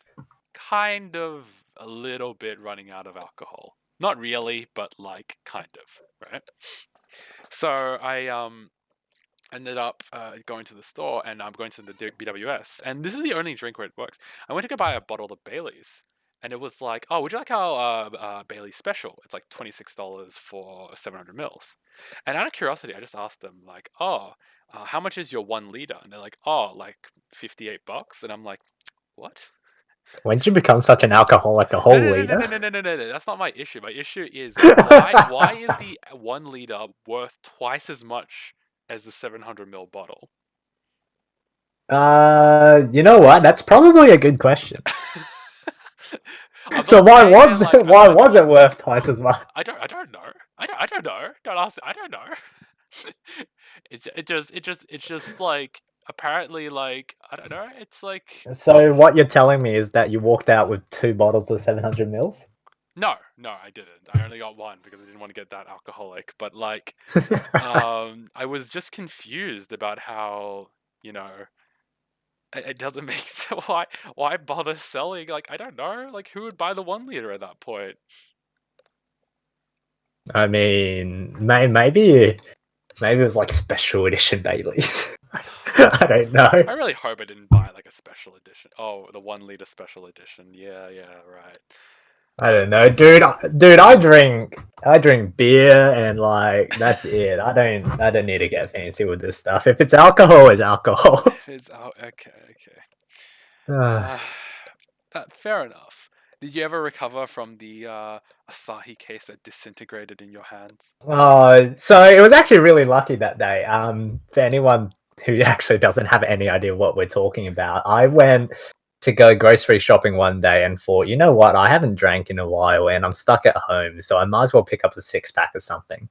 kind of a little bit running out of alcohol. Not really, but like kind of, right? So I ended up going to the store, and I'm going to the BWS, and this is the only drink where it works. I went to go buy a bottle of Bailey's, and it was like, oh, would you like our Bailey's special? It's like $26 for 700 mils. And out of curiosity, I just asked them like, oh, how much is your 1 liter? And they're like, oh, like $58. And I'm like, what? When did you become such an alcoholic? A whole liter? No. That's not my issue. My issue is why is the 1 liter worth twice as much as the 700 ml bottle? You know what? That's probably a good question. So why was it worth twice as much? I don't know. I don't know. Don't ask. I don't know. It's just like apparently like I don't know. It's like So what you're telling me is that you walked out with 2 bottles of 700 mils? No, I didn't. I only got 1 because I didn't want to get that alcoholic. But like, I was just confused about how it doesn't make sense. Why bother selling? Like I don't know. Like who would buy the 1 liter at that point? I mean, maybe it was like special edition Baileys. I don't know. I really hope I didn't buy like a special edition. Oh, the 1 liter special edition. Yeah, right. I don't know, dude. Dude, I drink beer and like that's it. I don't need to get fancy with this stuff. If it's alcohol, it's alcohol. If it's okay. Uh, That fair enough. Did you ever recover from the Asahi case that disintegrated in your hands? so it was actually really lucky that day. For anyone who actually doesn't have any idea what we're talking about, I went to go grocery shopping one day and thought, you know what, I haven't drank in a while and I'm stuck at home, so I might as well pick up a 6-pack or something.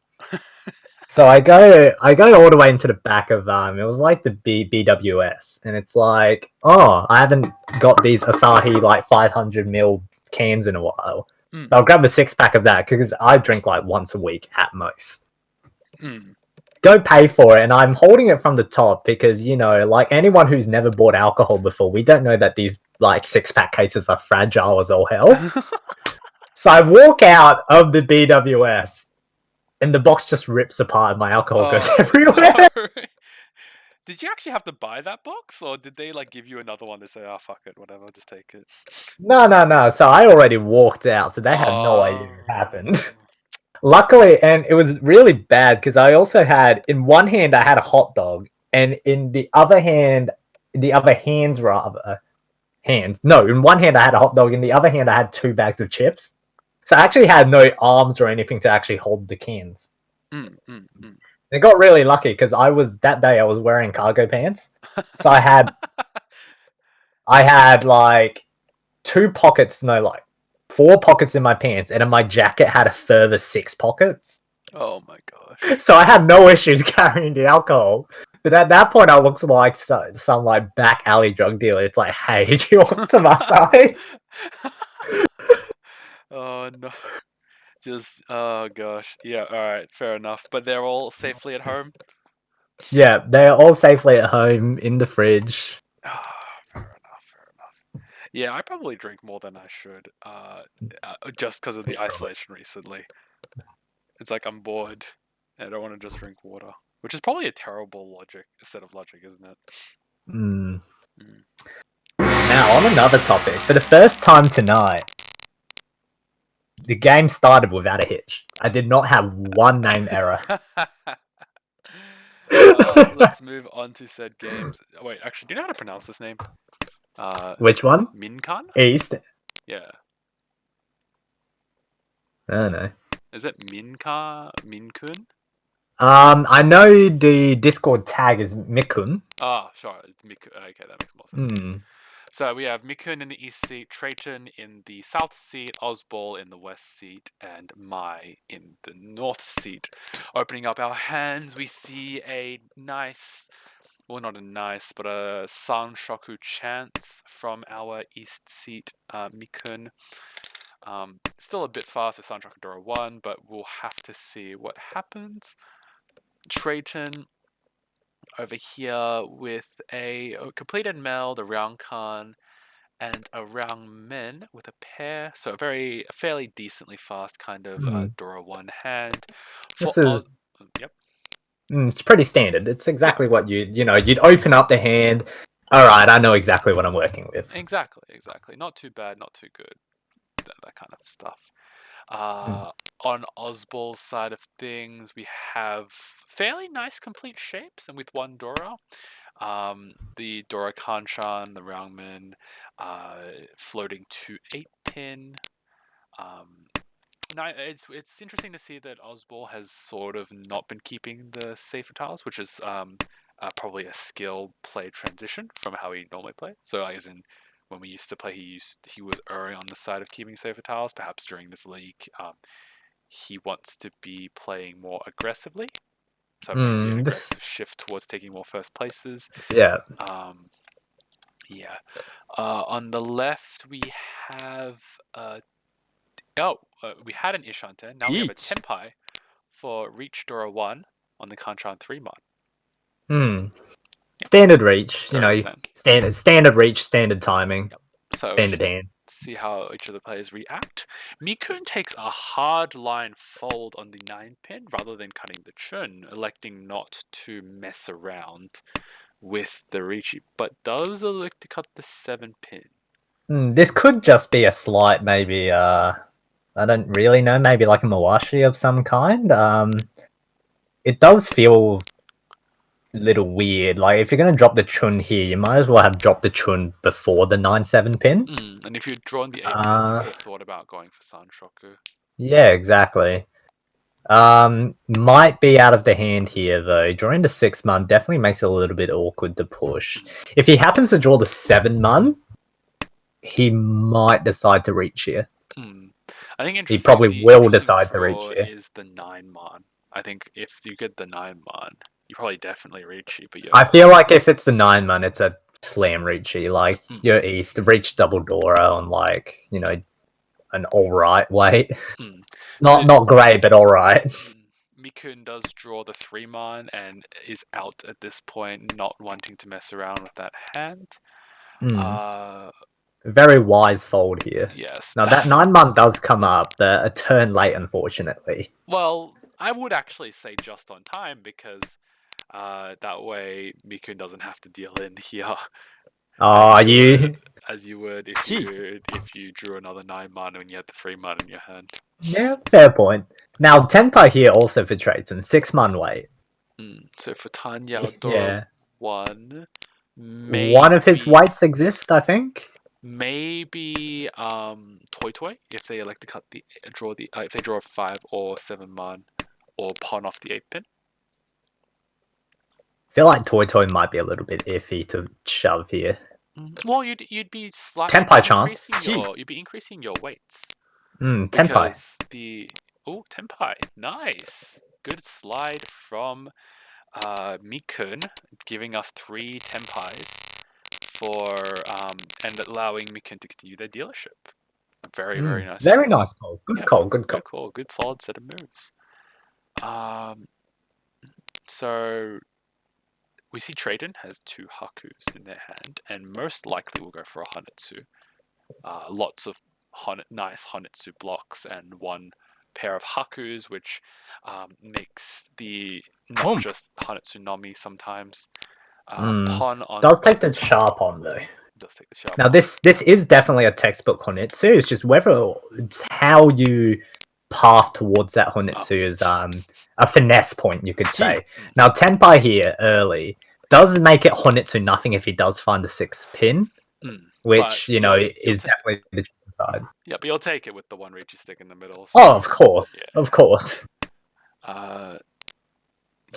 So I go all the way into the back of it was like the BWS, and it's like, oh, I haven't got these Asahi like 500 ml cans in a while. Mm. So I'll grab a 6-pack of that because I drink like once a week at most. Mm. Go pay for it, and I'm holding it from the top because, you know, like anyone who's never bought alcohol before, we don't know that these like 6-pack cases are fragile as all hell. So I walk out of the BWS and the box just rips apart and my alcohol goes everywhere. no. Did you actually have to buy that box, or did they like give you another one to say, "Oh fuck it, whatever, just take it"? No. So I already walked out, so they had no idea what happened. Luckily, and it was really bad because I also had, in one hand I had a hot dog, and in the other hand, in one hand I had a hot dog, in the other hand I had 2 bags of chips. So I actually had no arms or anything to actually hold the cans. It got really lucky because that day I was wearing cargo pants, so I had like 2 pockets, no, like 4 pockets in my pants, and then my jacket had a further 6 pockets. Oh my gosh. So I had no issues carrying the alcohol. But at that point, I looked like some like back alley drug dealer. It's like, hey, do you want some Asahi? Oh no. Just oh gosh. Yeah, alright, fair enough. But they're all safely at home? Yeah, they're all safely at home in the fridge. Fair enough. Yeah, I probably drink more than I should, just because of the isolation recently. It's like I'm bored and I don't want to just drink water, which is probably a terrible set of logic, isn't it? Mm. Now, on another topic, for the first time tonight, the game started without a hitch. I did not have one name error. Let's move on to said games. Oh, wait, actually, do you know how to pronounce this name? Which one? Minkan? East? Yeah. I don't know. Is it Minkun? I know the Discord tag is Mikun. Ah, sorry, it's Mikun. Okay, that makes more sense. Mm. So we have Mikun in the east seat, Trayton in the south seat, Ozbol in the west seat, and Mai in the north seat. Opening up our hands, we see a nice, well, not a nice, but a Sanshoku chance from our east seat, Mikun. Still a bit fast with Sanshoku Dora 1, but we'll have to see what happens. Trayton over here with a completed meld, a round Khan, and a round Min with a pair. So a fairly decently fast kind of Dora 1 hand. This is yep. It's pretty standard. It's exactly what you'd open up the hand. All right, I know exactly what I'm working with. Exactly. Not too bad, not too good. That kind of stuff. On Ozbol's side of things, we have fairly nice complete shapes, and with one Dora. The Dora Kanchan, the Roundman, floating to 8-pin. It's interesting to see that Ozbol has sort of not been keeping the safer tiles, which is probably a skill play transition from how he normally plays. So, as in when we used to play, he was erring on the side of keeping safer tiles. Perhaps during this league, he wants to be playing more aggressively. So maybe an aggressive shift towards taking more first places. Yeah. On the left, we have we had an Ishanten. Now we have a Tenpai for Reach Dora 1 on the Kanchan 3 mod. Yep. Standard reach, standard reach, standard timing, so standard hand. See how each of the players react. Mikun takes a hard line fold on the 9-pin rather than cutting the chun, electing not to mess around with the Richi, but does elect to cut the 7-pin. This could just be a slight, maybe, I don't really know. Maybe like a Mawashi of some kind. It does feel a little weird. Like if you're gonna drop the Chun here, you might as well have dropped the Chun before the 9-7 pin. And if you'd drawn the 8 pin, you could have thought about going for Sanshoku. Yeah, exactly. Might be out of the hand here though. Drawing the 6-man definitely makes it a little bit awkward to push. If he happens to draw the 7-man, he might decide to reach here. I think he probably will decide to reach here. Is the 9-man. I think if you get the 9-man, you probably definitely reach here. But I feel like if it's the 9-man, it's a slam reachy. Like your East reach double Dora on like an all right weight. Not great, but all right. Mikun does draw the 3-man and is out at this point, not wanting to mess around with that hand. Very wise fold here. Yes. Now that 9-man does come up, a turn late, unfortunately. Well, I would actually say just on time because that way Mikun doesn't have to deal in here. As you would if you drew another 9-man when you had the 3-man in your hand. Yeah, fair point. Now Tenpai here also for Trayton, 6-man weight. So for Tanya, Dora 1. One of his weights exists, I think. Maybe Toy Toy if they like to if they draw a 5 or 7-man or pawn off the 8 pin. I feel like Toy Toy might be a little bit iffy to shove here. Well, you'd be slightly you'd be increasing your weights. Tenpai. Tenpai, nice, good slide from Mikun, giving us 3 Tenpais and allowing Mikun to continue their dealership. Very nice. Very nice call. Good call. Good solid set of moves. So we see Trayton has 2 Hakus in their hand, and most likely will go for a Hanetsu. Lots of nice Hanetsu blocks and 1 pair of Hakus, which makes the not just Hanetsu Nomi sometimes. Pawn on does take the sharp on though. Does take the sharp. Now this is definitely a textbook Honetsu. It's just whether it's how you path towards that Honetsu is a finesse point, you could say. Now Tenpai here early does make it Honetsu nothing if he does find the 6 pin, which is definitely the side. Yeah, but you'll take it with the 1 Reachy stick in the middle. So, of course, yeah. Of course.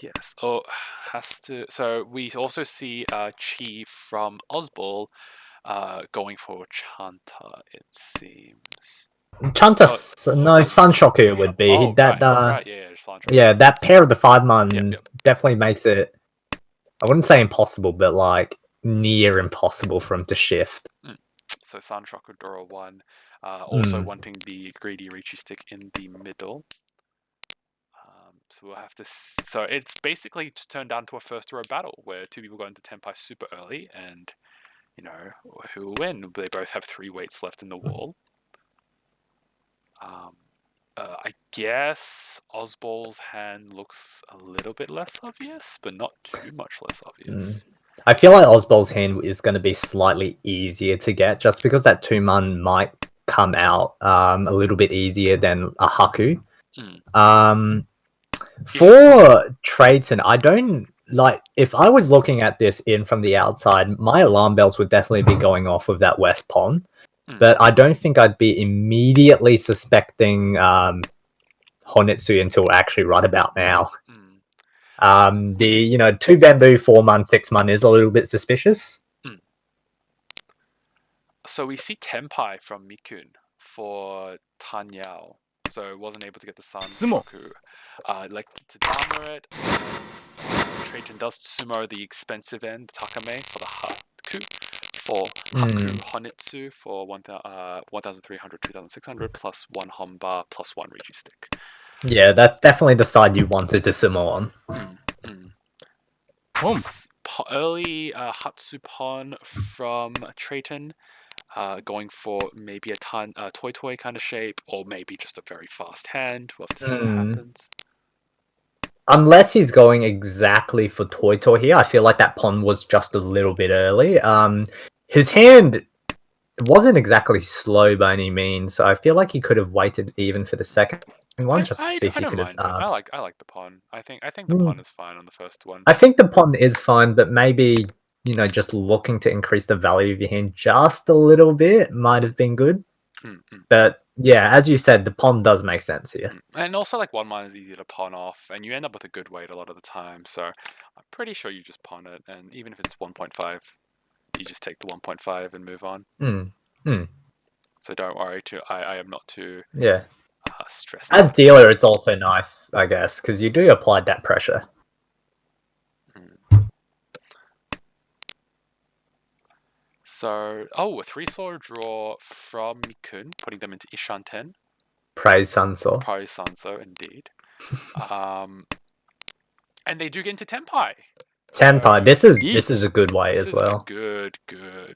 Yes. Has to. So we also see Chi from Ozball going for Chanta. It seems. Chanta, Sunshoku would be right. That pair of the 5-man definitely makes it. I wouldn't say impossible, but like near impossible for him to shift. So Sunshoku Dora 1, also wanting the greedy Reachy stick in the middle. So we'll have to. So it's basically just turned down to a first row battle where 2 people go into Tenpai super early, and who will win? They both have 3 weights left in the wall. I guess Ozball's hand looks a little bit less obvious, but not too much less obvious. I feel like Ozball's hand is going to be slightly easier to get, just because that 2-man might come out a little bit easier than a Haku. For Trayton, I don't like. If I was looking at this in from the outside, my alarm bells would definitely be going off with that West Pond. But I don't think I'd be immediately suspecting Honetsu until actually right about now. The 2 bamboo, 4-man, 6-man is a little bit suspicious. So we see Tenpai from Mikun for Tanyao. So wasn't able to get the Sunshoku. Elected to Dama it, and Trayton does sumo the expensive end, Takame, for the Haku. For Haku Honetsu for 1,300, 2,600, plus 1 Honba, plus 1 Reachy stick. Yeah, that's definitely the side you wanted to sumo on. Early Hatsupon from Trayton, going for maybe a Toy Toy kind of shape, or maybe just a very fast hand. We'll have to see what happens. Unless he's going exactly for Toy Toy here, I feel like that pawn was just a little bit early. His hand wasn't exactly slow by any means. So I feel like he could have waited even for the second one just to see if I he don't could have. mind it. I like the pawn. I think the Mm. pawn is fine on the first one. I think the pawn is fine, but maybe just looking to increase the value of your hand just a little bit might have been good. But yeah, as you said, the pawn does make sense here. And also, like, one mine is easier to pawn off, and you end up with a good weight a lot of the time. So I'm pretty sure you just pawn it, and even if it's 1.5, you just take the 1.5 and move on. So don't worry. I am not too stressed. As dealer, it's also nice, I guess, because you do apply that pressure. So, a 3-sword draw from Mikun, putting them into Ishanten. Praise Sanso. Praise Sanso, indeed. And they do get into Tenpai. Tenpai. This is a good way as well. Good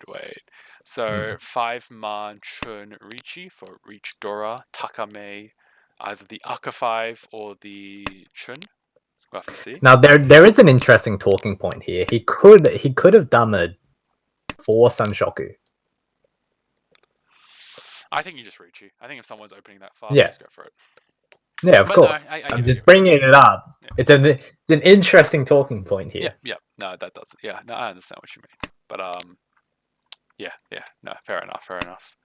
weight. So 5 man Chun Richi for Reach Dora Takame, either the Aka 5 or the Chun. We'll have to see. Now there is an interesting talking point here. He could have done a 4 Sanshoku. I think you just Richi. I think if someone's opening that fast, Yeah. just go for it. Yeah, of course. No, I'm just bringing it up. Yeah. It's an interesting talking point here. Yeah. No, that does. Yeah, no, I understand what you mean. But yeah. No, fair enough.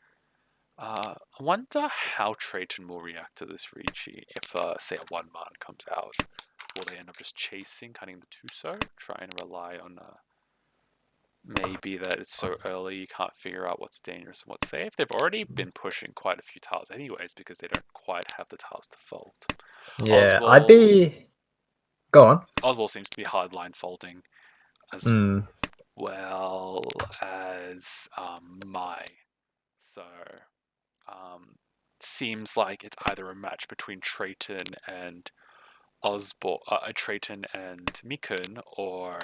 I wonder how Trayton will react to this Richi if, say, a 1 man comes out. Will they end up just chasing, cutting the 2-so, trying to rely on maybe that it's so early you can't figure out what's dangerous and what's safe? They've already been pushing quite a few tiles anyways because they don't quite have the tiles to fold. Yeah, I'd be... Go on. Oswald seems to be hardline folding as well as Mai. So seems like it's either a match between Trayton and Trayton and Mikun, or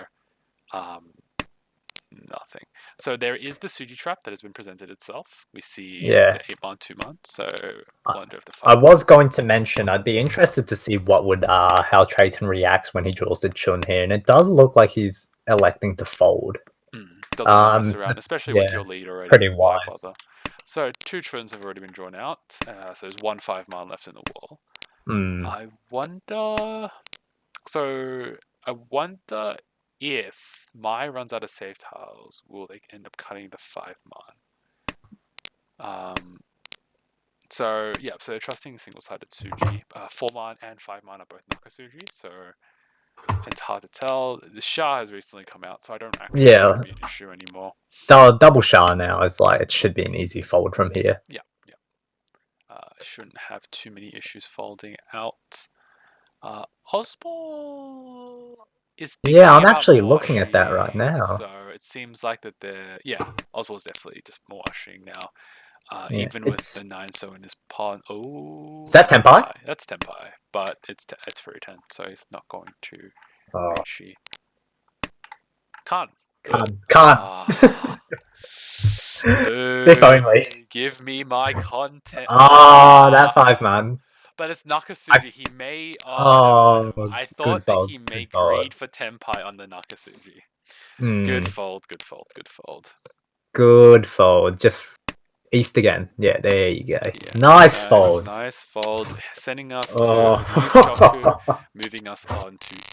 nothing. So there is the Suji trap that has been presented itself. We see the 8-man, 2-man. So I wonder if the I was going to mention I'd be interested to see what would how Trayton reacts when he draws the Chun here, and it does look like he's electing to fold. Doesn't want to mess around, especially with your lead already. Pretty wise. Bother. So 2 Chuns have already been drawn out. So there's 1 5-man left in the wall. I wonder. So I wonder if Mai runs out of safe tiles, will they end up cutting the 5-man? So yeah, so they're trusting single-sided Suji. 4-man and 5-man are both Nakasuji, so it's hard to tell. The Shah has recently come out, so I don't actually think it'll be an issue anymore. Double Shah now is like, it should be an easy fold from here. Yeah. Shouldn't have too many issues folding out. Osball is thinking I'm about actually looking at that right now. So it seems like that Oswald's definitely just more washing now. Even with the 9-so in his pawn. Oh, is that Tenpai? That's Tenpai, but it's free 10, so he's not going to Richi. Can't. Dude, if only. Give me my content. That 5-man. But it's Nakasuji. He may. I thought that he may greed for Tenpai on the Nakasuji. Good fold. Good fold. Just east again. Yeah, there you go. Nice fold. Nice fold. Sending us to Shoku, moving us on to East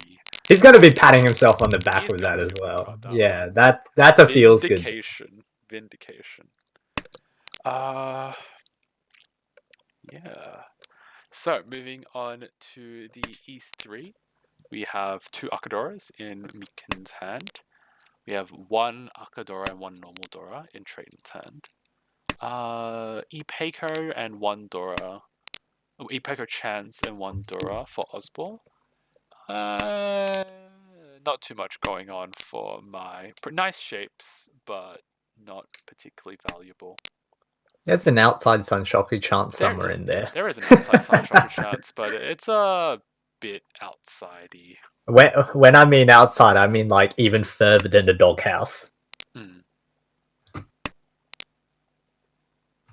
3. He's going to be patting himself on the back with that as well. Yeah, that's a feels good. Vindication. Yeah. So, moving on to the East 3, we have 2 Akadoras in Miken's hand. We have 1 Akadora and 1 normal Dora in Trayton's hand. Ipeko and 1 Dora. Ipeko Chance and 1 Dora for Osball. Not too much going on for my nice shapes, but not particularly valuable. There's an outside Sanshoku chance somewhere in there. There is an outside Sanshoku chance, but it's a bit outsidey. When I mean outside, I mean like even further than the doghouse.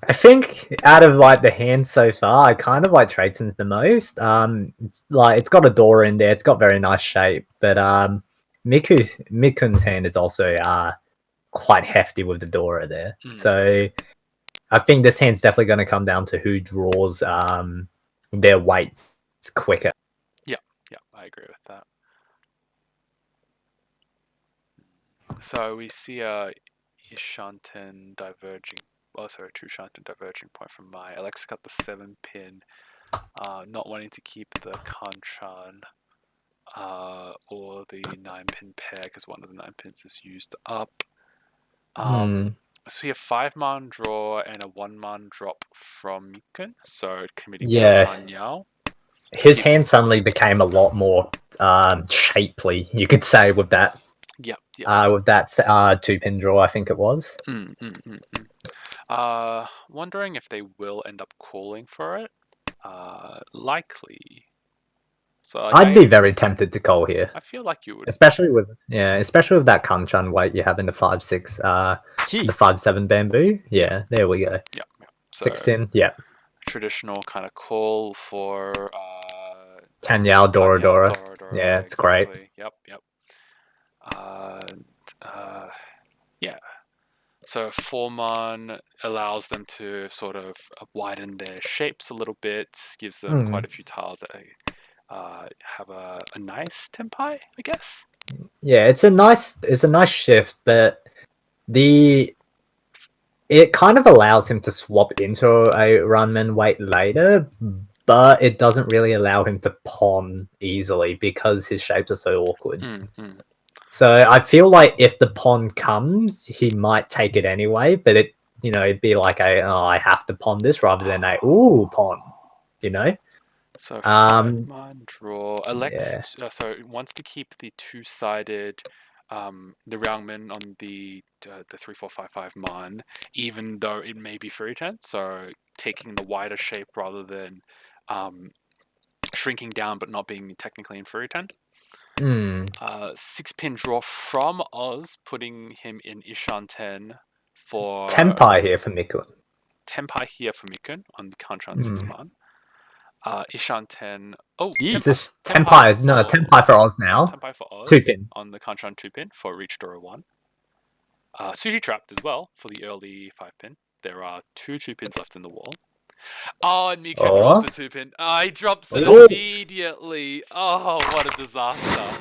I think out of like the hands so far, I kind of like Trayton's the most. It's got a door in there. It's got very nice shape, but Mikun's hand is also quite hefty with the Dora there. Mm. So I think this hand's definitely going to come down to who draws their weights quicker. Yeah, I agree with that. So we see a Ishanten diverging. Oh, sorry, two Shanten diverging point from my. Alexa got the 7-pin, not wanting to keep the Kanchan or the 9-pin pair because one of the 9 pins is used up. So we have 5-man draw and a 1-man drop from Mikun, so committing to the Tan Yao. His hand suddenly became a lot more shapely, you could say, with that. Yep. With that 2-pin draw, I think it was. Wondering if they will end up calling for it. Likely. So I'd be very tempted to call here. I feel like you would, especially with that Kanchan weight you have in the 5-6, the 5-7 bamboo. Yeah, there we go. Yeah. So 6-pin. Yeah. Traditional kind of call for Tanyao Dora. Yeah, it's exactly. great. Yep. Yeah. So 4-man allows them to sort of widen their shapes a little bit, gives them quite a few tiles that have a nice tempai, I guess. Yeah, it's a nice shift, but it kind of allows him to swap into a runman weight later, but it doesn't really allow him to pawn easily because his shapes are so awkward. So I feel like if the pawn comes, he might take it anyway, but it'd be like I have to pawn this rather than pawn, So 5-man draw. Alex, so wants to keep the 2-sided, the Ryangman on the 3-4-5-5 man, even though it may be 3-10. So taking the wider shape rather than shrinking down, but not being technically in 3-10. 6-pin draw from Oz, putting him in Ishanten for Tempai here for Mikun. Tempai here for Mikun on the Kanchan 6-man. Ishanten. Oh, is this Tempai? No, Tempai for Oz now. Tempai for Oz 2-pin on the Kanchan 2-pin for Reach Dora 1. Sushi trapped as well for the early 5-pin. There are 2 2-pins left in the wall. Oh, and Mikun draws the 2-pin. He drops it immediately. Oh, what a disaster.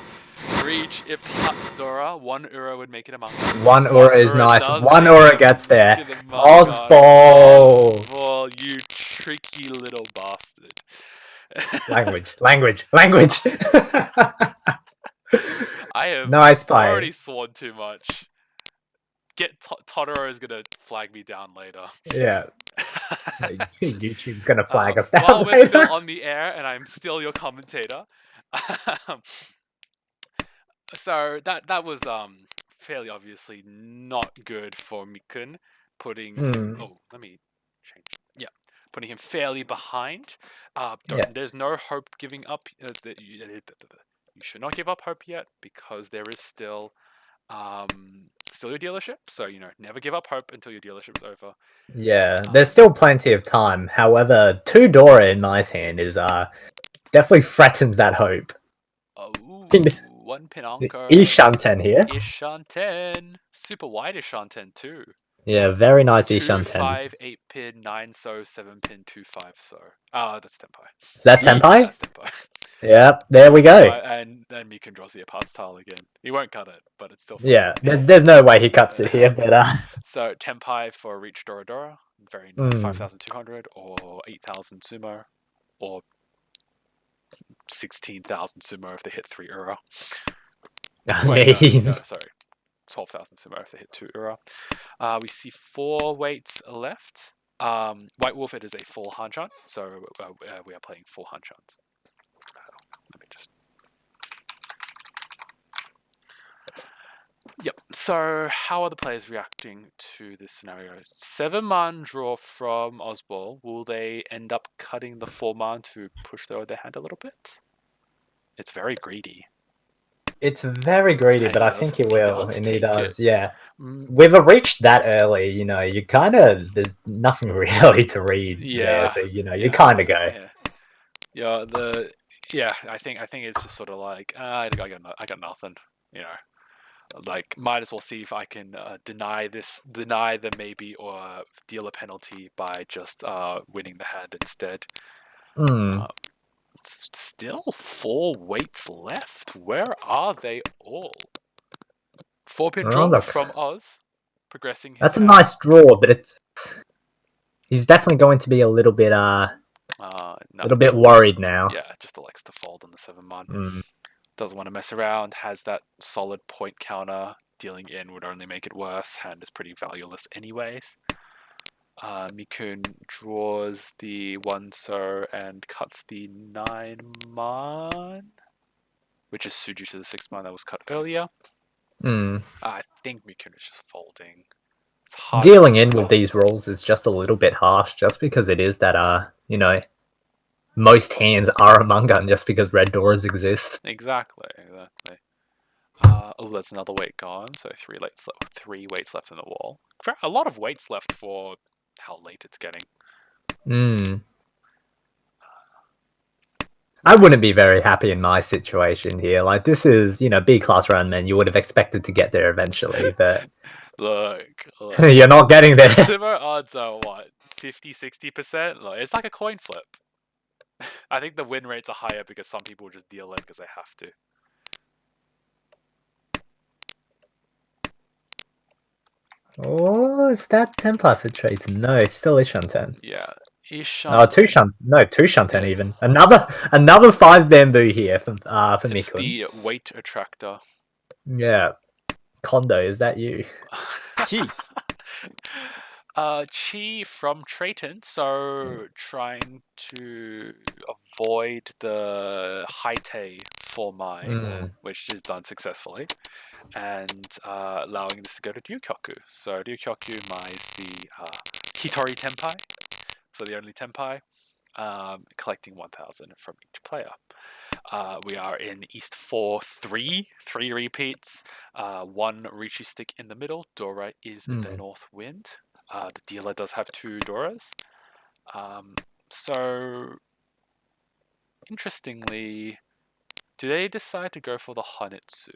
Reach, it puts Dora. 1 Ura would make it a manga. 1 Ura is nice. 1 Ura gets there. Ozball! Oh, you tricky little bastard. Language. I have nice already sworn too much. Totoro is gonna flag me down later. Yeah. YouTube's gonna flag us down while later. We're still on the air and I'm still your commentator. So that was fairly obviously not good for Mikun, putting him, let me change. Yeah, putting him fairly behind. There's no hope giving up. You should not give up hope yet because there is still your dealership. So never give up hope until your dealership is over. Yeah, there's still plenty of time. However, 2 Dora in my hand is definitely threatens that hope. Oh, 1-pin anchor. Ishanten here. Ishanten. Super wide Ishanten too. Yeah, very nice 2-5, 8-pin, 9-so, 7-pin, 2-5 so. That's Tempai. Is that Tempai? That's Tempai. Yep, there we go. And then Mikun draws the parts tile again. He won't cut it, but it's still fun. Yeah, there's no way he cuts it here, but So Tempai for Reach Dora Dora. Very nice. 5,200 or 8,000 sumo. Or 16,000 sumo if they hit 3 Ura. Sorry. 12,000 sumo if they hit 2 Ura. We see 4 weights left. White Wolf, it is a full Hanchan, so we are playing 4 Hanchans. Let me just... Yep, so how are the players reacting to this scenario? 7-man draw from Ozball. Will they end up cutting the 4-man to push their hand a little bit? It's very greedy. It's very greedy, but I think he will, and he does. Yeah, Mm. with a reach that early, you kind of there's nothing really to read there, so you kind of go. I think it's just sort of like I got nothing, Like, might as well see if I can deny them maybe, or deal a penalty by just winning the hand instead. Hmm. It's still 4 weights left. Where are they all? 4-pin Well, draw look, from Oz, progressing his that's a hand. nice draw, but he's definitely going to be a little bit Just, worried now. yeah, just elects to fold on the 7-mon. Mm. Doesn't want to mess around. Has that solid point counter. Dealing in would only make it worse. Hand is pretty valueless anyways. Mikun draws the 1-so and cuts the 9-mon, which is Suju to the 6-mon that was cut earlier. Mm. I think Mikun is just folding. It's hard. Dealing in with these rules is just a little bit harsh, just because it is that most hands are Among Us just because red doors exist. Exactly. Oh, that's another weight gone. So 3 weights left in the wall. A lot of weights left for how late it's getting. Mm. I wouldn't be very happy in my situation here. Like, this is, B-class run, man. You would have expected to get there eventually, but Look. you're not getting there. Sumo odds are what, 50-60%? Like, it's like a coin flip. I think the win rates are higher because some people just deal in because they have to. Oh, is that Templar for trades? No, it's still Ishanten. Yeah. Oh, two Shanten even. Another 5 bamboo here for It's Mikun. the weight attractor. Yeah. Kondo, is that you? Chi. Chi from Trayton, so trying to avoid the Haite for mine, which is done successfully, and allowing this to go to Ryukyoku. So Ryukyoku mines the Hitori Tenpai, so the only Tenpai, collecting 1,000 from each player. We are in East 4-3, 3 repeats, 1 Richi stick in the middle. Dora is in the north wind. The dealer does have 2 Doras. So, interestingly, do they decide to go for the Hanetsu?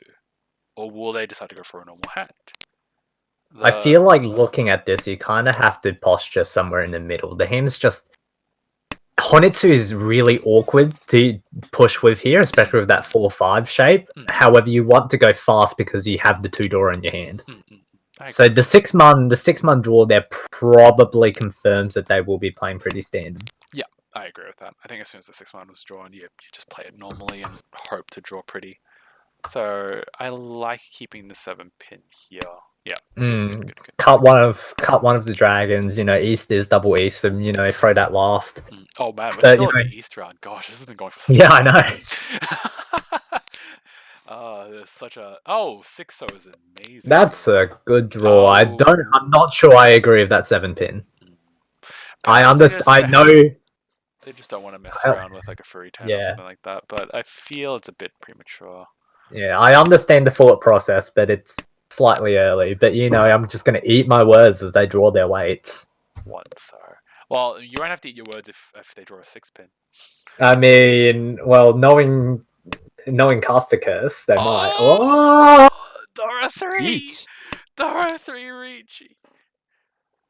Or will they decide to go for a normal hand? I feel like looking at this, you kind of have to posture somewhere in the middle. The hand's just... Honitsu is really awkward to push with here, especially with that 4-5 shape. However, you want to go fast because you have the 2 Dora in your hand. So the 6-mon draw there probably confirms that they will be playing pretty standard. Yeah, I agree with that. I think as soon as the 6-mon was drawn, you just play it normally and hope to draw pretty. So I like keeping the 7-pin here. Yeah. Good. Cut one of the dragons. East is double east, and throw that last. Oh man, we're still in the East round. Gosh, this has been going for such I know. There's such a 6-so is amazing. That's a good draw. I'm not sure I agree with that 7-pin. I understand. I know they just don't want to mess around with like a furry 10 or something like that. But I feel it's a bit premature. Yeah, I understand the thought process, but it's slightly early. But I'm just gonna eat my words as they draw their weights. 1-so. Well, you won't have to eat your words if they draw a 6-pin. I mean, well, knowing Caster Curse, they might. Oh, Dora 3! Dora 3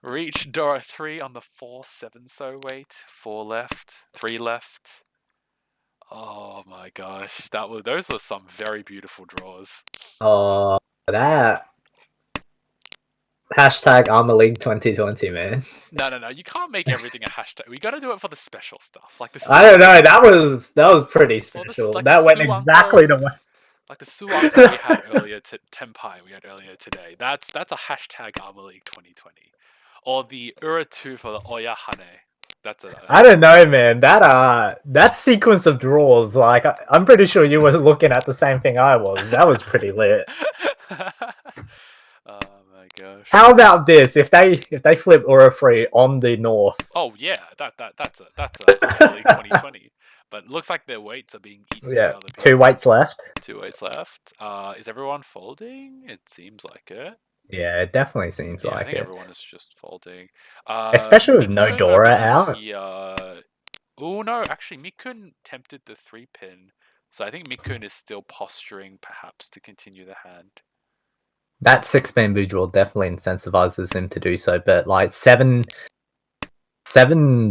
Reach Dora 3 on the 4-7-so weight. 4 left, 3 left. Oh my gosh, those were some very beautiful draws. Oh, that hashtag ARMA League 2020, man. No, you can't make everything a hashtag. We gotta do it for the special stuff, like the. I don't know. That was pretty special. That went exactly the way. Like the Suanko we had earlier Tenpai we had earlier today. That's a hashtag ARMA League 2020, or the Uratu for the Oyahane. I don't know, man. That sequence of draws, like I'm pretty sure you were looking at the same thing I was. That was pretty lit. Oh my gosh. How about this? If they flip Aura Free on the north. Oh yeah, that's a League 2020. But it looks like their weights are being eaten by other people. 2 weights left. 2 weights left. Is everyone folding? It seems like it. Yeah, it definitely seems like I think it. everyone is just folding. Especially with no Dora out. Oh no, actually Mikun tempted the 3-pin. So I think Mikun is still posturing perhaps to continue the hand. That 6 bamboo draw definitely incentivizes him to do so, but like 7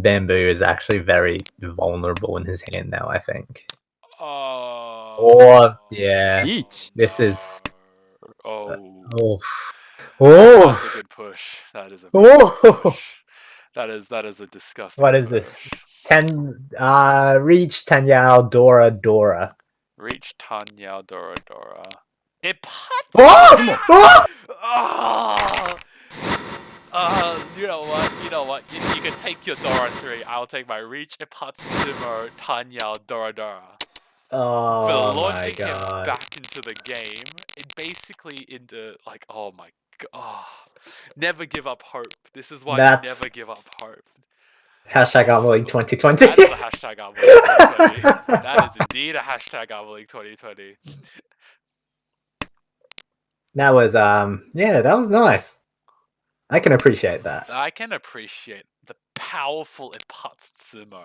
bamboo is actually very vulnerable in his hand now, I think. Oh. Or yeah, Each. this is Oh. oh That's a good push. That is a very good push. That is a disgusting What is push. this? Reach Tanyao Dora. Reach Tanya Dora. It puts. Oh! You know what? You can take your Dora 3. I'll take my Reach Ipatsumo Tanya Dora. Oh But my launching him god. back into the game, it basically into like, oh my god. Never give up hope. This is why That's- you never give up hope. Hashtag ARMA League 2020. That is a hashtag ARMA League 2020. That is indeed a hashtag ARMA League 2020. That was yeah, that was nice. I can appreciate that. I can appreciate the powerful Ipatsumo.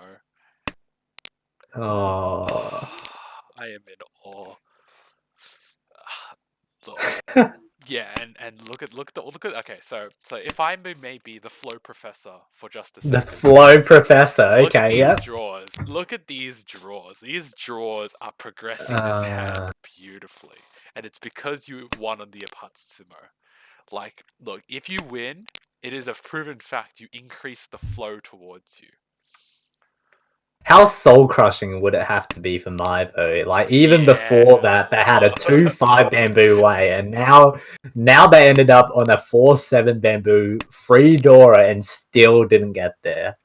Oh. I am in awe. Look, yeah, and look at okay, so if I may be the flow professor for just a The second. flow professor. Look at Okay, these yep. draws. Look at these draws. These draws are progressing this hand beautifully, and it's because you won on the Ipatsumo. Like, look, if you win, it is a proven fact you increase the flow towards you. How soul crushing would it have to be for my though? Like even before that, they had a 2-5 bamboo way, and now they ended up on a 4-7 bamboo free Dora and still didn't get there.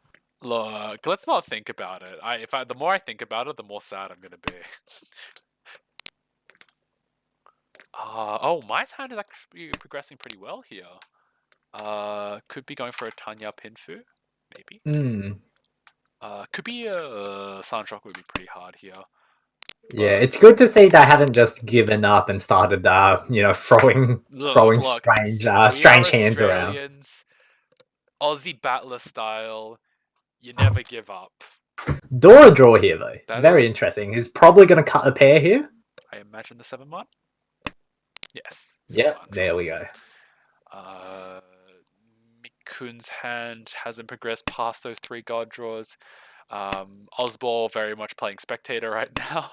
Look, let's not think about it. The more I think about it, the more sad I'm gonna be. Oh, my hand is actually progressing pretty well here. Could be going for a Tanya Pinfu, maybe. Could be a Sanshok would be pretty hard here. Yeah, it's good to see they haven't just given up and started, throwing Look, strange we are hands around. Australians, Aussie battler style. You never give up. Dora draw here though. That Very interesting. He's probably going to cut a pair here. I imagine the 7-1. Yes. Yep, there we go. Mikun's hand hasn't progressed past those 3 god draws. Osball very much playing spectator right now.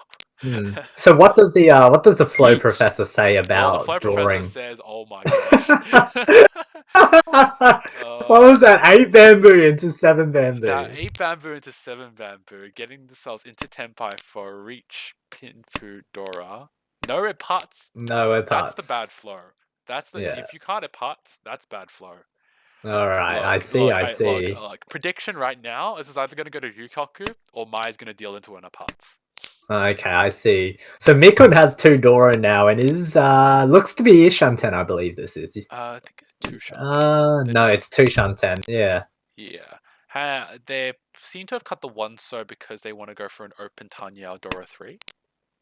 So what does the flow professor say about well, the flow drawing? professor says, "Oh my gosh." What was that? 8 bamboo into 7 bamboo. That 8 bamboo into 7 bamboo, getting themselves into Tenpai for Reach Pinfu Dora. No Ipats. No Ipats. That's the bad flow. That's the Yeah. if you can't Ipats, that's bad flow. All right, I see. Look, prediction right now is either going to go to Yukaku or Mai's going to deal into an Ipats. Okay, I see. So Mikun has 2 Dora now and is looks to be Shanten, I believe this is. I think 2 Shanten. No, it's 2 Shanten. Yeah. Yeah. They seem to have cut the 1 so because they want to go for an open Tanya Dora 3.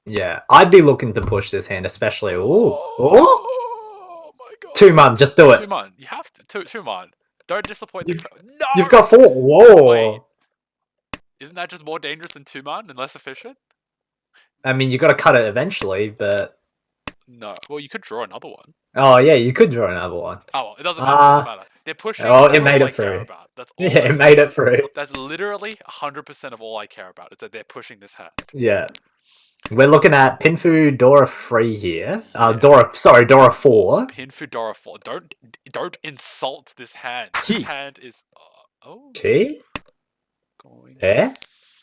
Yeah, I'd be looking to push this hand, especially. Oh my god. 2 man, just do it. 2 man, you have to. 2 man. Don't disappoint the crowd. No! You've got 4. Whoa. Wait. Isn't that just more dangerous than 2 man and less efficient? I mean, you got to cut it eventually, but No. Well, you could draw another one. Oh yeah, you could draw another one. Oh, well, it doesn't matter. They're pushing. Oh, That's it made all it I care through. about. That's all. Yeah, it made it through. That's literally 100% of all I care about. Is that they're pushing this hand. Yeah. We're looking at Pinfu Dora 3 here. Yeah. Dora 4. Pinfu Dora 4. Don't insult this hand. This hand is. Gee? Going Eh?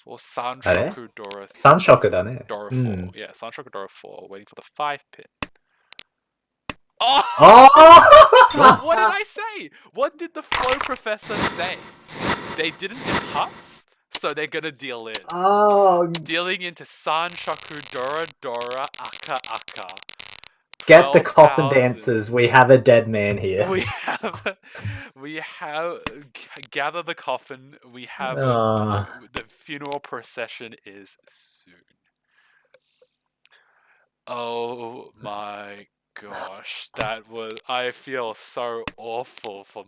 for Sanshoku Dora 3. Sanshokuだね. Dora 4. Yeah, Sanshoku Dora 4. Waiting for the 5 pin. What did I say? What did the flow professor say? They didn't hit putts, so they're gonna deal in. Dealing into Sanshoku Dora Aka Aka. Get the coffin dancers. We have a dead man here. We have gather the coffin. We have the funeral procession is soon. Oh my gosh, I feel so awful for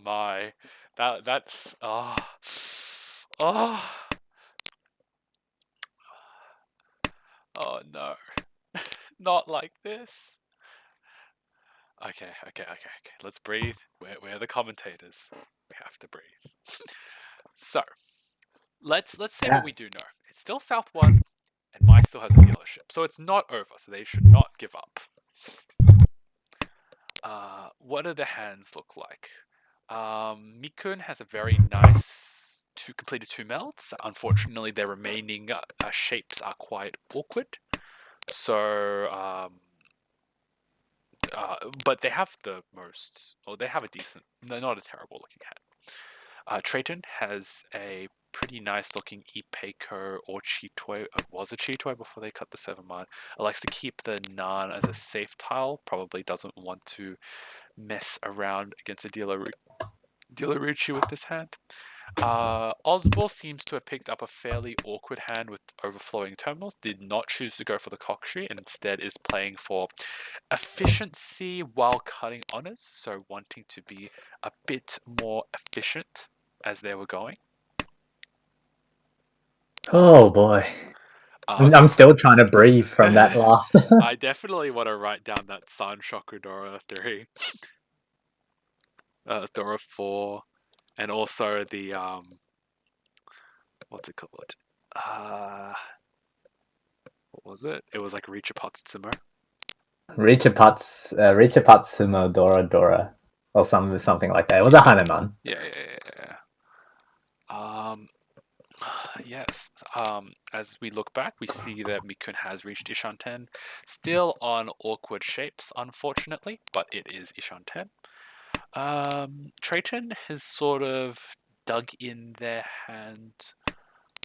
oh no. Not like this. Okay. Let's breathe. We're the commentators. We have to breathe. So, let's say what we do know. It's still South 1, and Mai still has a dealership. So it's not over, so they should not give up. What do the hands look like? Mikun has a very nice completed 2 melts. Unfortunately, their remaining shapes are quite awkward. So, but they have the most, or they have a decent, they're not a terrible looking hand. Trayton has a pretty nice looking Ipeiko or Chitoy. It was a Chitoy before they cut the 7-man. It likes to keep the Nan as a safe tile, probably doesn't want to mess around against a Dealer-Ruchi with this hand. Osbor seems to have picked up a fairly awkward hand with overflowing terminals, did not choose to go for the Kokshi, and instead is playing for efficiency while cutting honors, so wanting to be a bit more efficient as they were going. Oh boy. I'm still trying to breathe from that last. I definitely want to write down that San Shokudora 3. Dora 4. And also the, what's it called? What was it? It was like Richapatsumo. Richapatsumo Dora Dora. Or something like that. It was a Hanuman. Yeah. Yes. As we look back, we see that Mikun has reached Ishan 10. Still on awkward shapes, unfortunately, but it is Ishan 10. Trayton has sort of dug in their hand.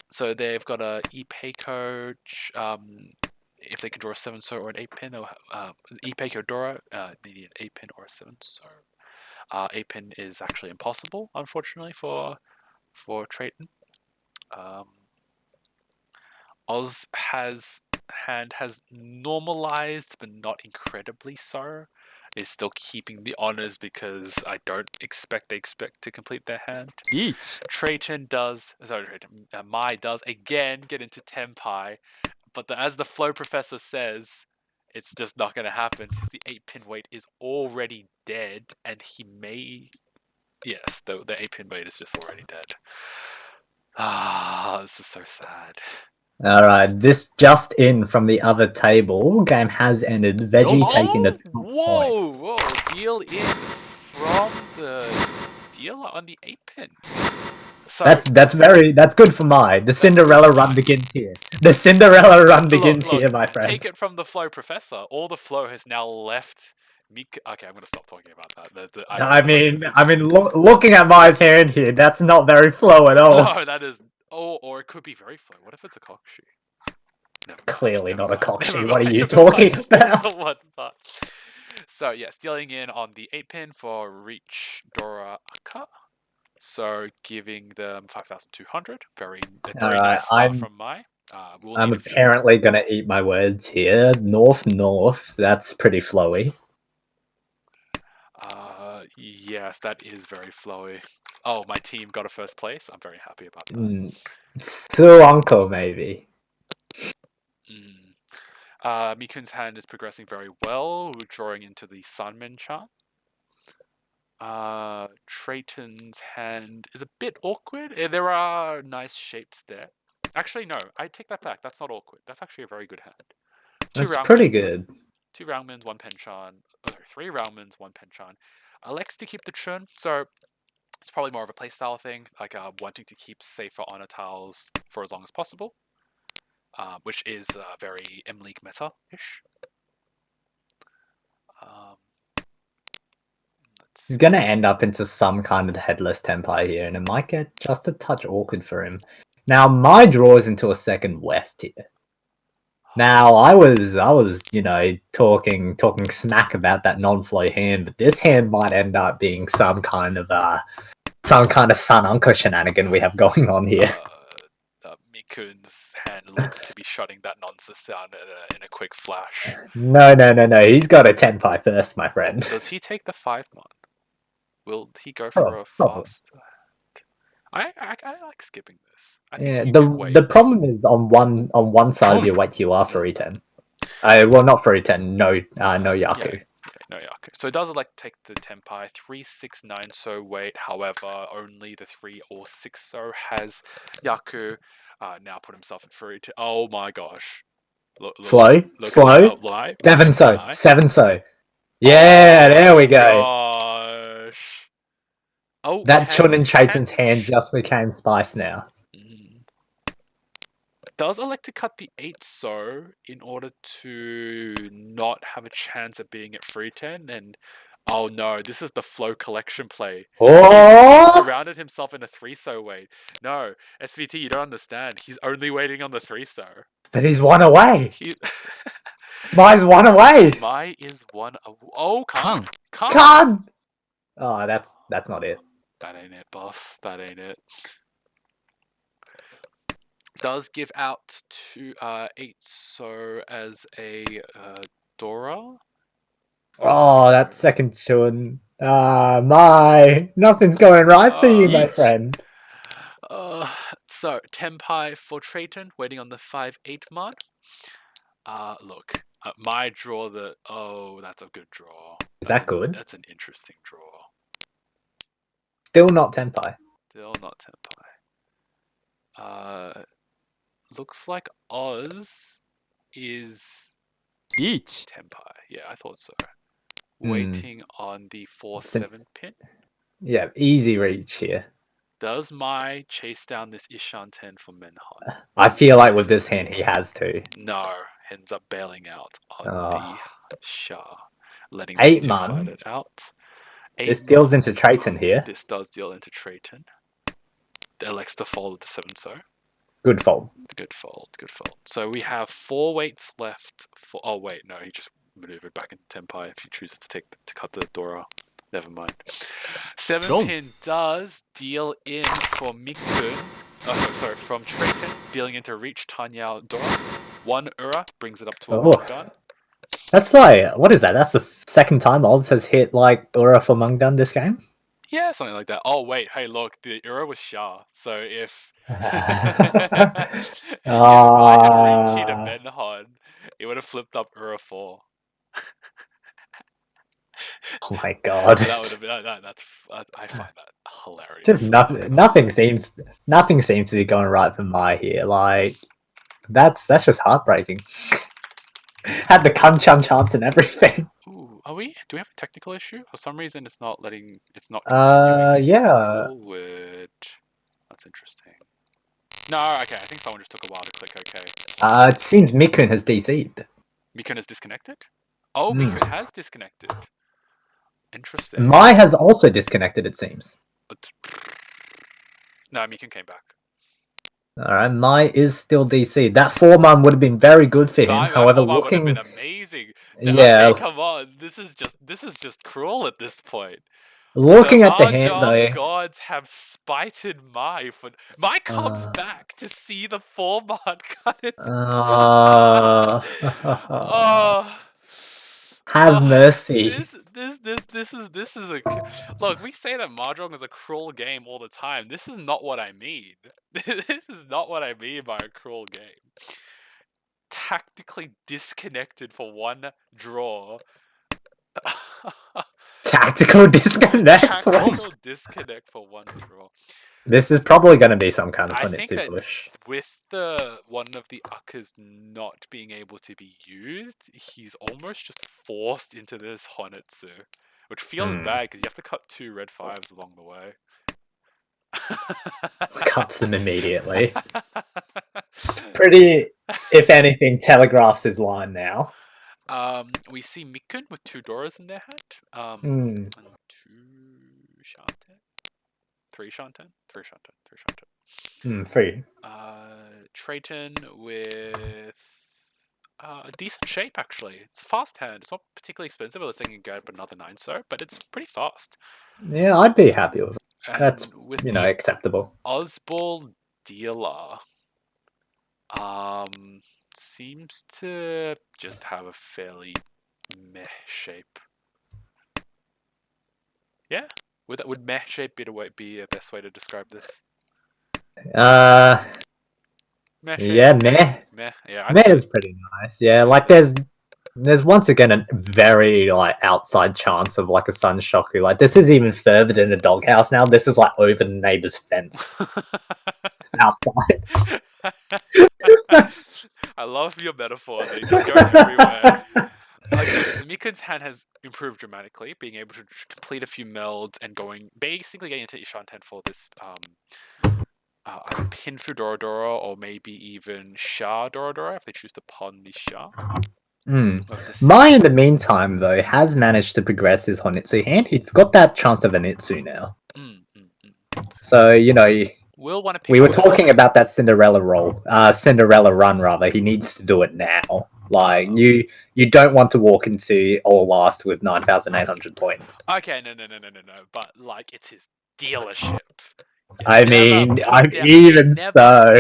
So they've got a Ipeiko, if they can draw a 7-so or an 8-pin, or Ipeiko Dora, they need an 8-pin or a 7-so. 8-pin is actually impossible, unfortunately, for Trayton. Oz has normalized, but not incredibly so. Is still keeping the honors because I don't expect they expect to complete their hand. Trayton does, Mai does again get into Tenpai, but as the flow professor says, it's just not going to happen because the 8-pin weight is already dead, and he may, yes, the 8-pin weight is just already dead. This is so sad. Alright, this just in from the other table. Game has ended. Veggie taking the top point. Whoa! Deal in from the dealer on the 8-pin. So That's good for Mai. The Cinderella run begins here. The Cinderella run begins here, my friend. Take it from the flow professor. All the flow has now left. Okay, I'm gonna stop talking about that. I mean, looking at Mai's hand here, that's not very flow at all. No, that is. Oh, or it could be very flow. What if it's a Kokshi? Clearly not a Kokshi. What are you talking about? So yeah, stealing in on the 8-pin for Reach Dora Aka. So giving them 5,200. Very nice start from Mai. I'm apparently gonna eat my words here. North. That's pretty flowy. Yes, that is very flowy. Oh, my team got a first place. I'm very happy about that. Suanko, maybe. Mikun's hand is progressing very well, drawing into the Sunman chart. Trayton's hand is a bit awkward. There are nice shapes there. Actually, no, I take that back. That's not awkward. That's actually a very good hand. That's pretty good. 2 Roundmans, 1 Penchan. 3 Roundmans, 1 Penchan. Likes to keep the churn, so it's probably more of a playstyle thing, like wanting to keep safer honor tiles for as long as possible, which is very M-League meta-ish. He's gonna end up into some kind of headless Tenpai here, and it might get just a touch awkward for him. Now, Mai draws into a second West here. Now, I was, talking smack about that non-flow hand, but this hand might end up being some kind of Sun Uncle shenanigan we have going on here. Mikun's hand looks to be shutting that nonsense down in a quick flash. No. He's got a Tenpai first, my friend. Does he take the 5-mon? Will he go for a fast? I like skipping this. I think the problem is on one side of your weight you are for E10. Well, not for E10. No Yaku. No Yaku. So it does elect to take the Tenpai. 3, 6, 9 so wait. However, only the 3 or 6 so has Yaku now put himself in free to. Oh my gosh. Look Flow, at flow. that lie. 7 so, lie. 7 so. Yeah, there we go. Gosh. Oh, That Chunin Chaitan's can hand just became spice now. Does elect to cut the 8 so in order to not have a chance at being at free 10 and oh no, this is the flow collection play. He's Oh! surrounded himself in a 3 so wait. No, SVT, you don't understand. He's only waiting on the 3 so. But he's 1 away. He Mai's 1 away. Mai is 1 oh, Khan. Khan! Oh, that's not it. That ain't it, boss. That ain't it. Does give out to 8 so as a Dora. Oh, that second Chun. Ah, Mai. Nothing's going right for you, my friend. So Tenpai for Trayton, waiting on the 5-8 mark. Look, my draw that's a good draw. Is that good? That's an interesting draw. Still not Tenpai. Still not Tenpai. Looks like Oz is Tenpai. Yeah, I thought so. Waiting on the 4-7 pin. Yeah, easy reach here. Does Mai chase down this Ishan 10 for Menhon? I feel like with this hand he has to. No, ends up bailing out on the Shah, letting 8 these two fight man. it out. This deals into Trayton here. This does deal into Trayton. Elects to fold at the 7 so. Good fold. Good fold, good fold. So we have 4 weights left for. Oh wait, no, he just maneuvered back into Tenpai if he chooses to cut the Dora. Never mind. 7 pin does deal in for Mikun. From Trayton, dealing into reach Tanyao Dora. 1 Ura brings it up to a gun. That's like, what is that? That's the second time Oz has hit like Ura for Mungdun this game? Yeah, something like that. Oh wait, hey look, the Ura was Shah. So if if I had reached a Menhon, it would have flipped up Ura 4. Oh my god! That would have been I find that hilarious. Just nothing seems to be going right for Mai here. Like that's just heartbreaking. Had the Kanchan chance and everything. Ooh, do we have a technical issue? For some reason, it's not continuing yeah. forward. That's interesting. No, okay, I think someone just took a while to click OK. It seems Mikun has DC'd. Mikun has disconnected? Oh, Mikun has disconnected. Interesting. Mai has also disconnected, it seems. No, Mikun came back. Alright, Mai is still DC. That 4-man would have been very good for him. However, looking would have been amazing. Yeah. Okay, come on. This is just cruel at this point. Looking at the hand though. The gods have spited Mai for Mai comes back to see the 4-man cut it. Have mercy. This is a look. We say that Mahjong is a cruel game all the time. This is not what I mean. This is not what I mean by a cruel game. Tactically disconnected for 1 draw. Tactical disconnect. Tactical disconnect for 1 draw. This is probably going to be some kind of I think that push. with the one of the Ukkas not being able to be used, he's almost just forced into this Honetsu, which feels bad because you have to cut 2 red 5s along the way. Cuts them immediately. Pretty, if anything, telegraphs his line now. We see Mikun with 2 Doras in their hand. Hmm. And 2 Shanten. 3 Shanten. 3 Shanten. 3 Shanten. 3. Trayton with a decent shape actually. It's a fast hand. It's not particularly expensive unless they can get up another 9 so, but it's pretty fast. Yeah, I'd be happy with it. And That's with acceptable. Ozball dealer seems to just have a fairly meh shape. Yeah? Would meh shape be a best way to describe this? Meh. Yeah, meh. Meh. Yeah. Meh is pretty nice. Yeah, like there's There's once again a very like outside chance of like a Sunshoku. Like this is even further than a doghouse now. This is like over the neighbor's fence outside. I love your metaphor. They just go everywhere. Okay, so Mikun's hand has improved dramatically, being able to complete a few melds and basically getting into Ishan 10 for this either Pinfu Dorodoro or maybe even Sha Dorodoro if they choose to pawn the Sha. Of the Mai, in the meantime, though, has managed to progress his Honitsu hand. He's got that chance of an Itsu now. So, you know, Will want to pick we were up talking about that Cinderella Cinderella run, rather. He needs to do it now. Like, you don't want to walk into all last with 9,800 points. Okay, no. But, like, it's his dealership. I mean, I'm No. even so. No.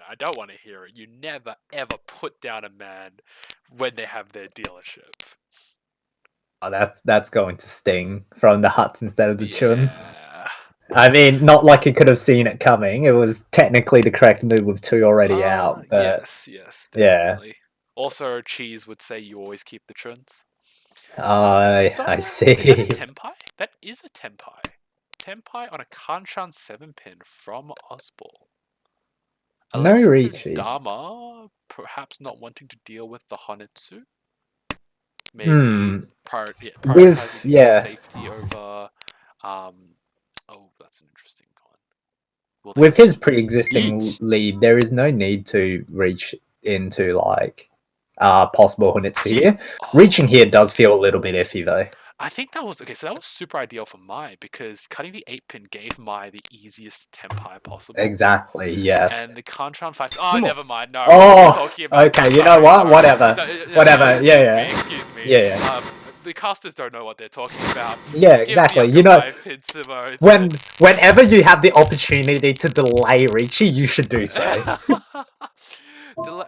I don't want to hear it. You never, ever put down a man when they have their dealership. Oh, that's going to sting from the huts instead of the chun. Yeah. I mean, not like he could have seen it coming. It was technically the correct move with 2 already out. But Yes, yeah. definitely. Also, Cheese would say you always keep the chuns. I see. Is that a Tenpai? That is a Tenpai. Tenpai on a Kanchan 7-pin from Ozball. No Alludes to Ricci. Dama perhaps not wanting to deal with the Honetsu. Maybe prioritizing safety over. That's an interesting one. With his pre-existing lead, there is no need to reach into like possible Honitsu here. Reaching here does feel a little bit iffy though. I think that was so that was super ideal for Mai because cutting the 8-pin gave Mai the easiest Tenpai possible. Exactly, yes. And the Kanchan 5. Oh, never mind. No. Okay, you know what? Whatever. Excuse me. Yeah. The casters don't know what they're talking about. Yeah, exactly. You know, whenever you have the opportunity to delay Ricci, you should do so.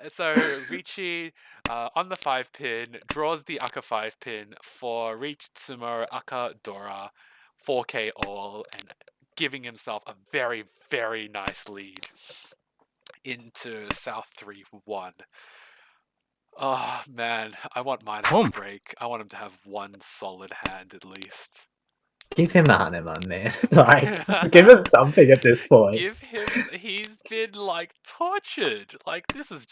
So Ricci on the 5-pin draws the Aka 5-pin for Reach Tsumo Aka Dora 4K all and giving himself a very, very nice lead into South 3-1. Oh man, I want mine to have a break. I want him to have one solid hand at least. Give him a Hanuman, man. Like, just give him something at this point. He's been like tortured. Like this is.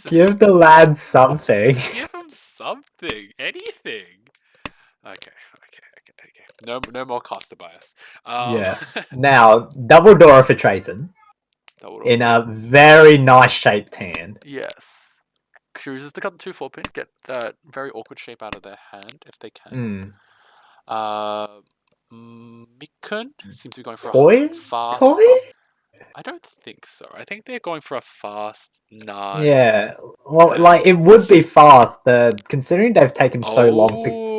Give the lad something. Give him something, anything. Okay. No more caster bias. Yeah. Now, double Dora for Trayton. In a very nice shaped hand. Yes. Chooses to cut the 2-4 pin, get that very awkward shape out of their hand if they can. Mikun seems to be going for a fast. Toy? I don't think so. I think they're going for a fast 9. Yeah. Well, like it would be fast, but considering they've taken so long to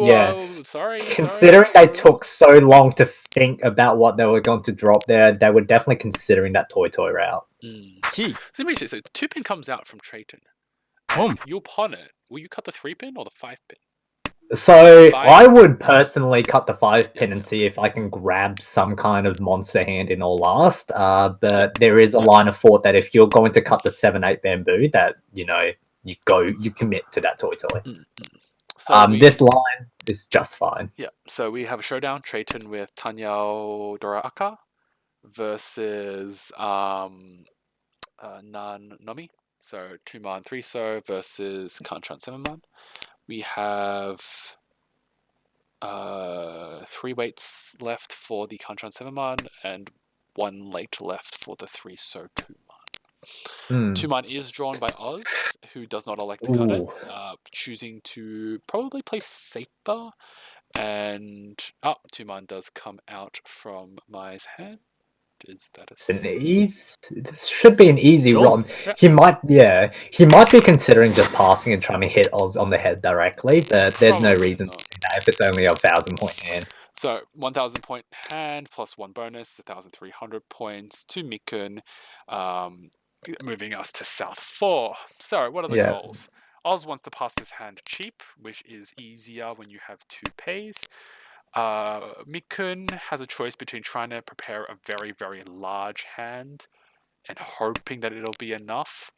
Considering they took so long to think about what they were going to drop there, they were definitely considering that toy route. So 2-pin comes out from Trayton. You'll pawn it. Will you cut the 3-pin or the 5-pin? So I would personally cut the 5-pin and see if I can grab some kind of monster hand in or last. But there is a line of thought that if you're going to cut the 7-8 bamboo, that you commit to that toy. So this line is just fine. Yeah. So we have a showdown: Trayton with Tanyao Dora Aka versus Nan Nomi. So 2-man 3-so versus Kanchan 7-man. We have 3 weights left for the Kanchan 7-man and 1 late left for the 3-so 2-man. 2-man is drawn by Oz, who does not elect to cut it, choosing to probably play safer. And 2-man does come out from Mai's hand. This should be an easy run. He might be considering just passing and trying to hit Oz on the head directly, but there's no reason to do that if it's only a 1,000-point hand. So 1,000-point hand plus 1 bonus, 1,300 points to Mikun, moving us to South 4. So what are the goals? Oz wants to pass this hand cheap, which is easier when you have 2 pays. Mikun has a choice between trying to prepare a very, very large hand and hoping that it'll be enough,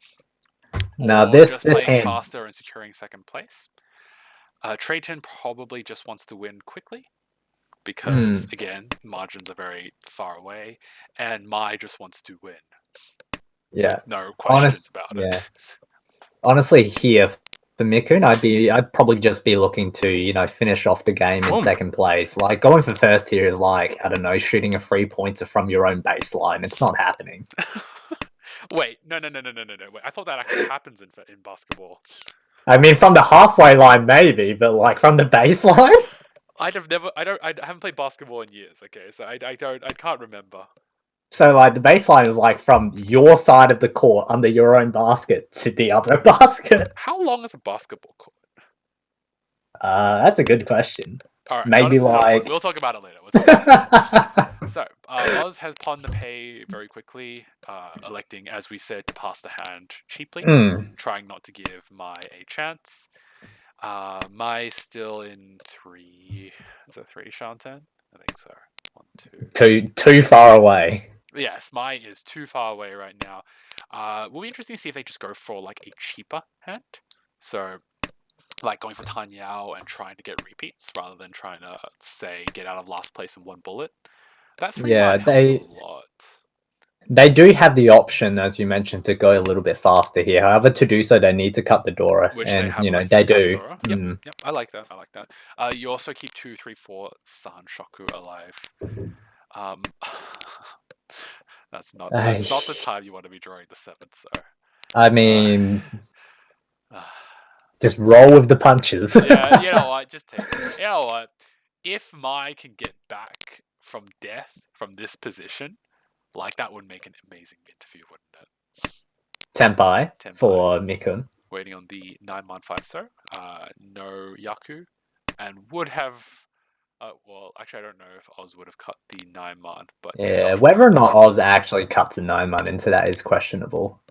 Now or this just this playing hand, faster and securing second place. Trayton probably just wants to win quickly because, again, margins are very far away, and Mai just wants to win. yeah, No questions about yeah. it. Honestly, here for Mikun, I'd probably just be looking to finish off the game in second place. Like going for first here is like, I don't know, shooting a 3-pointer from your own baseline. It's not happening. Wait, no. Wait, I thought that actually happens in basketball. I mean, from the halfway line maybe, but like from the baseline. I haven't played basketball in years. Okay, so I can't remember. So like the baseline is like from your side of the court under your own basket to the other basket. How long is a basketball court? That's a good question. All right, Maybe not like. we'll talk about it later. So Oz has pawned the pay very quickly, electing, as we said, to pass the hand cheaply, trying not to give Mai a chance. Mai still in 3. Is it 3 Shantan? I think so. 1, 2. Too far away. Yes, Mai is too far away right now. Will be interesting to see if they just go for like a cheaper hand. So, like going for Tan Yao and trying to get repeats rather than trying to say get out of last place in one bullet. That 3 man helps a lot. They do have the option, as you mentioned, to go a little bit faster here. However, to do so, they need to cut the Dora, Which and they have, they do. Yep, I like that. You also keep 2, 3, 4 San Shoku alive. That's not the time you want to be drawing the 7. So I mean, just roll with the punches. Yeah, you know what? Just take it. You know what? If Mai can get back from death from this position, like that would make an amazing interview, wouldn't it? Tenpai for Mikun. Waiting on the 9-man 5-star. No Yaku. And would have. Well, actually, I don't know if Oz would have cut the 9-man, but yeah, whether or not Oz actually cuts a 9-man into that is questionable.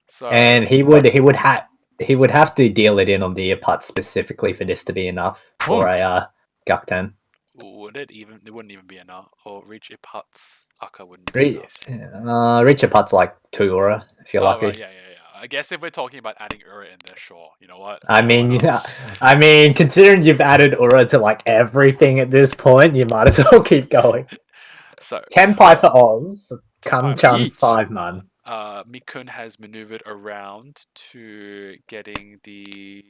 So, and he would have to deal it in on the ear putt specifically for this to be enough for a Gukten. Would it even? It wouldn't even be enough. Or reach a putts. Aka wouldn't be enough. Reach a putt's like 2 Ura if you're lucky. Right, yeah. I guess if we're talking about adding Ura in there, sure. You know what? I mean, considering you've added Ura to like everything at this point, you might as well keep going. So Tenpai for Oz, Kanchan's 5-man. Mikun has maneuvered around to getting the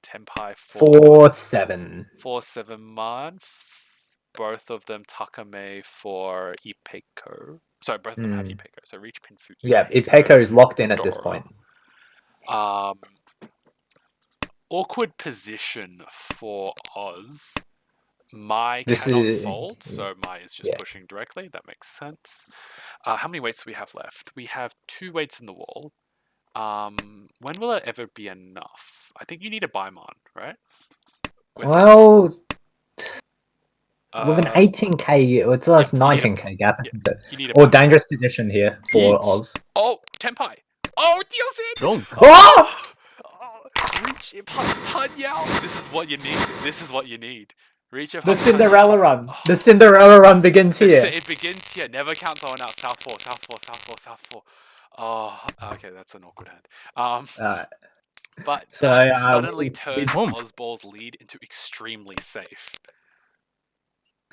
Tenpai 4-7. 4-7 man. Both of them Takame for Ipeko. Sorry, both of them have Ipeko. So reach pin for Ipeko. Yeah, Ipeko is locked in at this point. Awkward position for Oz. Mai cannot fold, so Mai is just pushing directly. That makes sense. How many weights do we have left? We have 2 weights in the wall. When will it ever be enough? I think you need a Baimon, right? With an 18k, it's a 19k gap. You need or dangerous position here for Oz. Oh, Tenpai! Oh, deals it! Reach putts Tan Yao. This is what you need. Reach the Cinderella run. The Cinderella run begins here. It begins here. Never count someone out. South 4. Oh, okay, that's an awkward hand. But that suddenly turns Ozball's lead into extremely safe.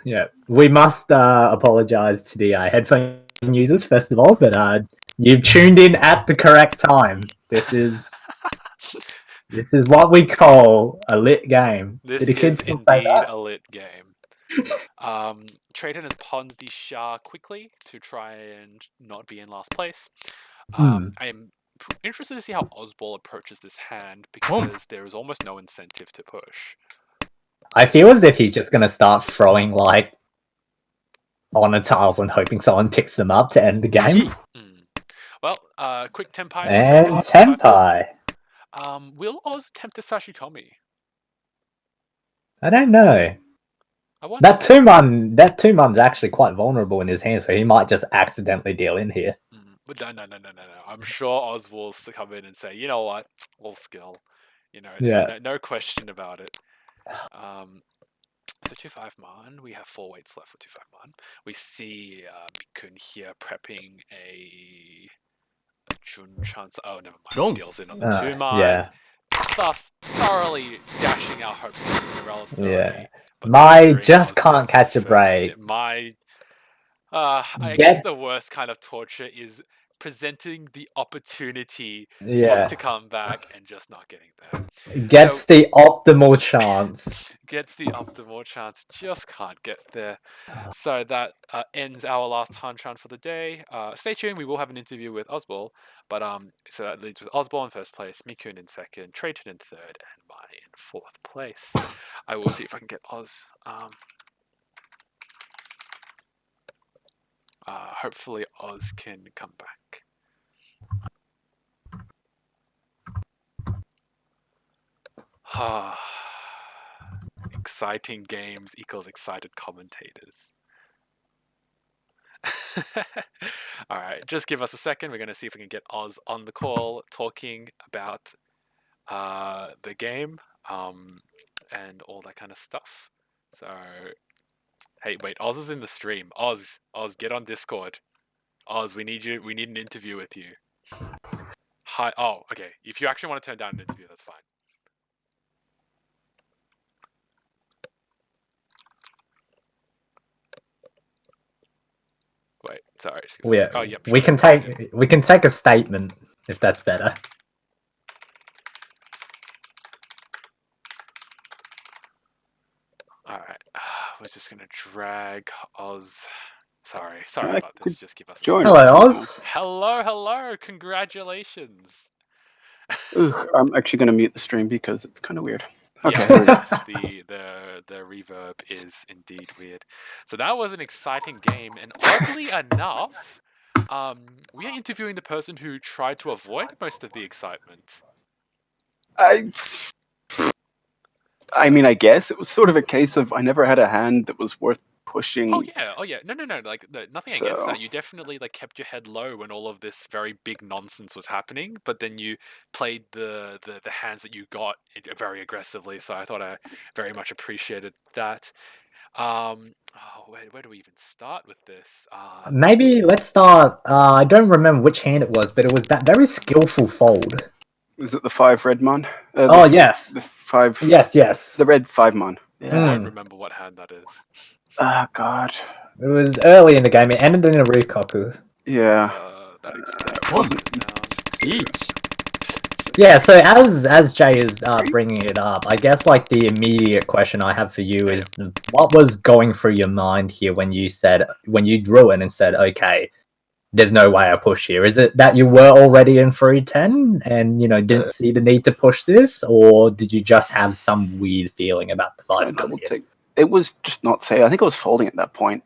Yeah, we must apologize to the headphone users first of all, but you've tuned in at the correct time. This is what we call a lit game. This is indeed a lit game. Trayton has pawned the Shah quickly to try and not be in last place. I am interested to see how Ozball approaches this hand because there is almost no incentive to push. I feel as if he's just going to start throwing like honor tiles and hoping someone picks them up to end the game. Well, quick Tenpai. And Tenpai. Will Oz attempt a Sashikomi? I don't know. That 2-man's actually quite vulnerable in his hand, so he might just accidentally deal in here. But no. I'm sure Oz will come in and say, you know what, all skill. No question about it. So 2-5-man, we have 4 weights left for 2-5-man. We see Mikun here prepping a Jun chance. Oh, never mind. Deals in on the 2 mine. Yeah. Thus, thoroughly dashing our hopes of Cinderella story. Yeah. But My securing just Oz can't Wolf's catch a first- break. My, I guess Gets- the worst kind of torture is presenting the opportunity Yeah. to come back and just not getting there. Gets the optimal chance. Gets the optimal chance, just can't get there. So that ends our last Hanchan for the day. Stay tuned, we will have an interview with Osball. But so that leads with Osball in first place, Mikun in second, Trayton in third, and Mai in fourth place. I will see if I can get Oz. Hopefully Oz can come back. Exciting games equals excited commentators. Alright, just give us a second. We're going to see if we can get Oz on the call talking about the game and all that kind of stuff. So, hey, wait, Oz is in the stream. Oz, get on Discord. Oz, we need you. We need an interview with you. Hi. Oh, okay. If you actually want to turn down an interview, that's fine. Wait, sorry. Just give me a sec. Oh, yeah. We can take a statement if that's better. Alright. We're just gonna drag Oz. Sorry I about this. could Just give us a join. second. Hello, Oz. Hello. Congratulations. Ugh, I'm actually going to mute the stream because it's kind of weird. Okay. Yes, the reverb is indeed weird. So that was an exciting game, and oddly enough, we are interviewing the person who tried to avoid most of the excitement. I mean, I guess it was sort of a case of I never had a hand that was worth pushing. Oh yeah. No. Like nothing against So- that. You definitely like kept your head low when all of this very big nonsense was happening, but then you played the hands that you got very aggressively. So I thought I very much appreciated that. Where do we even start with this? Maybe let's start. I don't remember which hand it was, but it was that very skillful fold. Was it the 5 red mon? Oh, yes. The 5. Yes. The red 5 mon. I Yeah. don't remember what hand that is. Oh, God. It was early in the game. It ended in a Rikoku. Yeah. That extends Yeah, so as Jay is bringing it up, I guess like the immediate question I have for you is what was going through your mind here when you drew it and said, okay, there's no way I push here? Is it that you were already in 310 and didn't see the need to push this, or did you just have some weird feeling about the 5 Double take. It was just not safe. I think I was folding at that point.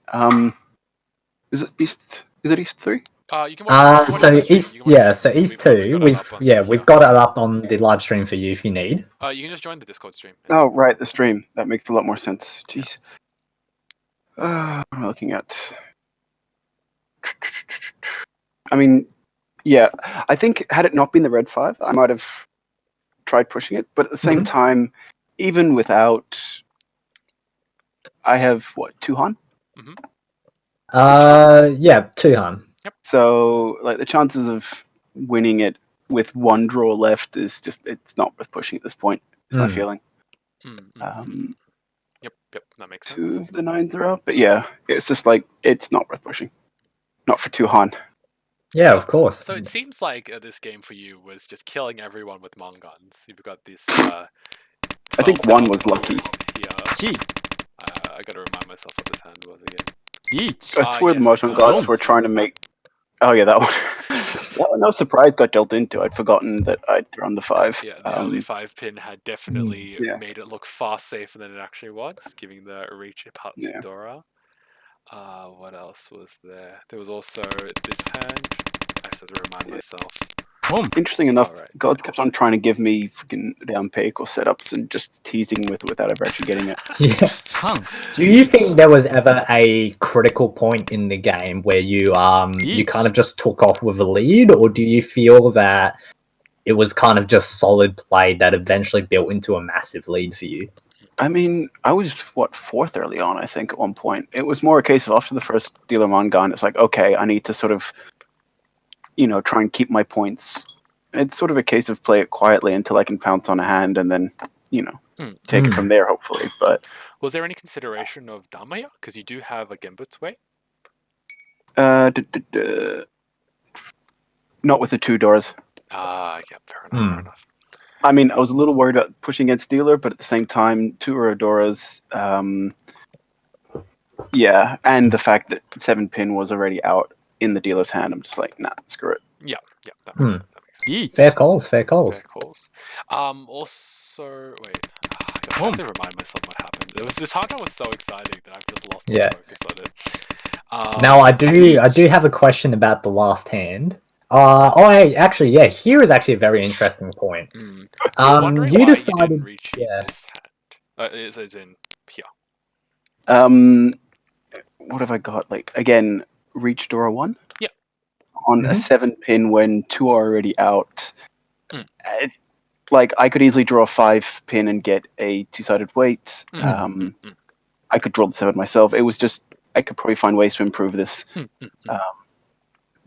Is it East 3? You can watch So the stream. East, You can watch the stream. East 2. We've got it up on the live stream for you if you need. You can just join the Discord stream. Oh, right, the stream. That makes a lot more sense. Jeez. What am I looking at? I mean, yeah. I think had it not been the red 5, I might have tried pushing it. But at the same time, even without, I have what, 2 Han? Yeah, 2 Han. So like the chances of winning it with 1 draw left is just, it's not worth pushing at this point. Is my feeling. Yep, that makes 2 sense. of the 9s are out, but yeah, it's just like it's not worth pushing. Not for 2 Han. Yeah, of course. So it seems like this game for you was just killing everyone with Mon guns. You've got this. I think 1 was lucky. Yeah. I gotta remind myself what this hand was again. I swear the motion gods were trying to make. Oh yeah, that one. That one, no surprise, got dealt into. I'd forgotten that I'd thrown the 5. Yeah, the early 5 pin had definitely yeah. made it look far safer than it actually was, giving the reach past Dora. What else was there? There was also this hand. I just have to remind myself. Interesting enough, Alright. gods kept on trying to give me freaking down pick or setups and just teasing with it without ever actually getting it. Yeah. Do you think there was ever a critical point in the game where you kind of just took off with a lead, or do you feel that it was kind of just solid play that eventually built into a massive lead for you? I mean, I was, 4th early on, I think, at one point. It was more a case of after the first Dealer Mon gun, it's like, okay, I need to sort of try and keep my points. It's sort of a case of play it quietly until I can pounce on a hand and then, take it from there, hopefully. But Was there any consideration of Dama here? Because you do have a Genbutsu way. not with the 2 doors. Yeah, fair enough, fair enough. I mean, I was a little worried about pushing against dealer, but at the same time, 2 Auroras, and the fact that 7-pin was already out in the dealer's hand, I'm just like, nah, screw it. Yeah, that makes sense. That makes sense. Fair calls. Fair calls. Fair calls. Also, wait. Gosh, I have to remind myself what happened. It was this hard. I was so exciting that I've just lost Yeah. focus on it. Now I do have a question about the last hand. Here is actually a very interesting point. We were wondering you why decided, you didn't reach yeah. this hand. Is in here. What have I got? Like, again, reach Dora 1? Yeah. On a 7-pin when 2 are already out. Mm. I could easily draw a 5-pin and get a 2-sided weight. I could draw the 7 myself. It was just, I could probably find ways to improve this.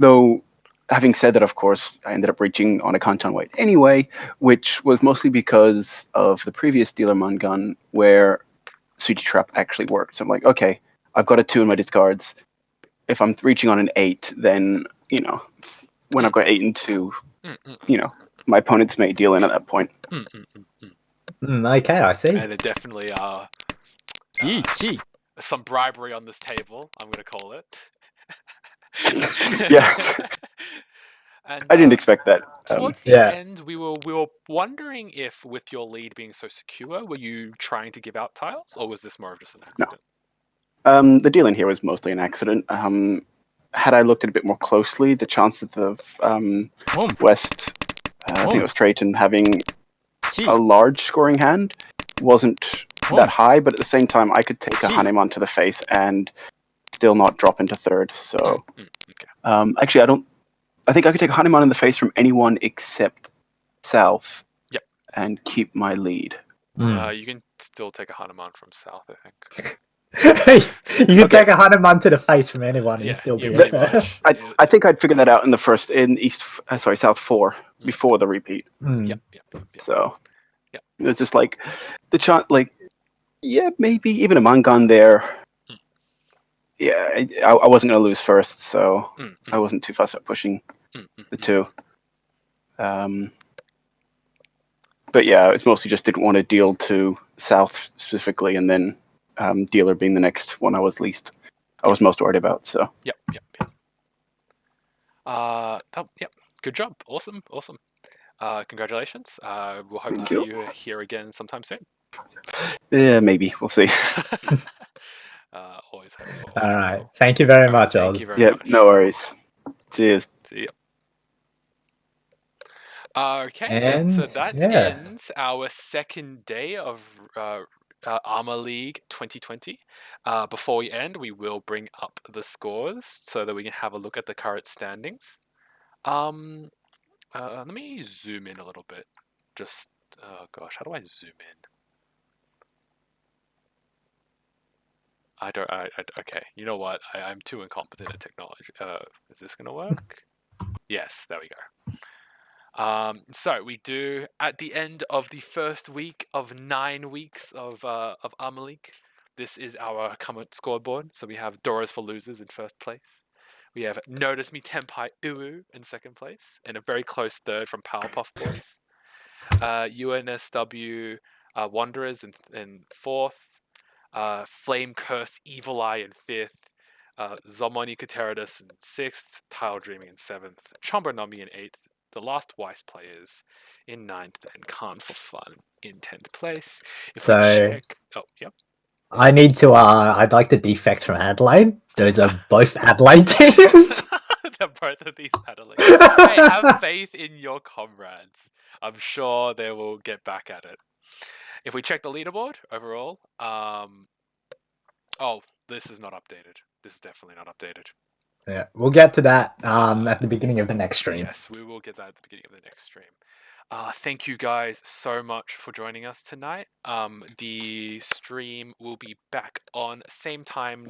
Though, having said that, of course, I ended up reaching on a Kantan weight anyway, which was mostly because of the previous Dealer Gun where Sweetie Trap actually worked. So I'm like, okay, I've got a 2 in my discards. If I'm reaching on an 8, then, when I've got 8 and 2, my opponents may deal in at that point. Okay, I see. And it definitely some bribery on this table, I'm going to call it. Yeah. And, I didn't expect that. Towards the end, we were wondering if, with your lead being so secure, were you trying to give out tiles, or was this more of just an accident? No. The deal in here was mostly an accident. Had I looked at it a bit more closely, the chances of West, I think it was Trayton, having a large scoring hand wasn't that high, but at the same time, I could take a Hanemon to the face and still not drop into third. So, actually, I think I could take a Hanemon in the face from anyone except South. Yep. And keep my lead. You can still take a Hanuman from South, I think. You can take a Hanuman to the face from anyone and still be pretty there. much. I think I'd figured that out in South 4 before the repeat. Yep. So it was just like the chance, maybe even a Mangan there. Yeah, I wasn't going to lose first, so I wasn't too fussed about pushing the 2. But yeah, it's mostly just didn't want to deal to South specifically, and then dealer being the next one I was most worried about. So Yep. Good job. Awesome. Congratulations. We'll hope to see you here again sometime soon. Yeah, maybe we'll see. Always hopeful. All right. Thank you very much, Oz. Thank you very much. No worries. Cheers. See ya. Okay, so that ends our second day of ARMA League 2020. Before we end, we will bring up the scores so that we can have a look at the current standings. Let me zoom in a little bit. Just, oh gosh, how do I zoom in? Okay, you know what? I'm too incompetent at technology. Is this gonna work? Yes, there we go. So we do, at the end of the first week of 9 weeks of ARMA League, this is our current scoreboard. So we have Doras for Losers in first place. We have Notice Me Tenpai Uwu in second place, and a very close third from Powerpuff Boys. UNSW Wanderers in fourth. Flame Curse Evil Eye in fifth. Zomoni Kateridus in sixth. Tile Dreaming in seventh. Chomber Nami in eighth. The Last Wise Players in ninth, and Khan for Fun in 10th place. If we check... Oh, yep. I need to, I'd like the defects from Adelaide. Those are both Adelaide teams. They're both of these Adelaide. Hey, have faith in your comrades. I'm sure they will get back at it. If we check the leaderboard overall, oh, this is not updated. This is definitely not updated. Yeah, we'll get to that at the beginning of the next stream. Yes, we will get that at the beginning of the next stream. Thank you guys so much for joining us tonight. The stream will be back on same time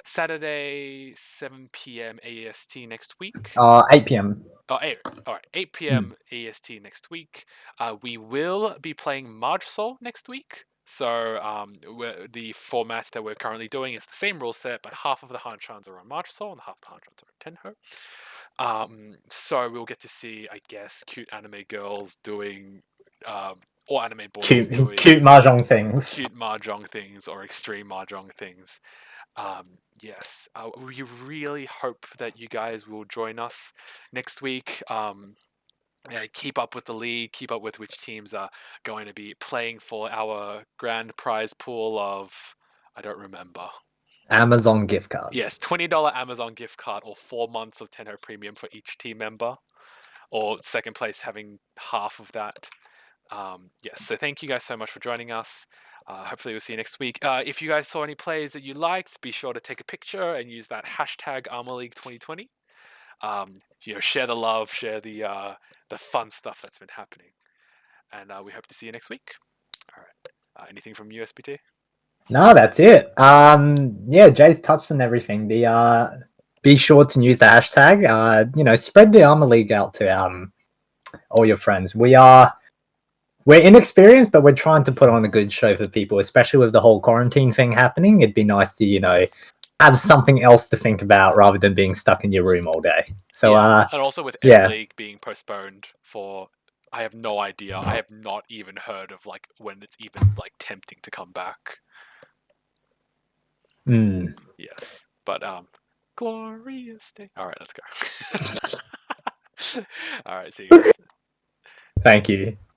Saturday, 7 p.m. AEST next week. 8 p.m. All right, 8 p.m. AEST next week. We will be playing Marge Soul next week. So the format that we're currently doing is the same rule set, but half of the Hanchans are on Marge Soul and half the Hanchans are on Tenho. So we'll get to see, I guess, cute anime girls doing, or anime boys doing Cute mahjong things. cute mahjong things or extreme mahjong things. Yes, we really hope that you guys will join us next week. Keep up with the league, keep up with which teams are going to be playing for our grand prize pool of, I don't remember. Amazon gift cards. Yes, $20 Amazon gift card or 4 months of Tenho Premium for each team member, or second place having half of that. Yes, so thank you guys so much for joining us. Hopefully we'll see you next week. If you guys saw any plays that you liked, be sure to take a picture and use that hashtag ArmaLeague2020. Share the love, share the fun stuff that's been happening, and we hope to see you next week. All right. Anything from USBT? No, that's it. Yeah, Jay's touched on everything. Be sure to use the hashtag. Spread the Armor League out to all your friends. We're inexperienced, but we're trying to put on a good show for people, especially with the whole quarantine thing happening. It'd be nice to, have something else to think about rather than being stuck in your room all day. So, and also with M League being postponed for, I have no idea. I have not even heard of when it's even tempting to come back. Yes, but glorious day. All right, let's go. All right, see you guys. Thank you.